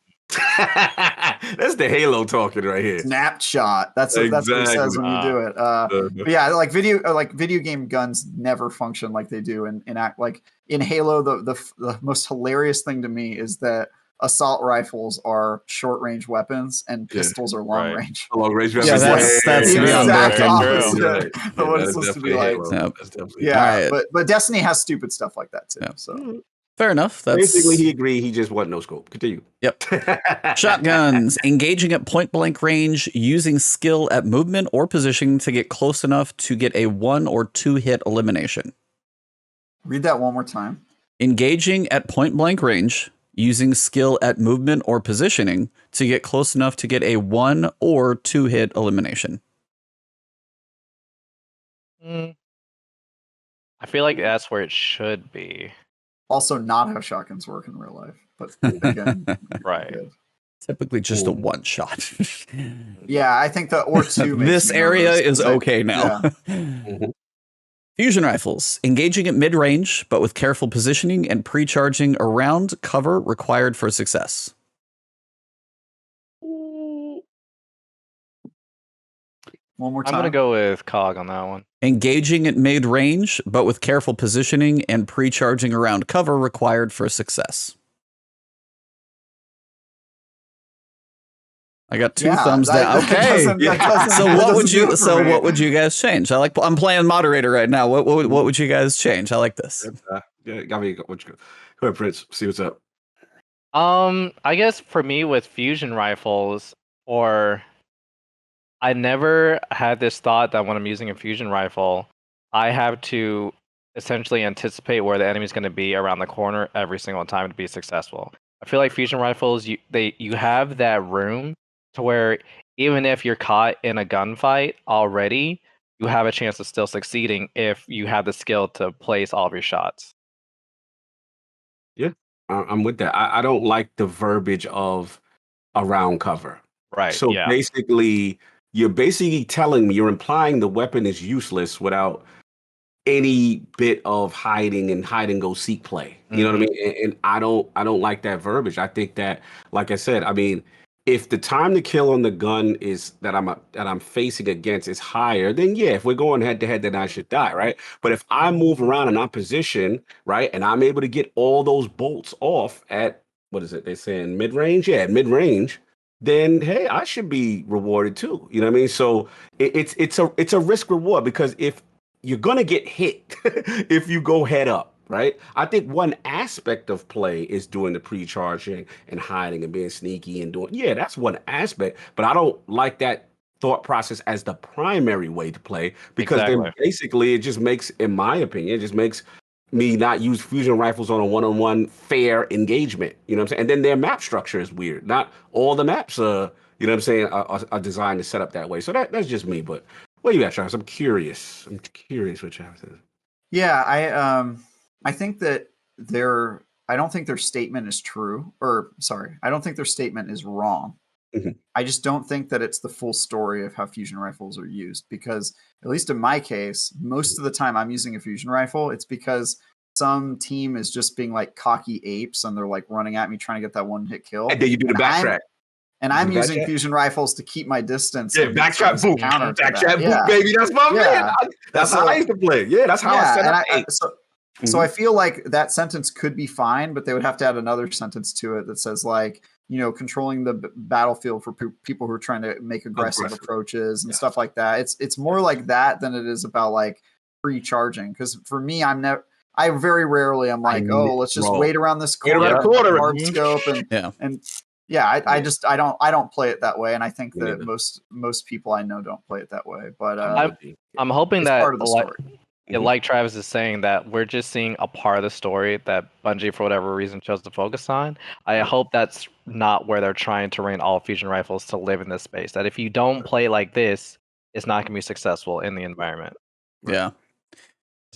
That's the Halo talking right here. Snapshot. That's what it says when you do it. But yeah, like video game guns never function like they do in act. Like in Halo, the most hilarious thing to me is that assault rifles are short range weapons and pistols are long range. Long range weapons. Yeah, that's the exact opposite of what it's supposed to be like. Yeah, but Destiny has stupid stuff like that too. Yeah. So. Fair enough. Basically, he agreed. He just wanted no scope. Continue. Yep. Shotguns. Engaging at point blank range, using skill at movement or positioning to get close enough to get a 1 or 2 hit elimination. Read that one more time. Engaging at point blank range, using skill at movement or positioning to get close enough to get a 1 or 2 hit elimination. I feel like that's where it should be. Also, not how shotguns work in real life, but again, right. Typically, just a one shot. Yeah, I think the or two. This area is okay now. Yeah. Fusion rifles, engaging at mid range, but with careful positioning and pre-charging around cover required for success. One more time. I'm gonna go with Cog on that one. Engaging at mid range, but with careful positioning and pre-charging around cover required for success. I got 2 thumbs down. Okay. What would you guys change? I'm playing moderator right now. What would you guys change? I like this. Go ahead, Prince. See what's up. I guess for me with fusion rifles, I never had this thought that when I'm using a fusion rifle, I have to essentially anticipate where the enemy's going to be around the corner every single time to be successful. I feel like fusion rifles, you have that room to where even if you're caught in a gunfight already, you have a chance of still succeeding if you have the skill to place all of your shots. Yeah, I'm with that. I don't like the verbiage of around cover. Right. So basically, you're telling me, you're implying the weapon is useless without any bit of hiding and hide and go seek play. You know what I mean? And I don't like that verbiage. I think that, like I said, I mean, if the time to kill on the gun is that I'm facing against is higher, then yeah, if we're going head to head, then I should die, right? But if I move around in opposition, right, and I'm able to get all those bolts off at what is it? They're saying mid range, mid range. Then hey, I should be rewarded too. You know what I mean? So it's a risk reward, because if you're gonna get hit if you go head up, right? I think one aspect of play is doing the pre-charging and hiding and being sneaky and doing that's one aspect, but I don't like that thought process as the primary way to play, because then basically it just makes, in my opinion, it just makes me not use fusion rifles on a one-on-one fair engagement. You know what I'm saying? And then their map structure is weird. Not all the maps you know what I'm saying, are designed to set up that way. So that's just me. But what do you got, Travis? I'm curious what Travis says. Yeah, I think that I don't think their statement is true. I don't think their statement is wrong. I just don't think that it's the full story of how fusion rifles are used, because at least in my case, most of the time I'm using a fusion rifle, it's because some team is just being like cocky apes and they're like running at me trying to get that one hit kill. And then you do the backtrack. And I'm using fusion rifles to keep my distance. Yeah, backtrack boot. Backtrack boot, baby. That's my man. That's how I used to play. Yeah, that's how I set up. So I feel like that sentence could be fine, but they would have to add another sentence to it that says like, controlling the battlefield for people who are trying to make aggressive approaches and stuff like that. It's more like that than it is about like pre-charging. Because for me, I very rarely I'm like, let's just wait around this corner, hard scope, I don't play it that way, and I think that most people I know don't play it that way. But I'm hoping that part of the story. Like Travis is saying, that we're just seeing a part of the story that Bungie, for whatever reason, chose to focus on. I hope that's not where they're trying to train all fusion rifles to live in this space. That if you don't play like this, it's not going to be successful in the environment. Yeah.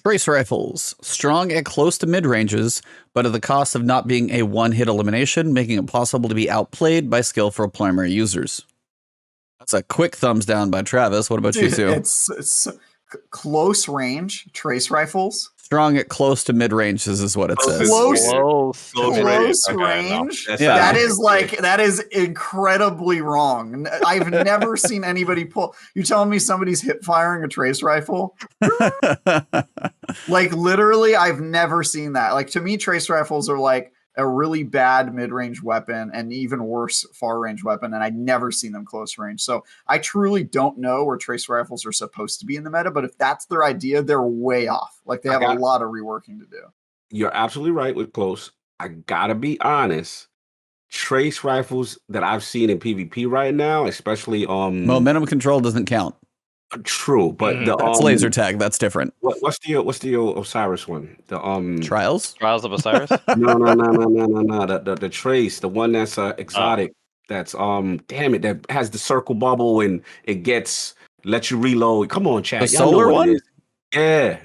Trace rifles, strong at close to mid ranges, but at the cost of not being a one-hit elimination, making it possible to be outplayed by skillful primary users. That's a quick thumbs down by Travis. What about you, Sue? It's close range trace rifles. Strong at close to mid ranges is what it says. Close range. That is incredibly wrong. I've never seen anybody pull. You telling me somebody's hip firing a trace rifle? Like literally, I've never seen that. Like to me, trace rifles are like a really bad mid-range weapon and even worse far-range weapon, and I'd never seen them close range. So I truly don't know where trace rifles are supposed to be in the meta, but if that's their idea, they're way off. Like they have a lot of reworking to do. You're absolutely right with close. I gotta be honest. Trace rifles that I've seen in PvP right now, especially momentum control doesn't count. True, but that's laser tag. That's different. What's the Osiris one? The Trials of Osiris. No. The trace, the one that's exotic. That's damn it, that has the circle bubble and it lets you reload. Come on, chat. The solar one. Yeah.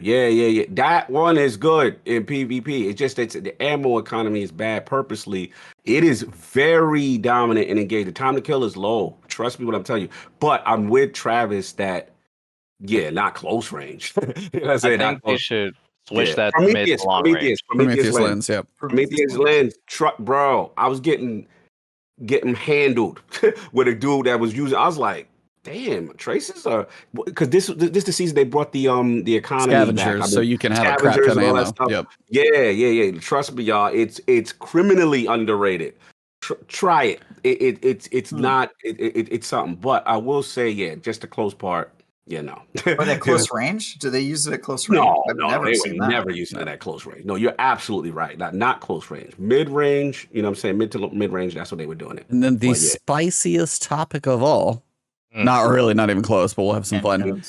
That one is good in PvP. It's just that the ammo economy is bad purposely. It is very dominant and engaged. The time to kill is low. Trust me what I'm telling you. But I'm with Travis that, not close range. I think they should switch that to mid to long range. Prometheus lens, yeah. Prometheus lens, bro. I was getting handled with a dude that was using. I was like, damn, traces are because this the season they brought the economy scavengers, back. so you can have a crap ton of ammo. Yep. Yeah. Trust me, y'all. It's criminally underrated. Try it. It's not. It's something. But I will say, just the close part. No. But at close range, do they use it at close range? No, they would never use it at close range. No, you're absolutely right. Not close range, mid range. You know what I'm saying? Mid to mid range. That's what they were doing it. And then the spiciest topic of all. Not even close, but we'll have some fun.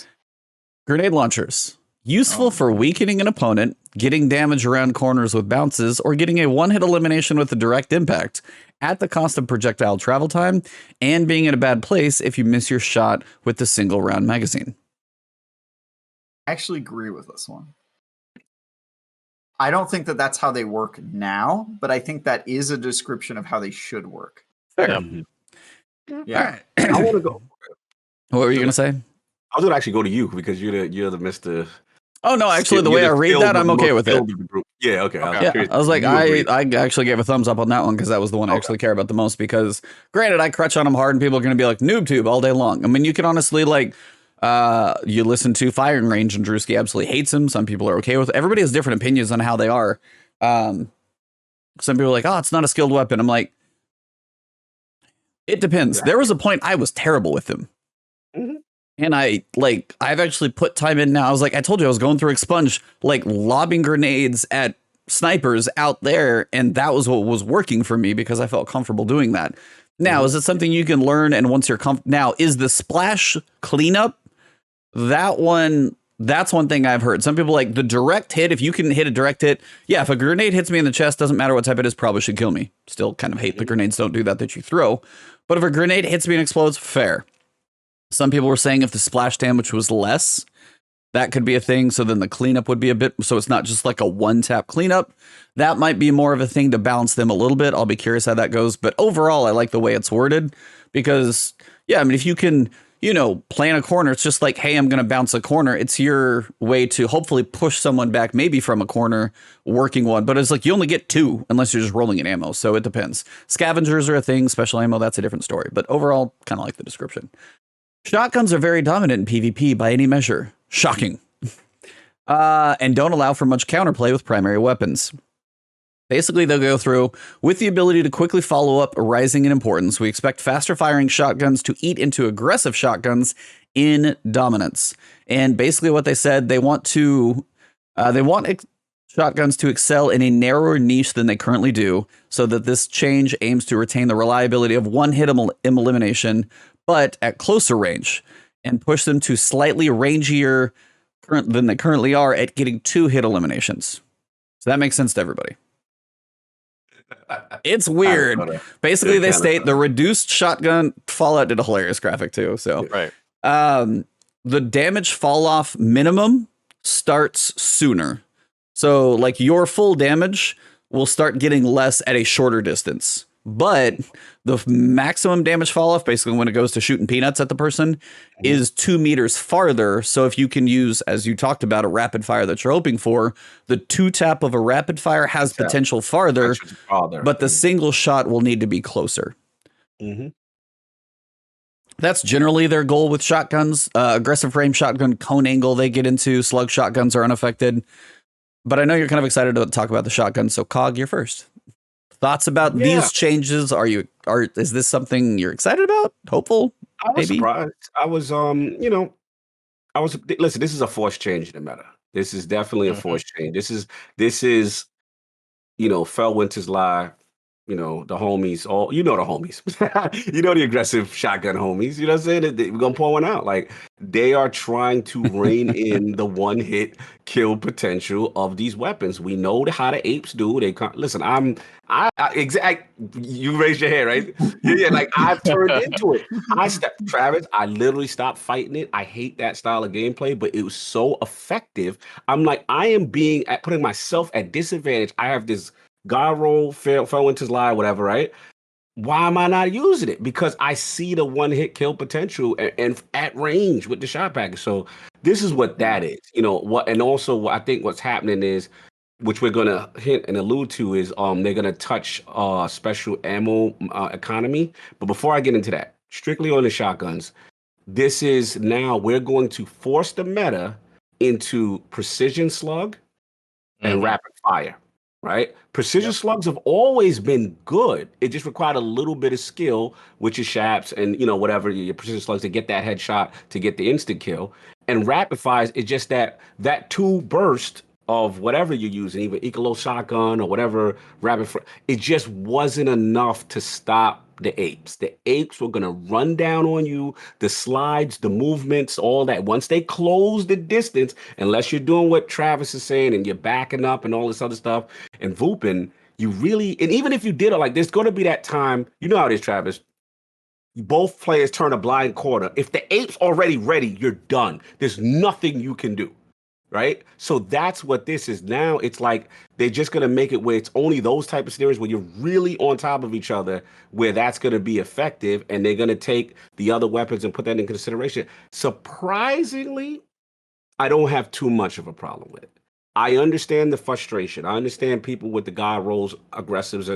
Grenade launchers. Useful for weakening an opponent, getting damage around corners with bounces, or getting a one-hit elimination with a direct impact at the cost of projectile travel time and being in a bad place if you miss your shot with the single round magazine. I actually agree with this one. I don't think that that's how they work now, but I think that is a description of how they should work. Fair. Yeah. I want to go. What were you going to say? I was going to actually go to you because you're the Mr. Oh, no, actually, the way I read that, I'm okay with it. Yeah, okay. I was like, I actually gave a thumbs up on that one because that was the one I actually care about the most because, granted, I crutch on them hard and people are going to be like, noob tube all day long. I mean, you can honestly, like, you listen to Firing Range and Drewski absolutely hates him. Some people are okay with it. Everybody has different opinions on how they are. Some people are like, oh, it's not a skilled weapon. I'm like, it depends. There was a point I was terrible with him. Mm-hmm. And I've actually put time in now. I was like, I told you I was going through Expunge, like lobbing grenades at snipers out there. And that was what was working for me because I felt comfortable doing that. Now, is it something you can learn? And once you're now, is the splash cleanup? That's one thing I've heard. Some people like the direct hit. If you can hit a direct hit. Yeah, if a grenade hits me in the chest, doesn't matter what type it is, probably should kill me. Still kind of hate the grenades don't do that you throw. But if a grenade hits me and explodes, fair. Some people were saying if the splash damage was less, that could be a thing. So then the cleanup would be a bit. So it's not just like a one tap cleanup. That might be more of a thing to balance them a little bit. I'll be curious how that goes. But overall, I like the way it's worded because, yeah, I mean, if you can plan a corner. It's just like, hey, I'm going to bounce a corner. It's your way to hopefully push someone back, maybe from a corner, working one. But it's like you only get 2 unless you're just rolling in ammo. So it depends. Scavengers are a thing. Special ammo, that's a different story. But overall, kind of like the description. Shotguns are very dominant in PvP by any measure. Shocking. And don't allow for much counterplay with primary weapons. Basically, they'll go through with the ability to quickly follow up, rising in importance. We expect faster firing shotguns to eat into aggressive shotguns in dominance. And basically what they said, they want shotguns to excel in a narrower niche than they currently do, so that this change aims to retain the reliability of one-hit elimination, but at closer range, and push them to slightly rangier than they currently are at getting 2-hit eliminations. So that makes sense to everybody. It's weird. Basically, they state the reduced shotgun Fallout did a hilarious graphic too. So Right. The damage fall off minimum starts sooner. So like your full damage will start getting less at a shorter distance. But the maximum damage fall off, basically when it goes to shooting peanuts at the person, is 2 meters farther. So if you can use, as you talked about, a rapid fire that you're hoping for, the 2-tap of a rapid fire has potential farther, but the single shot will need to be closer. Mm-hmm. That's generally their goal with shotguns. Aggressive frame shotgun, cone angle they get into, slug shotguns are unaffected. But I know you're kind of excited to talk about the shotgun, so Cog, you're first. Thoughts about these changes? Is this something you're excited about? Hopeful? I was surprised. I was, listen, this is a forced change in the meta. This is definitely a forced change. This is, Fellwinter's Lie, the homies, the homies, the aggressive shotgun homies, you know what I'm saying? We're going to pour one out. Like, they are trying to rein in the one-hit kill potential of these weapons. We know how the apes do. They can't, listen, you raised your hand, right? Yeah, like I've turned into it. Travis, I literally stopped fighting it. I hate that style of gameplay, but it was so effective. I'm like, I am putting myself at disadvantage. I have this God roll, Fellwinter's Lie, whatever, right? Why am I not using it? Because I see the one-hit kill potential and at range with the shot package. So this is what that is. And also I think what's happening is, which we're gonna hint and allude to, is they're gonna touch special ammo economy. But before I get into that, strictly on the shotguns, this is now we're going to force the meta into precision slug and rapid fire. Right? Precision slugs have always been good. It just required a little bit of skill, which is shaps and, whatever, your precision slugs to get that headshot, to get the instant kill. And rapid fires is just that 2 burst of whatever you're using, even Ecolo shotgun or whatever, it just wasn't enough to stop the apes. The apes were going to run down on you, the slides, the movements, all that. Once they close the distance, unless you're doing what Travis is saying and you're backing up and all this other stuff and vooping, and even if you did it, like, there's going to be that time, you know how it is, Travis, both players turn a blind corner. If the ape's already ready, you're done. There's nothing you can do. Right? So that's what this is now. It's like they're just going to make it where it's only those type of scenarios where you're really on top of each other, where that's going to be effective, and they're going to take the other weapons and put that in consideration. Surprisingly, I don't have too much of a problem with it. I understand the frustration. I understand people with the God rolls, aggressives,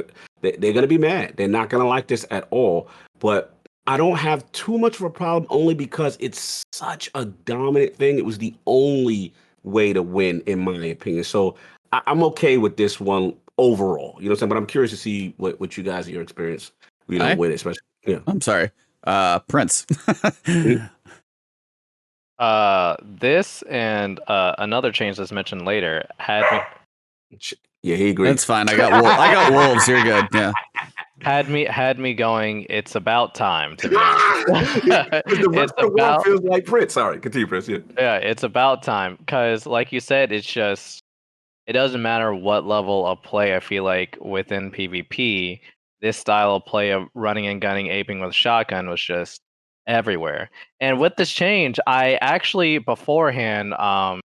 they're going to be mad. They're not going to like this at all. But I don't have too much of a problem, only because it's such a dominant thing. It was the only way to win, in my opinion. So I'm okay with this one overall. You know what I'm saying? But I'm curious to see what you guys, your experience, with it, especially. Yeah. I'm sorry. Prince. This and another change that's mentioned later had me. Yeah, he agrees. That's fine. I got wolves. You're good. Yeah. Had me going. It's about time to be The rest of the world feels like Prince. Sorry, continue, Prince. Yeah, it's about time, because, like you said, it doesn't matter what level of play. I feel like within PvP, this style of play of running and gunning, aping with shotgun was just everywhere. And with this change, I actually beforehand,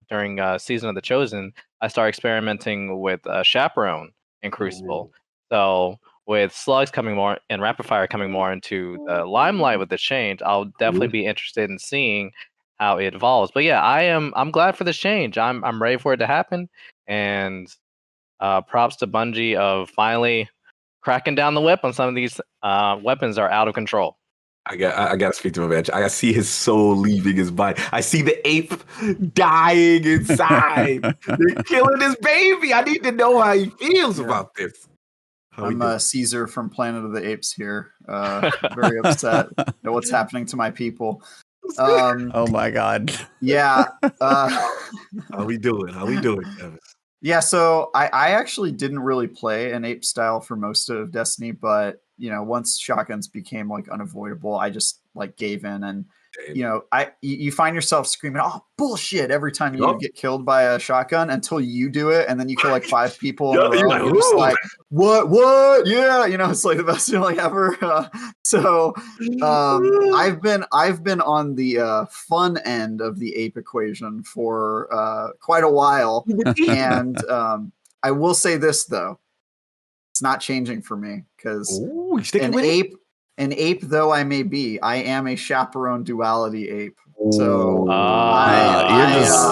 during Season of the Chosen, I started experimenting with Chaperone in Crucible. So with slugs coming more and rapid fire coming more into the limelight with the change, I'll definitely be interested in seeing how it evolves. But yeah, I'm glad for this change. I'm ready for it to happen. And props to Bungie of finally cracking down the whip on some of these weapons are out of control. I got to speak to him, man. I see his soul leaving his body. I see the ape dying inside. They're killing his baby. I need to know how he feels about this. I'm Caesar from Planet of the Apes here. Very upset at what's happening to my people. Oh my God. Yeah. How we doing, Kevin? Yeah, so I actually didn't really play an ape style for most of Destiny, but once shotguns became like unavoidable, I just like gave in, and you find yourself screaming, "Oh bullshit!" every time you get killed by a shotgun until you do it, and then you kill like 5 people in a row. And you're just like, what? Yeah, it's like the best feeling ever. I've been on the fun end of the ape equation for quite a while, and I will say this though, it's not changing for me because an ape though I may be, I am a chaperone duality ape. So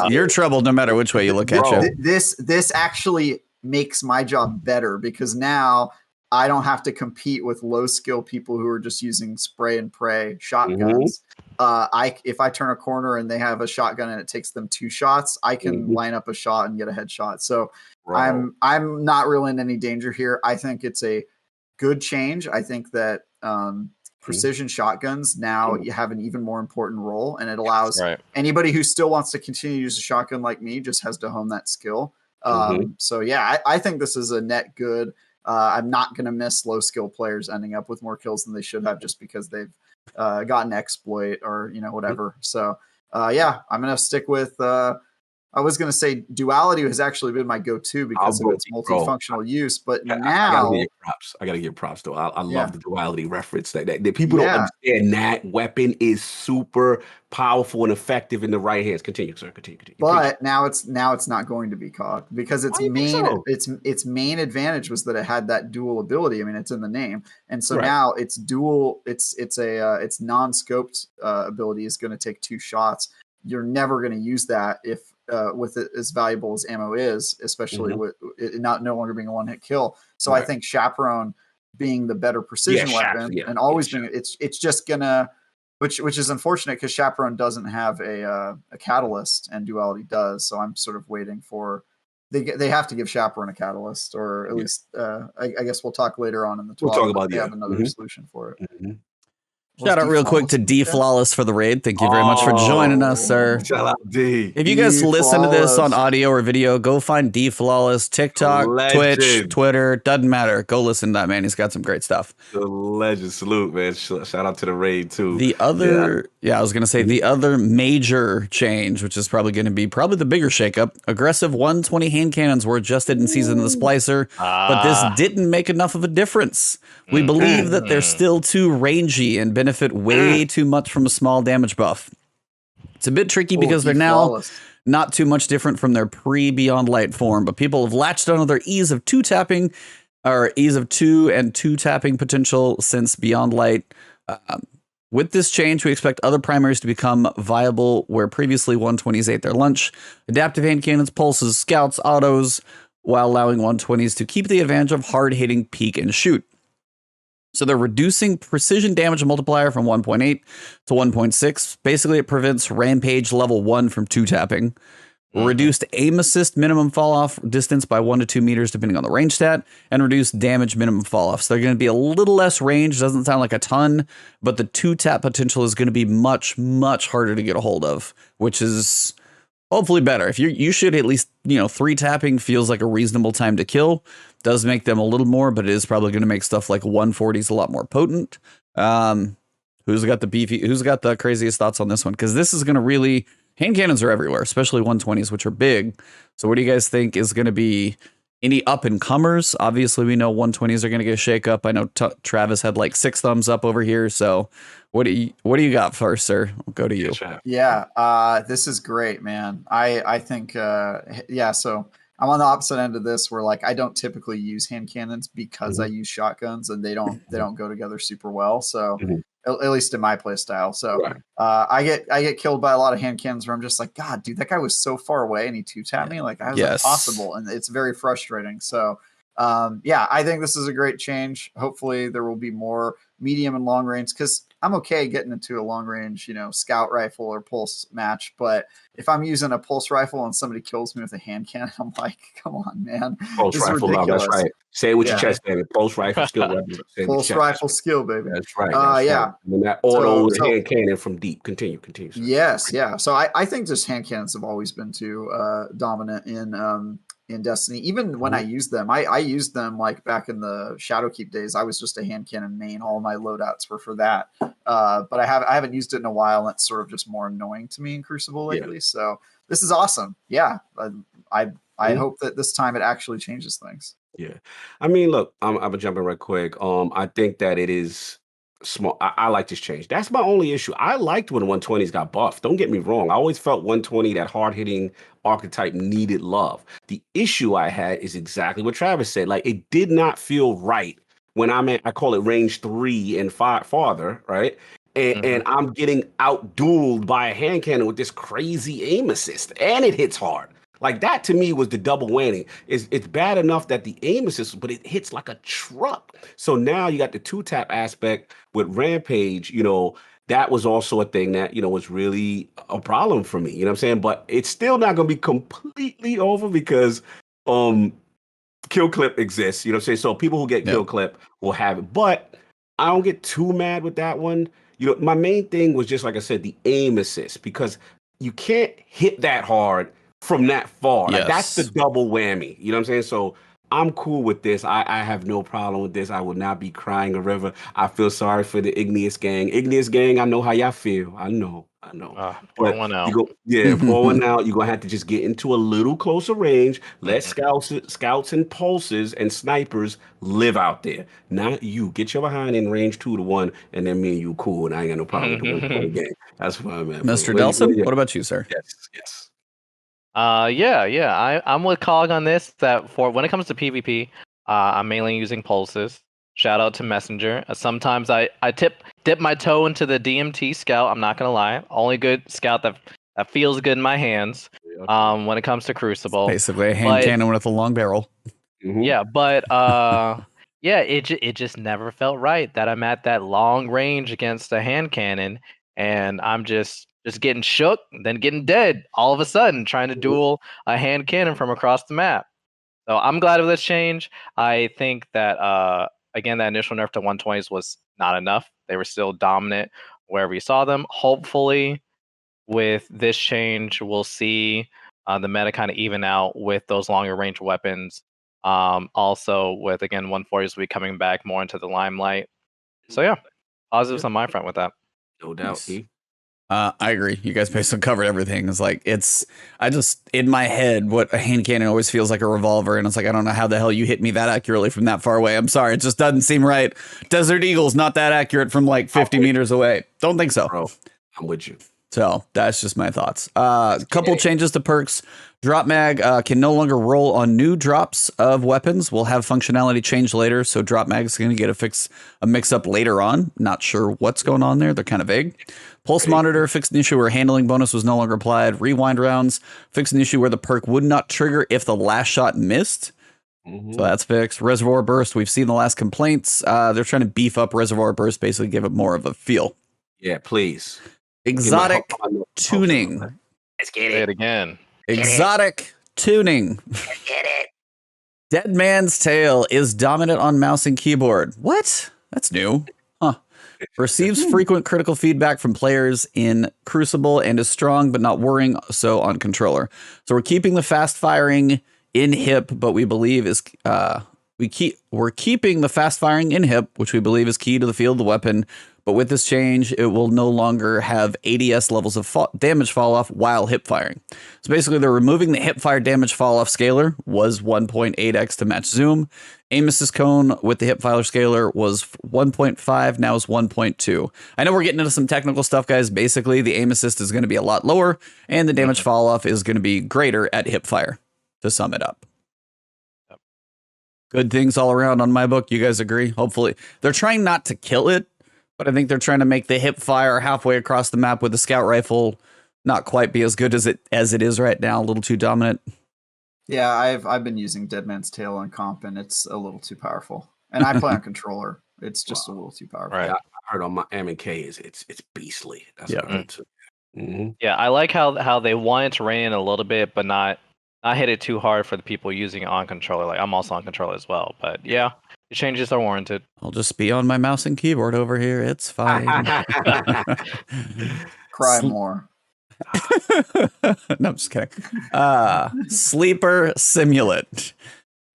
you're troubled no matter which way you look at you. This actually makes my job better because now I don't have to compete with low skill people who are just using spray and pray shotguns. If I turn a corner and they have a shotgun and it takes them 2 shots, I can line up a shot and get a headshot. So I'm not really in any danger here. I think it's a good change. I think that precision shotguns now you have an even more important role, and it allows anybody who still wants to continue to use a shotgun like me just has to hone that skill. So yeah, I think this is a net good. I'm not going to miss low skill players ending up with more kills than they should have just because they've gotten exploit or whatever. So yeah, I'm going to stick with I was going to say duality has actually been my go-to because of its multifunctional use, but now I got to give props though. I love the duality reference that people don't understand. That weapon is super powerful and effective in the right hands. Continue, sir. Continue. But now it's not going to be COG because its main advantage was that it had that dual ability. I mean, it's in the name, and so now it's dual. It's non-scoped ability is going to take 2 shots. You're never going to use that if with it as valuable as ammo is, especially with it no longer being a 1-hit kill. So I think Chaperone being the better precision weapon and always being it's just gonna, which is unfortunate because Chaperone doesn't have a catalyst and duality does. So I'm sort of waiting for they have to give Chaperone a catalyst, or at least I guess we'll talk later on in the 12. We'll talk about they have another solution for it. Shout out real quick to D Flawless for the raid. Thank you very much for joining us, sir. Shout out D. If you guys listen to this on audio or video, go find D Flawless, TikTok, Twitch, Twitter, doesn't matter. Go listen to that man. He's got some great stuff. The legend. Salute, man. Shout out to the raid too. The other, I was gonna say the other major change, which is probably going to be the bigger shakeup. Aggressive 120 hand cannons were adjusted in Season of the Splicer, but this didn't make enough of a difference. We believe that they're still too rangy and benefit way too much from a small damage buff. It's a bit tricky because they're now not too much different from their pre-Beyond Light form, but people have latched onto their ease of 2-tapping or ease of 2 and 2-tapping potential since Beyond Light. With this change, we expect other primaries to become viable where previously 120s ate their lunch. Adaptive hand cannons, pulses, scouts, autos, while allowing 120s to keep the advantage of hard-hitting peek and shoot. So they're reducing precision damage multiplier from 1.8 to 1.6. Basically, it prevents Rampage level 1 from 2-tapping. Reduced aim assist minimum fall off distance by 1 to 2 meters, depending on the range stat, and reduced damage minimum fall off. So they're going to be a little less range. Doesn't sound like a ton, but the 2-tap potential is going to be much, much harder to get a hold of, which is hopefully better. If you should at least, 3-tapping feels like a reasonable time to kill. Does make them a little more, but it is probably going to make stuff like 140s a lot more potent. Who's got the craziest thoughts on this one? Because this is going to really, hand cannons are everywhere, especially 120s, which are big. So what do you guys think is going to be any up and comers? Obviously, we know 120s are going to get a shake up. I know Travis had like 6 thumbs up over here. So what do you got first, sir? I'll go to you. Yeah, this is great, man. I think, so I'm on the opposite end of this, where like I don't typically use hand cannons because I use shotguns, and they don't go together super well. So at least in my play style. So Right. I get killed by a lot of hand cannons where I'm just like, God, dude, that guy was so far away and he two-tapped me. Like, how is that possible? And it's very frustrating. So yeah, I think this is a great change. Hopefully there will be more medium and long range, because I'm okay getting into a long range, scout rifle or pulse match. But if I'm using a pulse rifle and somebody kills me with a hand cannon, I'm like, come on, man. Pulse This is rifle, ridiculous. that's right. Say it with your chest, baby. Pulse rifle skill. Pulse rifle skill, baby. That's right. Yeah. And that auto hand cannon from deep. Continue. Sir. Yes, yeah. So I think just hand cannons have always been too dominant in Destiny. Even when I used them, I used them like back in the Shadowkeep days. I was just a hand cannon main. All my loadouts were for that. But I haven't used it in a while, and it's sort of just more annoying to me in Crucible lately. Yeah. So this is awesome. Yeah, I hope that this time it actually changes things. Yeah, I mean, look, I'm gonna jump in right quick. I think that it is small. I like this change. That's my only issue. I liked when 120s got buffed. Don't get me wrong. I always felt 120, that hard hitting archetype, needed love. The issue I had is exactly what Travis said. Like, it did not feel right when I call it range 3 and farther, right? And I'm getting out-dueled by a hand cannon with this crazy aim assist, and it hits hard. Like, that to me was the double whammy. It's bad enough that the aim assist, but it hits like a truck. So now you got the 2-tap aspect with Rampage. That was also a thing that, was really a problem for me. You know what I'm saying? But it's still not going to be completely over because kill clip exists. You know what I'm saying? So people who get kill clip will have it. But I don't get too mad with that one. My main thing was just, like I said, the aim assist, because you can't hit that hard from that far. Yes. Like, that's the double whammy. You know what I'm saying? So I'm cool with this. I have no problem with this. I will not be crying a river. I feel sorry for the Igneous gang. Igneous gang, I know how y'all feel. I know. Pour one out. Pour one out. You're going to have to just get into a little closer range. Let scouts and pulses and snipers live out there. Not you. Get your behind in range 2 to 1, and then me and you cool, and I ain't got no problem with the 120 gang. That's fine, man. Mr. Delson, what about you, sir? Yes. I'm with Cog on this. That for when it comes to PvP, I'm mainly using pulses. Shout out to Messenger. Sometimes I dip my toe into the DMT scout. I'm not gonna lie. Only good scout that feels good in my hands. When it comes to Crucible, basically a hand cannon with a long barrel. Yeah, but it just never felt right that I'm at that long range against a hand cannon, and I'm just getting shook, then getting dead all of a sudden, trying to duel a hand cannon from across the map. So I'm glad of this change. I think that again, that initial nerf to 120s was not enough. They were still dominant wherever you saw them. Hopefully, with this change, we'll see the meta kind of even out with those longer range weapons. Also, with, again, 140s will be coming back more into the limelight. So yeah, positives on my front with that. No doubt. I agree. You guys basically covered everything. It's like, I just, in my head, what a hand cannon always feels like a revolver. And it's like, I don't know how the hell you hit me that accurately from that far away. I'm sorry. It just doesn't seem right. Desert Eagle's not that accurate from like 50 meters away. Don't think so. Bro, I'm with you. So that's just my thoughts. Couple changes to perks. Drop mag can no longer roll on new drops of weapons. We'll have functionality change later, so drop mag is going to get a mix up later on. Not sure what's going on there. They're kind of vague. Pulse monitor fixed an issue where handling bonus was no longer applied. Rewind rounds fixed an issue where the perk would not trigger if the last shot missed. So that's fixed. Reservoir burst. We've seen the last complaints. They're trying to beef up reservoir burst, basically give it more of a feel. Yeah, please. Exotic tuning. Let's get Say it again. Exotic tuning. Let's get it. Dead Man's Tale is dominant on mouse and keyboard. What? That's new. Huh. Receives frequent critical feedback from players in Crucible and is strong but not worrying so on controller. So we're keeping the fast firing in hip, but we believe is we're keeping the fast firing in hip, which we believe is key to the feel of the weapon. But with this change, it will no longer have ADS levels of damage fall off while hip firing. So basically, they're removing the hip fire damage fall off scaler, was 1.8x to match zoom. Aim assist cone with the hip fire scaler was 1.5, now is 1.2. I know we're getting into some technical stuff, guys. Basically, the aim assist is going to be a lot lower, and the damage fall off is going to be greater at hip fire, to sum it up. Good things all around on my book. You guys agree? Hopefully. They're trying not to kill it, but I think they're trying to make the hip fire halfway across the map with the scout rifle not quite be as good as it is right now. A little too dominant. Yeah, I've been using Dead Man's Tale on comp, and it's a little too powerful. And I play on controller. It's just a little too powerful. Right. Yeah, I heard on my M&K it's beastly. That's what I heard too. Mm-hmm. Yeah, I like how they wanted to rein in a little bit, but not hit it too hard for the people using it on controller. Like I'm also on controller as well, but yeah, the changes are warranted. I'll just be on my mouse and keyboard over here. It's fine. Cry more. No, I'm just kidding. Sleeper Simulant.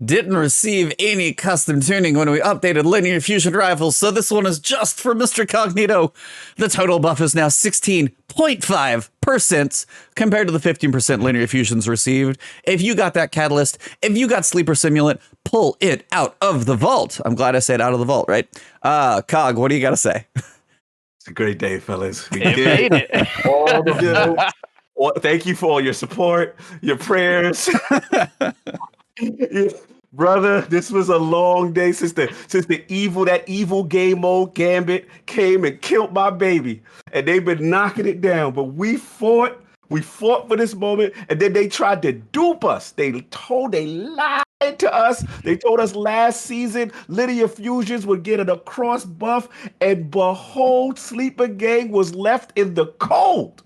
Didn't receive any custom tuning when we updated linear fusion rifles, so this one is just for Mr. Cognito. The total buff is now 16.5% compared to the 15% linear fusions received. If you got that catalyst, if you got Sleeper Simulant, pull it out of the vault. I'm glad I said out of the vault, right? Cog, what do you got to say? It's a great day, fellas. We It did made it. all the do. Well, thank you for all your support, your prayers. Brother, this was a long day since that evil game mode Gambit came and killed my baby. And they've been knocking it down. But we fought for this moment, and then they tried to dupe us. They lied to us. They told us last season linear fusions would get a cross buff, and behold, Sleeper Gang was left in the cold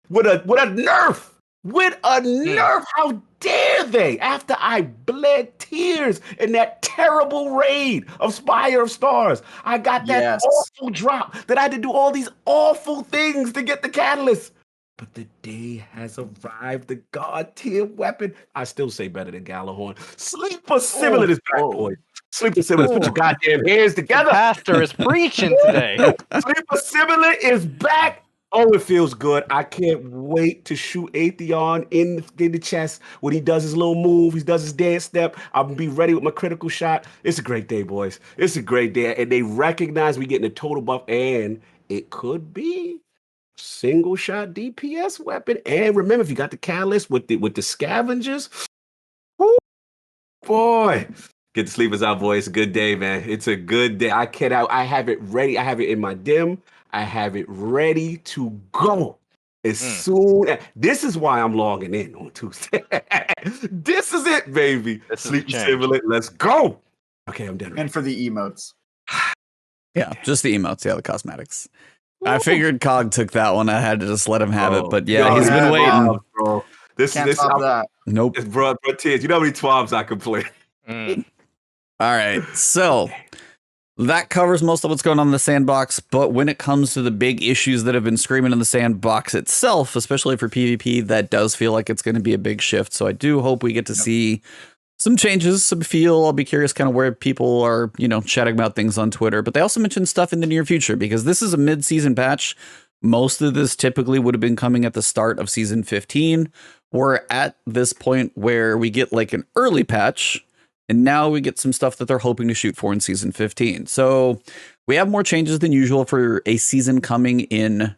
with a nerf. With a nerf, how dare they? After I bled tears in that terrible raid of Spire of Stars, I got that awful drop that I had to do all these awful things to get the catalyst. But the day has arrived. The god tier weapon. I still say better than Galahorn. Sleeper Simulant is back, boy. Sleeper Simulant, put your goddamn hands together. Pastor is preaching today. Sleeper Simulant is back. Oh, it feels good. I can't wait to shoot Atheon in the chest when he does his little move. He does his dance step. I'll be ready with my critical shot. It's a great day, boys. It's a great day. And they recognize we getting a total buff, and it could be single shot DPS weapon. And remember, if you got the catalyst with the scavengers, whoo, boy. Get the sleepers out, boys. It's a good day, man. It's a good day. I have it ready. I have it in my dim. I have it ready to go as soon as. This is why I'm logging in on Tuesday. This is it, baby. Sleep Simulant. Let's go. Okay, I'm done. And for the emotes. Yeah, just the emotes. Yeah, the cosmetics. I figured Cog took that one. I had to just let him have it. But yeah, he's been waiting. Bro. Can't top that. Nope. Bro, tears. You know how many twabs I can play. All right, so that covers most of what's going on in the sandbox, but when it comes to the big issues that have been screaming in the sandbox itself, especially for PvP, that does feel like it's going to be a big shift. So I do hope we get to see some changes, some feel. I'll be curious kind of where people are, chatting about things on Twitter, but they also mentioned stuff in the near future because this is a mid-season patch. Most of this typically would have been coming at the start of season 15. We're at this point where we get like an early patch. And now we get some stuff that they're hoping to shoot for in season 15. So we have more changes than usual for a season coming in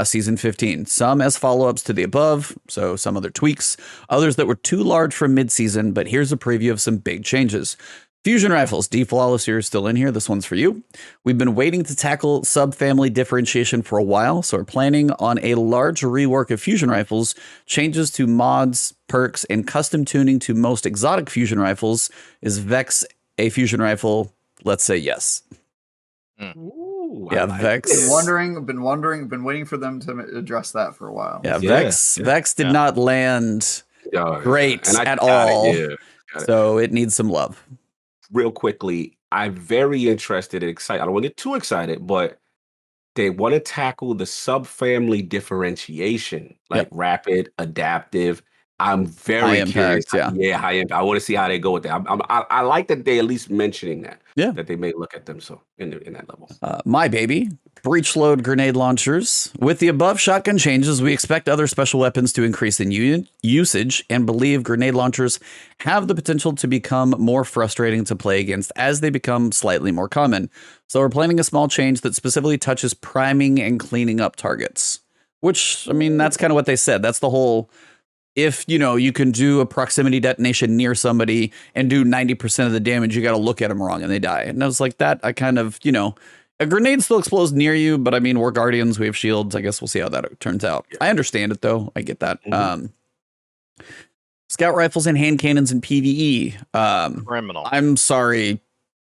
season 15. Some as follow-ups to the above, so some other tweaks. Others that were too large for mid-season, but here's a preview of some big changes. Fusion rifles, D-Flawless, you're still in here. This one's for you. We've been waiting to tackle subfamily differentiation for a while, so we're planning on a large rework of fusion rifles, changes to mods, perks, and custom tuning to most exotic fusion rifles. Is Vex a fusion rifle? Let's say yes. Ooh, Yeah, Vex. Been waiting for them to address that for a while. Yeah, Vex did not land great at all. So it needs some love. Real quickly, I'm very interested and excited. I don't want to get too excited, but they want to tackle the subfamily differentiation, like rapid, adaptive. I'm very curious. High impact. I want to see how they go with that. I like that they at least mentioning that. Yeah, that they may look at them so in that level. My baby, breach load grenade launchers. With the above shotgun changes, we expect other special weapons to increase in usage and believe grenade launchers have the potential to become more frustrating to play against as they become slightly more common. So we're planning a small change that specifically touches priming and cleaning up targets. Which, I mean, that's kind of what they said. That's the whole if you can do a proximity detonation near somebody and do 90% of the damage, you got to look at them wrong and they die. And I was like, that I kind of, a grenade still explodes near you, but I mean, we're guardians, we have shields. I guess we'll see how that turns out. I understand it though. I get that. Scout rifles and hand cannons in PvE. Criminal. I'm sorry.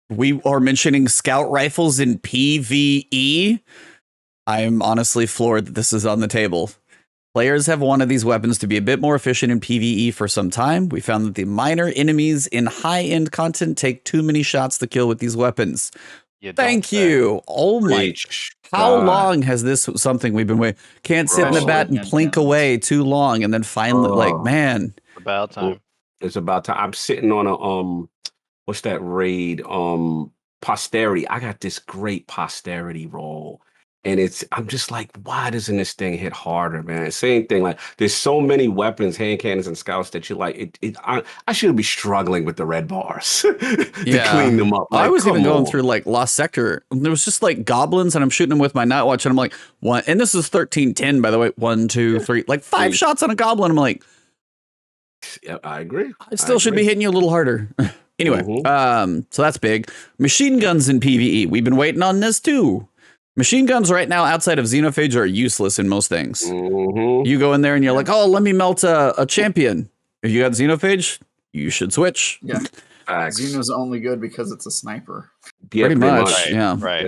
We are mentioning scout rifles in PvE. I'm honestly floored that this is on the table. Players have wanted these weapons to be a bit more efficient in PvE for some time. We found that the minor enemies in high-end content take too many shots to kill with these weapons. Thank you. Oh my. How long has this something we've been waiting? Can't sit in the bat and plink away too long and then finally, man. About time. It's about time. I'm sitting on a, what's that raid? Posterity. I got this great posterity roll. And I'm just like, why doesn't this thing hit harder, man? Same thing. Like, there's so many weapons, hand cannons, and scouts that you're like, I should be struggling with the red bars to clean them up. Like, I was even going through like Lost Sector. There was just like goblins, and I'm shooting them with my night watch, and I'm like, one. And this is 1310, by the way. 1, 2, 3, like 5 shots on a goblin. I'm like, yeah, I agree. I still should be hitting you a little harder. Anyway, so that's big. Machine guns in PvE. We've been waiting on this too. Machine guns right now outside of Xenophage are useless in most things. You go in there and you're like, oh, let me melt a champion. If you got Xenophage, you should switch. Yeah. Xeno's only good because it's a sniper. Pretty much. Right. Yeah. Right.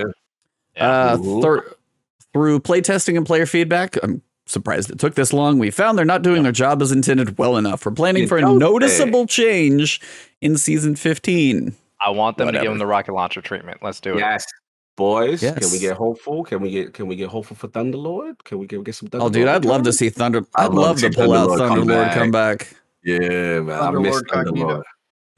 Through playtesting and player feedback, I'm surprised it took this long. We found they're not doing their job as intended well enough. We're planning for a noticeable change in season 15. I want them to give them the rocket launcher treatment. Let's do it. Yes. Boys, yes. Can we get hopeful? Can we get hopeful for Thunderlord? Can we get some Thunderlord? Oh, dude, I'd love to see I'd love to pull out Thunderlord come back. Yeah, man. I miss Thunderlord.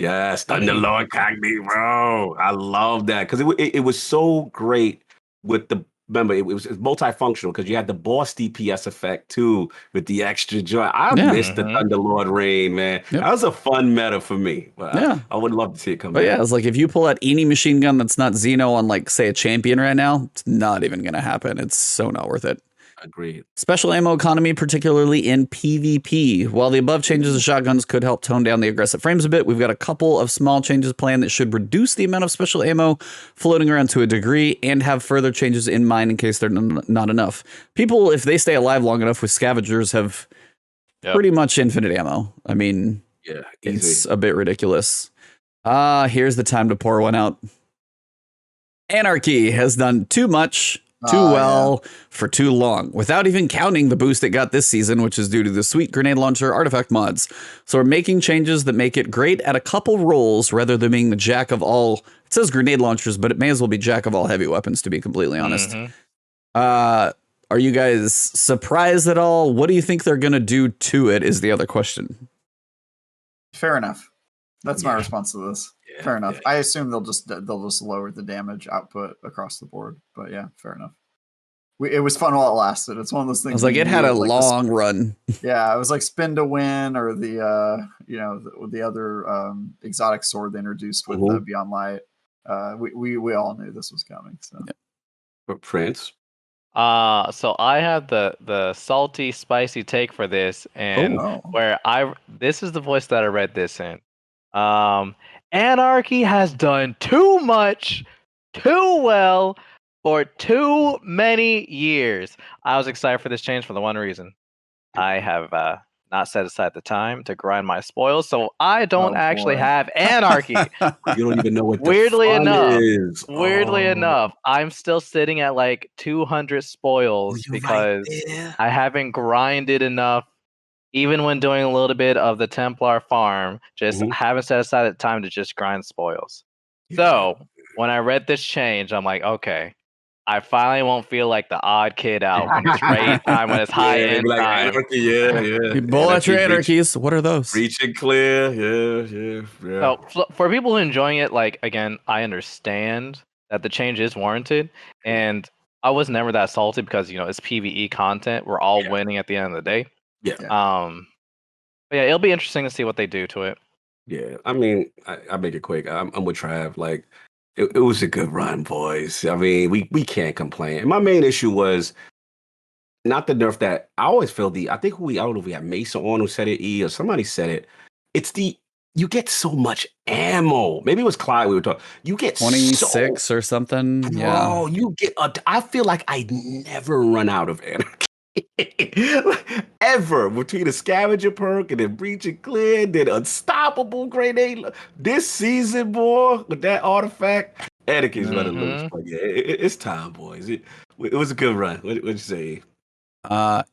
Yes, Thunderlord Cognito, bro. I love that because it was so great with the. Remember, it was multifunctional because you had the boss DPS effect too with the extra joint. I missed the Thunderlord rain, man. That was a fun meta for me. But I would love to see it come back. Yeah, it's like if you pull out any machine gun that's not Xeno on, like, say, a champion right now, it's not even going to happen. It's so not worth it. Agreed. Special ammo economy, particularly in PvP. While the above changes to shotguns could help tone down the aggressive frames a bit, we've got a couple of small changes planned that should reduce the amount of special ammo floating around to a degree and have further changes in mind in case they're not enough. People, if they stay alive long enough with scavengers, have pretty much infinite ammo. I mean, it's a bit ridiculous. Here's the time to pour one out. Anarchy has done too much too well for too long, without even counting the boost it got this season, which is due to the sweet grenade launcher artifact mods. So we're making changes that make it great at a couple roles rather than being the jack of all. It says grenade launchers, but it may as well be jack of all heavy weapons, to be completely honest. Are you guys surprised at all? What do you think they're going to do to it is the other question. Fair enough. That's my response to this. Fair enough. I assume they'll just lower the damage output across the board. But yeah, fair enough. It was fun while it lasted. It's one of those things. I was like, it had a long run. Yeah, it was like spin to win, or the the other exotic sword they introduced with Beyond Light. We all knew this was coming. So, but Prince. So I have the salty, spicy take for this, and this is the voice that I read this in. Anarchy has done too much, too well, for too many years. I was excited for this change for the one reason. I have not set aside the time to grind my spoils, so I don't actually have Anarchy. You don't even know what weirdly the enough is. Weirdly enough, I'm still sitting at like 200 spoils because I haven't grinded enough. Even when doing a little bit of the Templar farm, just haven't set aside the time to just grind spoils. So when I read this change, I'm like, okay, I finally won't feel like the odd kid out when it's raid time, when it's high end like time. Anarchy, You bowl out your anarchies. What are those? Reach and clear. Yeah. So for people who are enjoying it, like, again, I understand that the change is warranted, and I was never that salty because it's PvE content. We're all winning at the end of the day. But it'll be interesting to see what they do to it. Yeah, I mean, I make it quick. I'm with Trav. Like, it was a good run, boys. I mean, we can't complain. And my main issue was not the nerf that I always feel I think I don't know if we had Mesa on who said it, or somebody said it. It's you get so much ammo. Maybe it was Clyde we were talking. You get 26 or something. Bro, Yeah. you get I feel like I never run out of anarchy. Ever between the scavenger perk and then breach and clear, then unstoppable grenade. This season, boy, with that artifact, anarchy's running loose. But yeah, it's time, boys. It was a good run. What'd you say?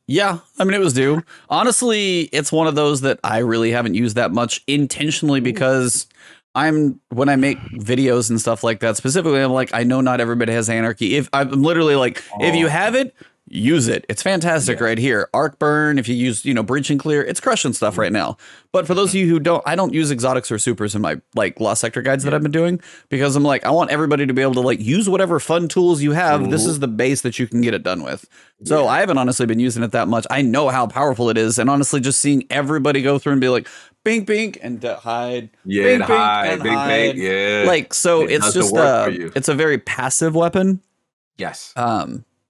Yeah, I mean, it was due. Honestly, it's one of those that I really haven't used that much intentionally because when I make videos and stuff like that, specifically, I'm like, I know not everybody has anarchy. If I'm literally like, if you have it, use it. It's fantastic right here. Arc burn, if you use, breach and clear, it's crushing stuff right now. But for those of you who don't, I don't use exotics or supers in my like Lost Sector guides that I've been doing because I'm like, I want everybody to be able to like use whatever fun tools you have. This is the base that you can get it done with. So I haven't honestly been using it that much. I know how powerful it is. And honestly, just seeing everybody go through and be like, bink, bink, and hide. Yeah, bink, hide, bink, bink, yeah. Like, so it's just, it's a very passive weapon. Yes.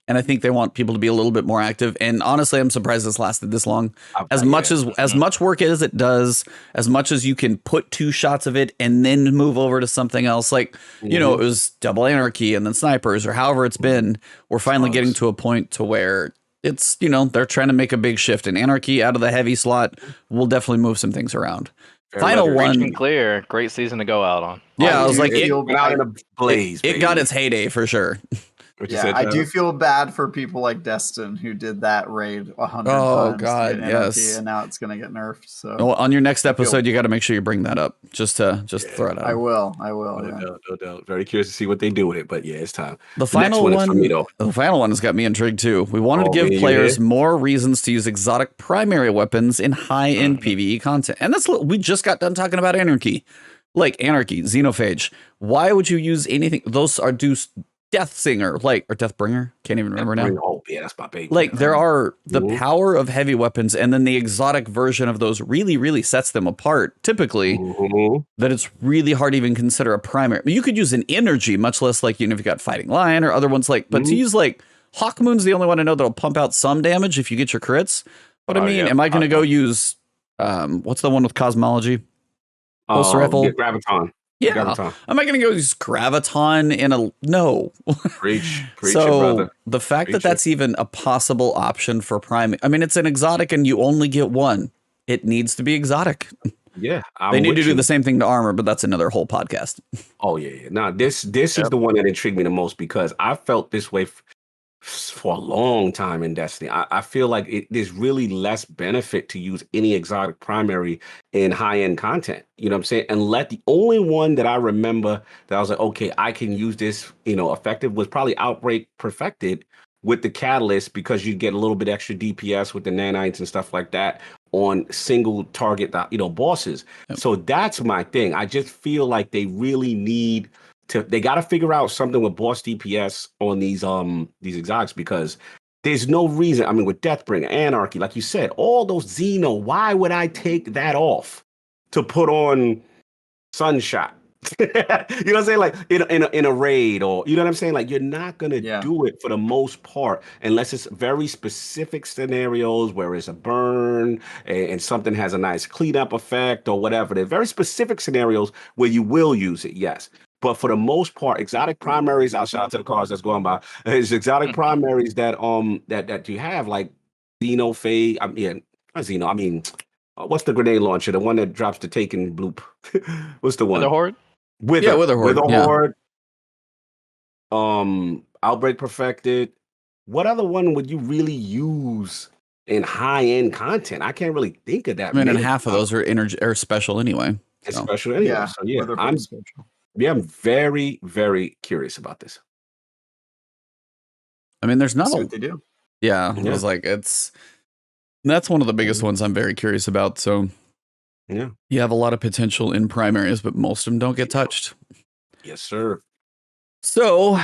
And I think they want people to be a little bit more active. And honestly, I'm surprised this lasted this long. As much work as it does, as much as you can put 2 shots of it and then move over to something else, like, it was double anarchy and then snipers or however it's been. We're finally getting to a point to where it's, they're trying to make a big shift, and anarchy out of the heavy slot will definitely move some things around. Final one. Breach and clear, great season to go out on. Yeah, I was like, it went out in a blaze. It got its heyday for sure. Yeah, I do feel bad for people like Destin who did that raid 100 times. Oh God, yes. And now it's gonna get nerfed. So on your next episode, you got to make sure you bring that up. Just throw it out. I will. No doubt. Very curious to see what they do with it, but yeah, it's time. The final one for me, though. The final one has got me intrigued too. We wanted to give players more reasons to use exotic primary weapons in high-end PvE content, and we just got done talking about anarchy, xenophage. Why would you use anything? Those are Death Singer, or Deathbringer, can't even remember now. Oh, yeah, that's my baby. Like, there are the power of heavy weapons, and then the exotic version of those really, really sets them apart, typically, that it's really hard to even consider a primary. I mean, you could use an energy, much less like, if you got Fighting Lion or other ones, but to use, Hawkmoon's the only one I know that'll pump out some damage if you get your crits. But I mean, am I going to go use, what's the one with Cosmology? Pulse Rifle? Graviton. Yeah, Graviton. am I going to go use Graviton in a no? Preach so it, brother. The fact that that's even a possible option for Prime, I mean, it's an exotic and you only get one. It needs to be exotic. Yeah, they need to do the same thing to armor, but that's another whole podcast. Oh yeah. Now this is the one that intrigued me the most because I felt this way for a long time in Destiny. I feel like there's really less benefit to use any exotic primary in high-end content. You know what I'm saying? And the only one that I remember that I was like, okay, I can use this, effective was probably Outbreak Perfected with the Catalyst because you get a little bit extra DPS with the nanites and stuff like that on single target, bosses. Yep. So that's my thing. I just feel like they really need they got to figure out something with boss DPS on these exotics because there's no reason. I mean, with Deathbringer, Anarchy, like you said, all those Xeno, why would I take that off to put on Sunshot? You know what I'm saying? Like in a raid, or you know what I'm saying? Like you're not gonna do it for the most part unless it's very specific scenarios where it's a burn and something has a nice cleanup effect or whatever. There are very specific scenarios where you will use it, yes. But for the most part, exotic primaries, I'll shout out to the cars that's going by. It's exotic primaries that you have, like Xenophage. What's the grenade launcher? The one that drops the taken bloop. What's the one? The Horde? Wither Horde. Outbreak Perfected. What other one would you really use in high-end content? I can't really think of that. I mean, and half of those are energy or special anyway. It's special anyway. Yeah, so yeah, special. Yeah, I'm very, very curious about this. I mean, there's not what they do. Yeah, it was like that's one of the biggest ones I'm very curious about. So yeah, you have a lot of potential in primaries, but most of them don't get touched. Yes, sir. So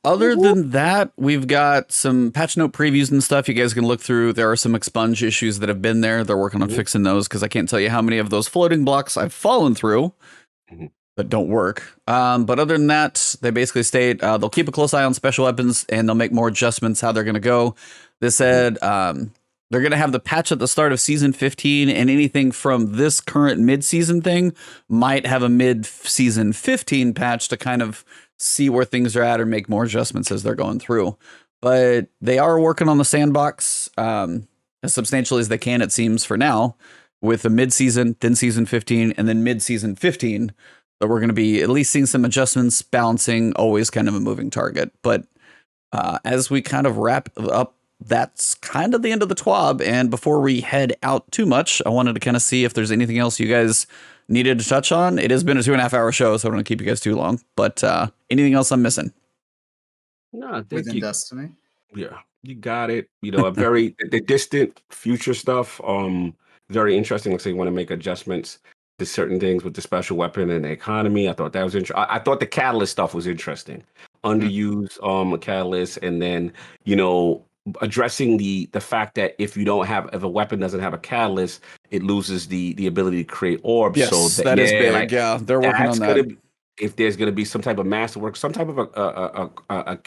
other than that, we've got some patch note previews and stuff you guys can look through. There are some expunge issues that have been there. They're working on fixing those because I can't tell you how many of those floating blocks I've fallen through. That don't work. But other than that, they basically state they'll keep a close eye on special weapons and they'll make more adjustments how they're going to go. They said they're going to have the patch at the start of season 15, and anything from this current mid-season thing might have a mid-season 15 patch to kind of see where things are at or make more adjustments as they're going through. But they are working on the sandbox as substantially as they can, it seems, for now, with the mid-season, then season 15, and then mid-season 15. That we're going to be at least seeing some adjustments, balancing, always kind of a moving target. But as we kind of wrap up, that's kind of the end of the TWAB. And before we head out too much, I wanted to kind of see if there's anything else you guys needed to touch on. It has been a 2.5 hour show, so I don't want to keep you guys too long. But anything else I'm missing? No, I think Within Destiny. yeah, you got it. You know, a very the distant future stuff. Very interesting. Looks like you want to make adjustments to certain things with the special weapon and the economy. I thought that was interesting. I thought the catalyst stuff was interesting. Underused catalyst, and then addressing the fact that if a weapon doesn't have a catalyst, it loses the ability to create orbs. Yes, so that is big. like, yeah, they're working on that. If there's going to be some type of masterwork, some type of a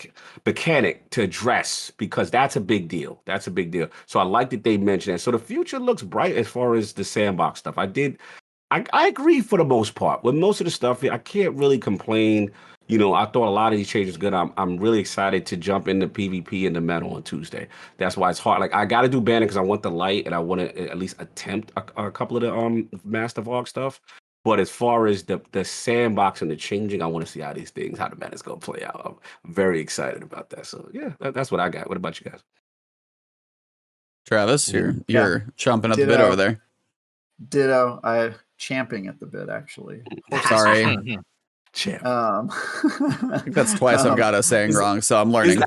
mechanic to address, because that's a big deal. That's a big deal. So I like that they mentioned that. So the future looks bright as far as the sandbox stuff. I agree for the most part. With most of the stuff, I can't really complain. I thought a lot of these changes good. I'm really excited to jump into PvP and the meta on Tuesday. That's why it's hard. Like, I got to do banning because I want the light and I want to at least attempt a couple of the Master VoG stuff. But as far as the sandbox and the changing, I want to see how the meta's going to play out. I'm very excited about that. So yeah, that's what I got. What about you guys? Travis, you're chomping at the bit over there. Ditto. I champing at the bit, actually. Sorry. Champ. I think that's twice I've got us saying wrong, so I'm learning.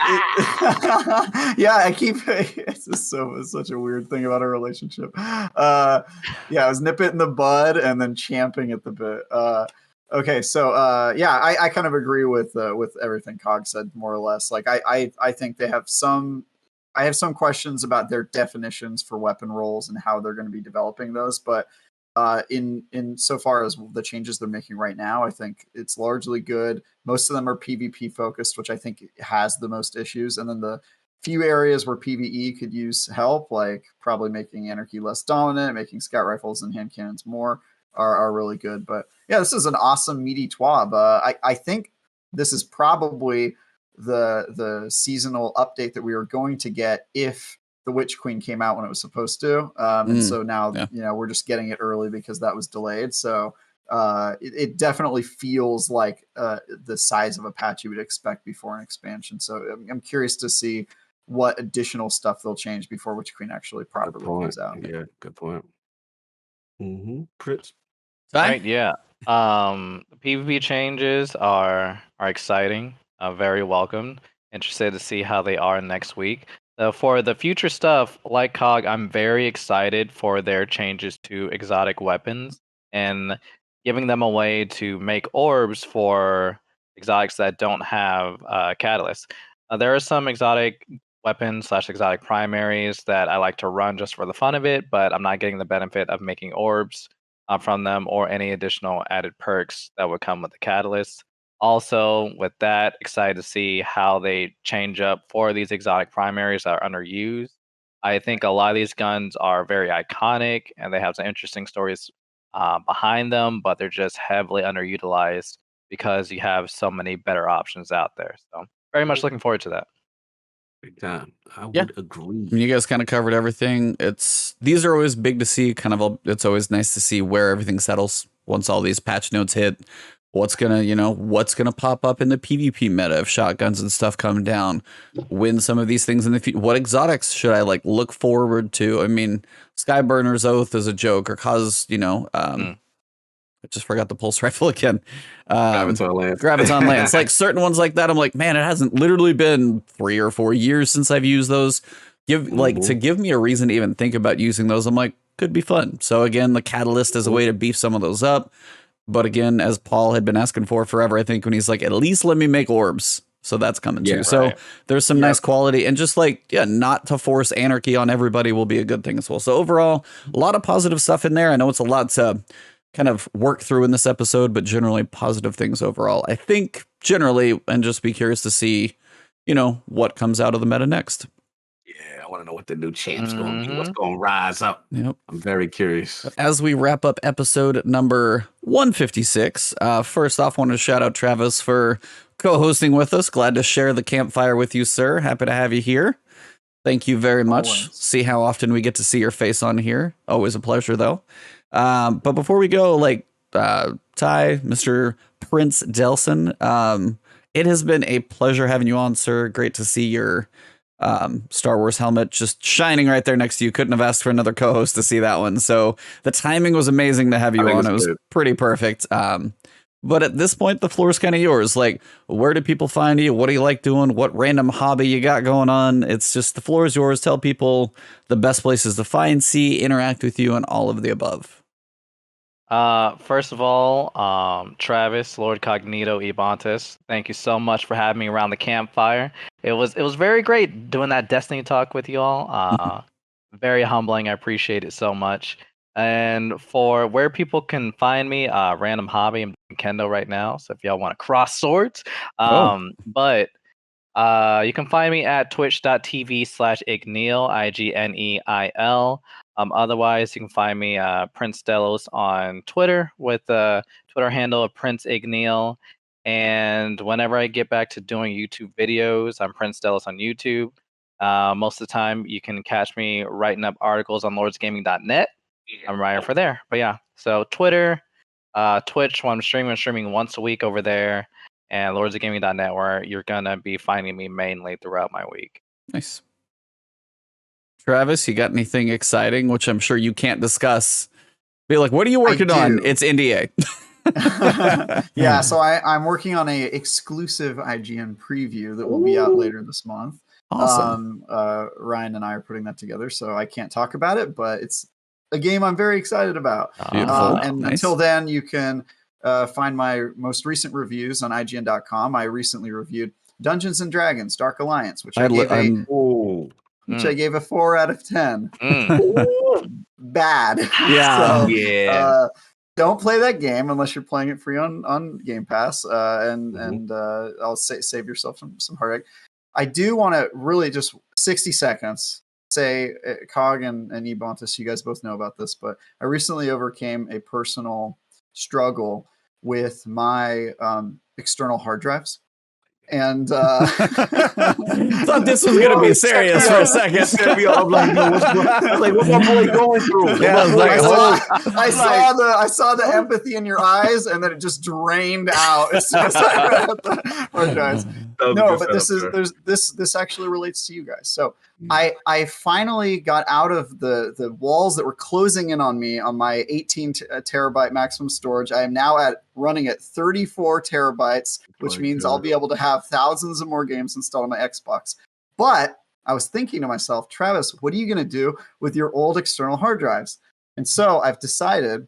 Yeah, I keep. It's such a weird thing about our relationship. Yeah, I was nip it in the bud and then champing at the bit. Okay, so yeah, I kind of agree with everything Cog said, more or less. Like, I think they have some. I have some questions about their definitions for weapon roles and how they're going to be developing those, but. In so far as the changes they're making right now, I think it's largely good. Most of them are PvP focused, which I think has the most issues. And then the few areas where PvE could use help, like probably making Anarchy less dominant, making scout rifles and hand cannons more, are really good. But yeah, this is an awesome meaty TWAB. I think this is probably the seasonal update that we are going to get if the Witch Queen came out when it was supposed to. And so now, we're just getting it early because that was delayed. So it definitely feels like the size of a patch you would expect before an expansion. So I'm curious to see what additional stuff they'll change before Witch Queen actually properly comes out. Yeah, good point. Prince. Right, yeah. The PvP changes are exciting, very welcome. Interested to see how they are next week. For the future stuff, like Cog, I'm very excited for their changes to exotic weapons and giving them a way to make orbs for exotics that don't have catalysts. There are some exotic weapons / exotic primaries that I like to run just for the fun of it, but I'm not getting the benefit of making orbs from them or any additional added perks that would come with the catalyst. Also, with that, excited to see how they change up for these exotic primaries that are underused. I think a lot of these guns are very iconic and they have some interesting stories behind them, but they're just heavily underutilized because you have so many better options out there. So, very much looking forward to that. Big time. I would agree. You guys kind of covered everything. These are always big to see. It's always nice to see where everything settles once all these patch notes hit. What's gonna pop up in the PvP meta if shotguns and stuff come down? When some of these things in the future, what exotics should I look forward to? I mean, Skyburner's Oath is a joke, or I just forgot the pulse rifle again. Graviton Lance. Like certain ones like that, I'm like, man, it hasn't literally been 3 or 4 years since I've used those. To give me a reason to even think about using those, I'm like, could be fun. So again, the catalyst is a way to beef some of those up. But again, as Paul had been asking for forever, I think when he's like, at least let me make orbs. So that's coming too. Right. So there's some nice quality, and just not to force anarchy on everybody will be a good thing as well. So overall, a lot of positive stuff in there. I know it's a lot to kind of work through in this episode, but generally positive things overall. I think generally, and just be curious to see, what comes out of the meta next. Yeah, want to know what the new champ's going to be. What's going to rise up? Yep. I'm very curious. As we wrap up episode number 156, first off, I want to shout out Travis for co-hosting with us. Glad to share the campfire with you, sir. Happy to have you here. Thank you very much. Always. See how often we get to see your face on here. Always a pleasure, though. But before we go, Ty, Mr. Prince Delson, it has been a pleasure having you on, sir. Great to see your Star Wars helmet just shining right there next to you. Couldn't have asked for another co-host to see that one. So the timing was amazing to have you on. It was pretty perfect. But at this point, the floor is kind of yours. Like, where do people find you? What do you like doing? What random hobby you got going on? It's just the floor is yours. Tell people the best places to find, see, interact with you, and all of the above. First of all, Travis, LordCognito, Ebontis, thank you so much for having me around the campfire. It was very great doing that Destiny talk with you all. Very humbling. I appreciate it so much. And for where people can find me, random hobby, I'm doing Kendo right now. So if y'all want to cross swords, but you can find me at twitch.tv/Igneil, IGNEIL. Otherwise, you can find me PrinceDelos on Twitter with the Twitter handle of Prince Igneil. And whenever I get back to doing YouTube videos, I'm PrinceDelos on YouTube. Most of the time, you can catch me writing up articles on lordsgaming.net. I'm writing for there. But yeah, so Twitter, Twitch, when I'm streaming once a week over there, and lordsgaming.net, where you're going to be finding me mainly throughout my week. Nice. Travis, you got anything exciting, which I'm sure you can't discuss? Be like, what are you working on? It's NDA. Yeah, so I'm working on a exclusive IGN preview that will be out later this month. Awesome. Ryan and I are putting that together, so I can't talk about it, but it's a game I'm very excited about. Beautiful. And Nice. Until then, you can find my most recent reviews on IGN.com. I recently reviewed Dungeons and Dragons: Dark Alliance, which I gave a 4 out of 10. Bad. Yeah. So, don't play that game unless you're playing it free on Game Pass, and I'll save yourself some heartache. I do want to really just 60 seconds say, Cog and Ebontis, you guys both know about this, but I recently overcame a personal struggle with my external hard drives. And thought this was gonna be serious for a second. I'm like, no, what's my boy going through? Yeah, I saw the empathy in your eyes, and then it just drained out as soon as I read the hard drives. No, but this actually relates to you guys. So I finally got out of the walls that were closing in on me on my 18 terabyte maximum storage. I am now running at 34 terabytes, which means I'll be able to have thousands of more games installed on my Xbox. But I was thinking to myself, Travis, what are you going to do with your old external hard drives? And so I've decided,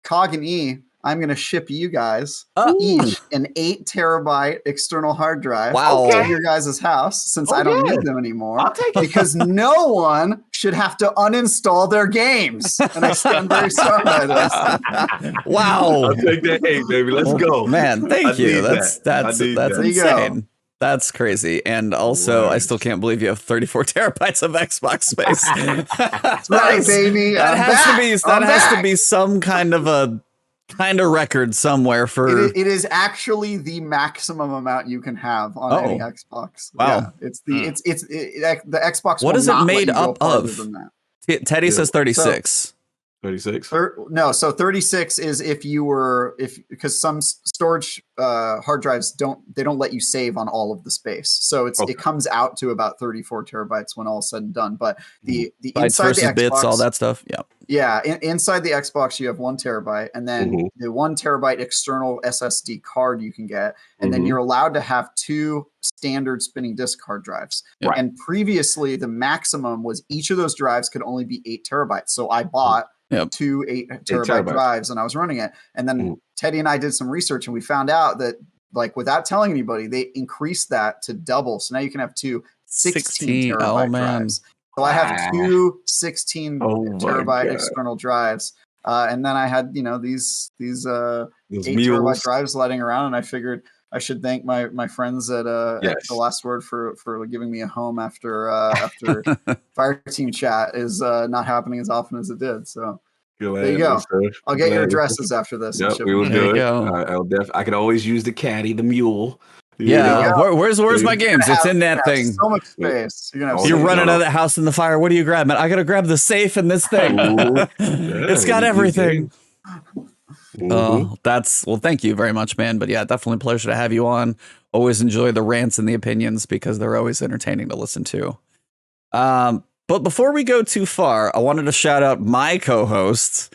Cog and E, I'm going to ship you guys each an 8 terabyte external hard drive to your guys' house, since I don't need them anymore. I'll take it. Because no one should have to uninstall their games. And I stand very strong by this. Wow. I'll take that 8, baby. Let's go. Man, thank you. That's insane. Go. That's crazy. And also, I still can't believe you have 34 terabytes of Xbox space. That's right, baby. That has to be some kind of record somewhere for it is actually the maximum amount you can have on any Xbox. Wow. Yeah, it's the Xbox. What is it made up of? Teddy says 36. 36? So 36 is because some storage hard drives don't let you save on all of the space. So it comes out to about 34 terabytes when all is said and done. But the bytes inside versus the Xbox, bits, all that stuff. Yeah. Yeah, inside the Xbox you have 1 terabyte, and then the 1 terabyte external SSD card you can get, and then you're allowed to have 2 standard spinning disk hard drives. Right. And previously the maximum was each of those drives could only be 8 terabytes. So I bought 2 8 terabyte drives, and I was running it. And then Teddy and I did some research, and we found out that, like, without telling anybody, they increased that to double. So now you can have 2 16 terabyte drives. So I have 2 16 terabyte external drives. And then I had, these 8 terabyte drives sliding around, and I figured, I should thank my friends at Yes. The Last Word for giving me a home after Fire Team Chat is not happening as often as it did. So there you go. I'll get your addresses after this. Yep, we will do it. I could always use the caddy, the mule. Yeah, where's my games? It's in that thing. So much space. You're running out of the house in the fire. What are you grabbing? I gotta grab the safe in this thing. It's got everything. Well, thank you very much, man. But yeah, definitely a pleasure to have you on. Always enjoy the rants and the opinions because they're always entertaining to listen to. But before we go too far, I wanted to shout out my co-host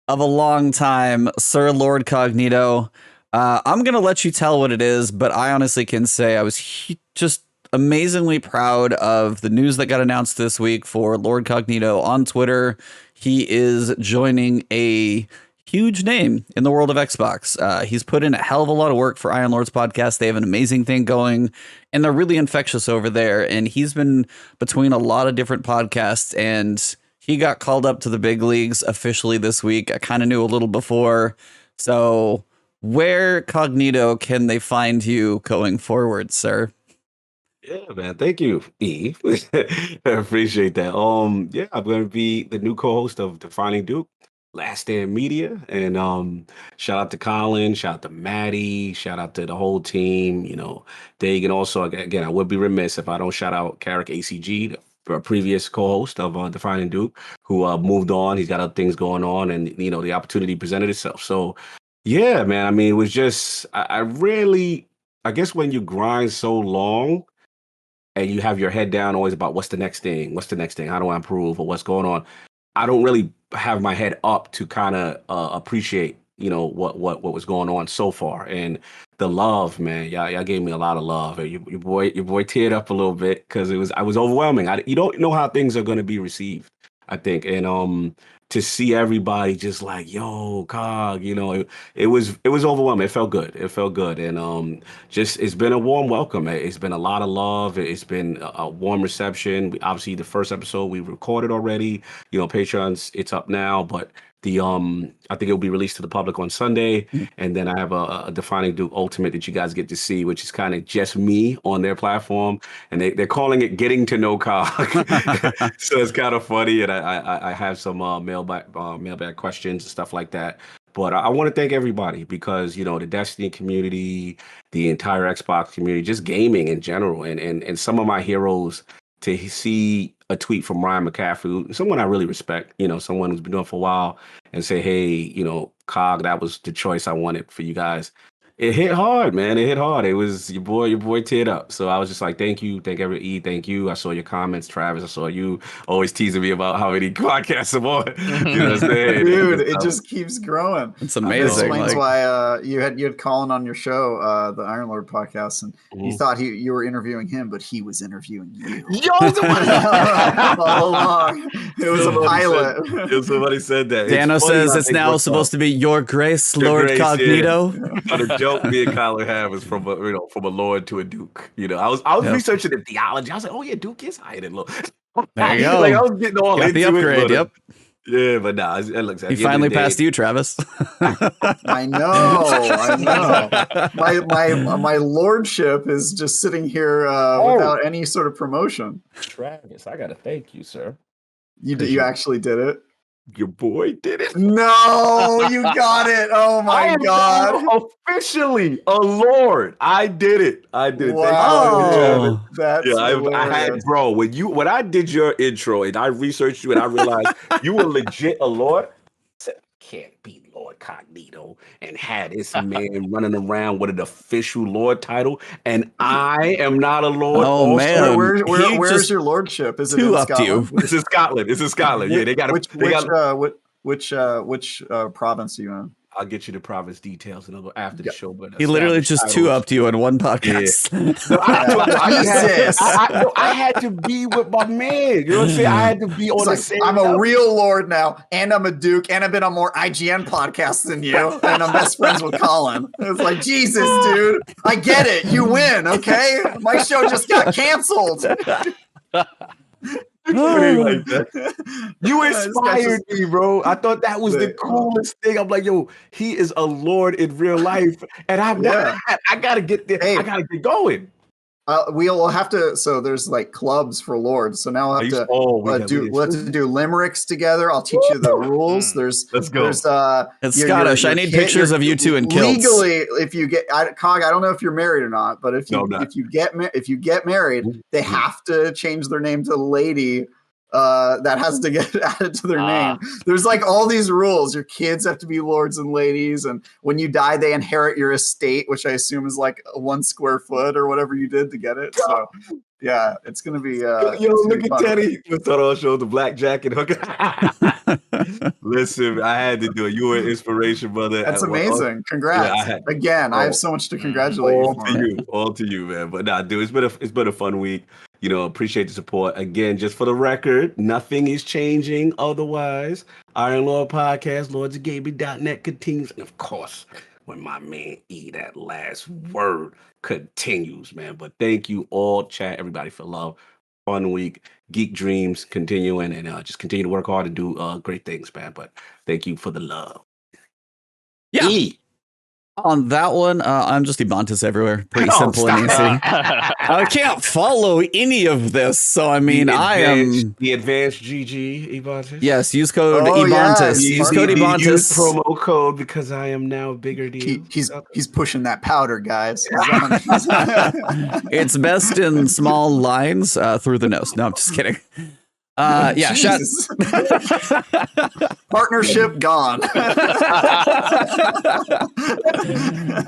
of a long time, Sir LordCognito. I'm going to let you tell what it is, but I honestly can say I was just amazingly proud of the news that got announced this week for LordCognito on Twitter. He is joining a huge name in the world of Xbox. He's put in a hell of a lot of work for Iron Lords podcast. They have an amazing thing going, and they're really infectious over there. And he's been between a lot of different podcasts, and he got called up to the big leagues officially this week. I kind of knew a little before. So where Cognito can they find you going forward, sir? Yeah, man. Thank you, E. I appreciate that. Yeah, I'm going to be the new co-host of Defining Duke, Last Stand Media, and shout out to Colin, shout out to Maddie, shout out to the whole team, Dig, and also again, I would be remiss if I don't shout out Carrick ACG, the previous co-host of Defining Duke, who moved on. He's got other things going on, and the opportunity presented itself. So yeah, man. I mean, it was just I guess when you grind so long and you have your head down always about what's the next thing, how do I improve, or what's going on, I don't really have my head up to kind of appreciate, what was going on so far. And the love, man, y'all gave me a lot of love. Your boy teared up a little bit because I was overwhelming. You don't know how things are going to be received, I think. And to see everybody just like, yo, Cog, it was overwhelming. It felt good. And it's been a warm welcome. It's been a lot of love. It's been a warm reception. Obviously, the first episode we recorded already. Patreon's, it's up now, but I think it'll be released to the public on Sunday. And then I have a Defining Duke Ultimate that you guys get to see, which is kind of just me on their platform. And they're calling it Getting to Know Cog. So it's kind of funny. And I have some mailbag questions and stuff like that. But I want to thank everybody because, the Destiny community, the entire Xbox community, just gaming in general, and some of my heroes, to see a tweet from Ryan McCaffrey, someone I really respect, someone who's been doing it for a while, and say, hey, Cog, that was the choice I wanted for you guys. It hit hard, man. It hit hard. It was your boy teared up. So I was just like, thank you. Thank you. I saw your comments, Travis. I saw you always teasing me about how many podcasts I'm on. You know what I'm saying? Dude, it just keeps growing. It's amazing. That explains why you had Colin on your show, the Iron Lord podcast, and you thought you were interviewing him, but he was interviewing you. All along. It was a pilot. Somebody said that. Dano says it's now supposed to be Your Grace, LordCognito. Yeah. The joke me and Colin had was from a Lord to a Duke. I was researching the theology. I was like, oh yeah, Duke is higher than Lord. There you go. Like I was getting all got into the upgrade. It, yep. Yeah, but nah, it looks. He finally passed you, Travis. I know. My lordship is just sitting here without any sort of promotion. Travis, I gotta thank you, sir. You actually did it. Your boy did it. No, you got it. Oh my God. Officially a Lord. I did it. Wow. That's I had, bro, when I did your intro and I researched you and I realized you were legit a Lord, I said, can't be LordCognito and had this man running around with an official Lord title, and I am not a Lord. Oh man, where's your lordship? Is it in Scotland? It's in Scotland. It's in Scotland. Yeah, they got which province are you in? I'll get you the province details after the show. But he literally just two-upped you in one podcast. Yeah. I had to be with my man. You know what I'm saying? I had to be on the same I'm a real Lord now, and I'm a Duke, and I've been on more IGN podcasts than you, and I'm best friends with Colin. It's like, Jesus, dude. I get it. You win, okay? My show just got canceled. Like that. You This guy inspired me, bro. I thought that was the Wait, coolest thing. I'm like, yo, he is a lord in real life, and I'm Yeah. not. I gotta get there. Hey. I gotta get going. We'll have to. So there's like clubs for lords. So now we'll have to we'll have to do limericks together. I'll teach you the rules. Let's go. There's It's Scottish. I need pictures of you two in kilts. Legally, if you get Cog, I don't know if you're married or not, but if you get married, they have to change their name to lady. That has to get added to their name. There's like all these rules. Your kids have to be lords and ladies, and when you die, they inherit your estate, which I assume is like 1 square foot or whatever you did to get it. So, yeah, it's gonna be. Look at Teddy. We thought I'll show the black jacket. Listen, I had to do it. You were an inspiration, brother. That's amazing. Congrats again. I have so much to congratulate you. All to you, man. But nah, dude, it's been a fun week. You know, appreciate the support. Again, just for the record, nothing is changing otherwise. Iron Lord Podcast, lordsofgaming.net continues. And of course, when my man E, that last word continues, man. But thank you all, chat, everybody for love. Fun week. Geek dreams continuing, and just continue to work hard and do great things, man. But thank you for the love. Yeah. E. On that one, I'm just Ebontis everywhere. Pretty simple and easy. I can't follow any of this, so I mean, I am the advanced GG Ebontis. Yes, use code Ebontis. Use code Ebontis. Use promo code because I am now bigger deal. He's pushing that powder, guys. It's best in small lines through the nose. No, I'm just kidding. Yeah, shut. Partnership gone.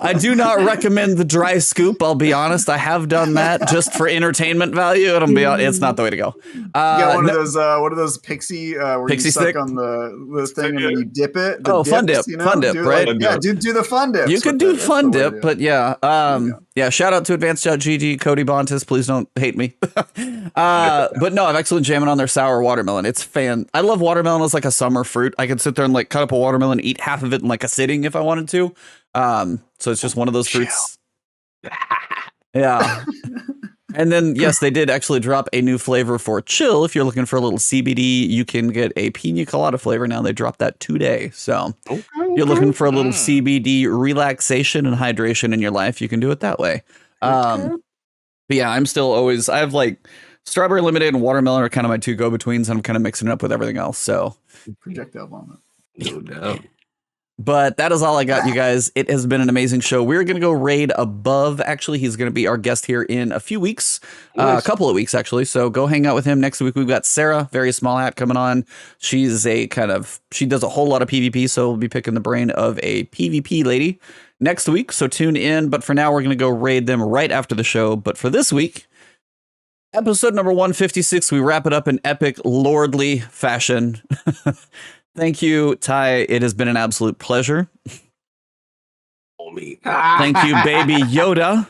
I do not recommend the dry scoop. I'll be honest. I have done that just for entertainment value. It's not the way to go. One of those pixie where pixie you suck stick on the thing and then you dip it. Fun dip, fun dip, right? Do the fun dip. You could do fun dip, but yeah. Shout out to advanced.gg, Cody Bontis. Please don't hate me. But no, I've actually been jamming on their sour watermelon. It's I love watermelon as like a summer fruit. I could sit there and like cut up a watermelon, eat half of it in like a sitting if I wanted to. So it's just one of those fruits. Yeah. And then, yes, they did actually drop a new flavor for chill. If you're looking for a little CBD, you can get a pina colada flavor now. They dropped that today. So you're looking for a little CBD relaxation and hydration in your life, you can do it that way. But yeah, I'm still always, I have like strawberry lemonade and watermelon are kind of my two go-betweens. And I'm kind of mixing it up with everything else. So projectile vomit. No doubt. But that is all I got, you guys. It has been an amazing show. We're going to go raid Above. Actually, he's going to be our guest here in a few weeks, a couple of weeks, actually. So go hang out with him next week. We've got Sarah, very small hat, coming on. She's she does a whole lot of PvP. So we'll be picking the brain of a PvP lady next week. So tune in. But for now, we're going to go raid them right after the show. But for this week, episode number 156, we wrap it up in epic lordly fashion. Thank you, Ty. It has been an absolute pleasure. Thank you, baby Yoda.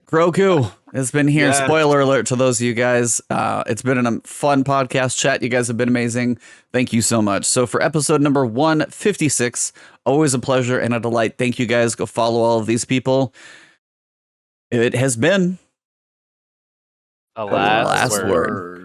Grogu has been here. Yeah. Spoiler alert to those of you guys. It's been a fun podcast chat. You guys have been amazing. Thank you so much. So for episode number 156, always a pleasure and a delight. Thank you guys. Go follow all of these people. It has been a last word.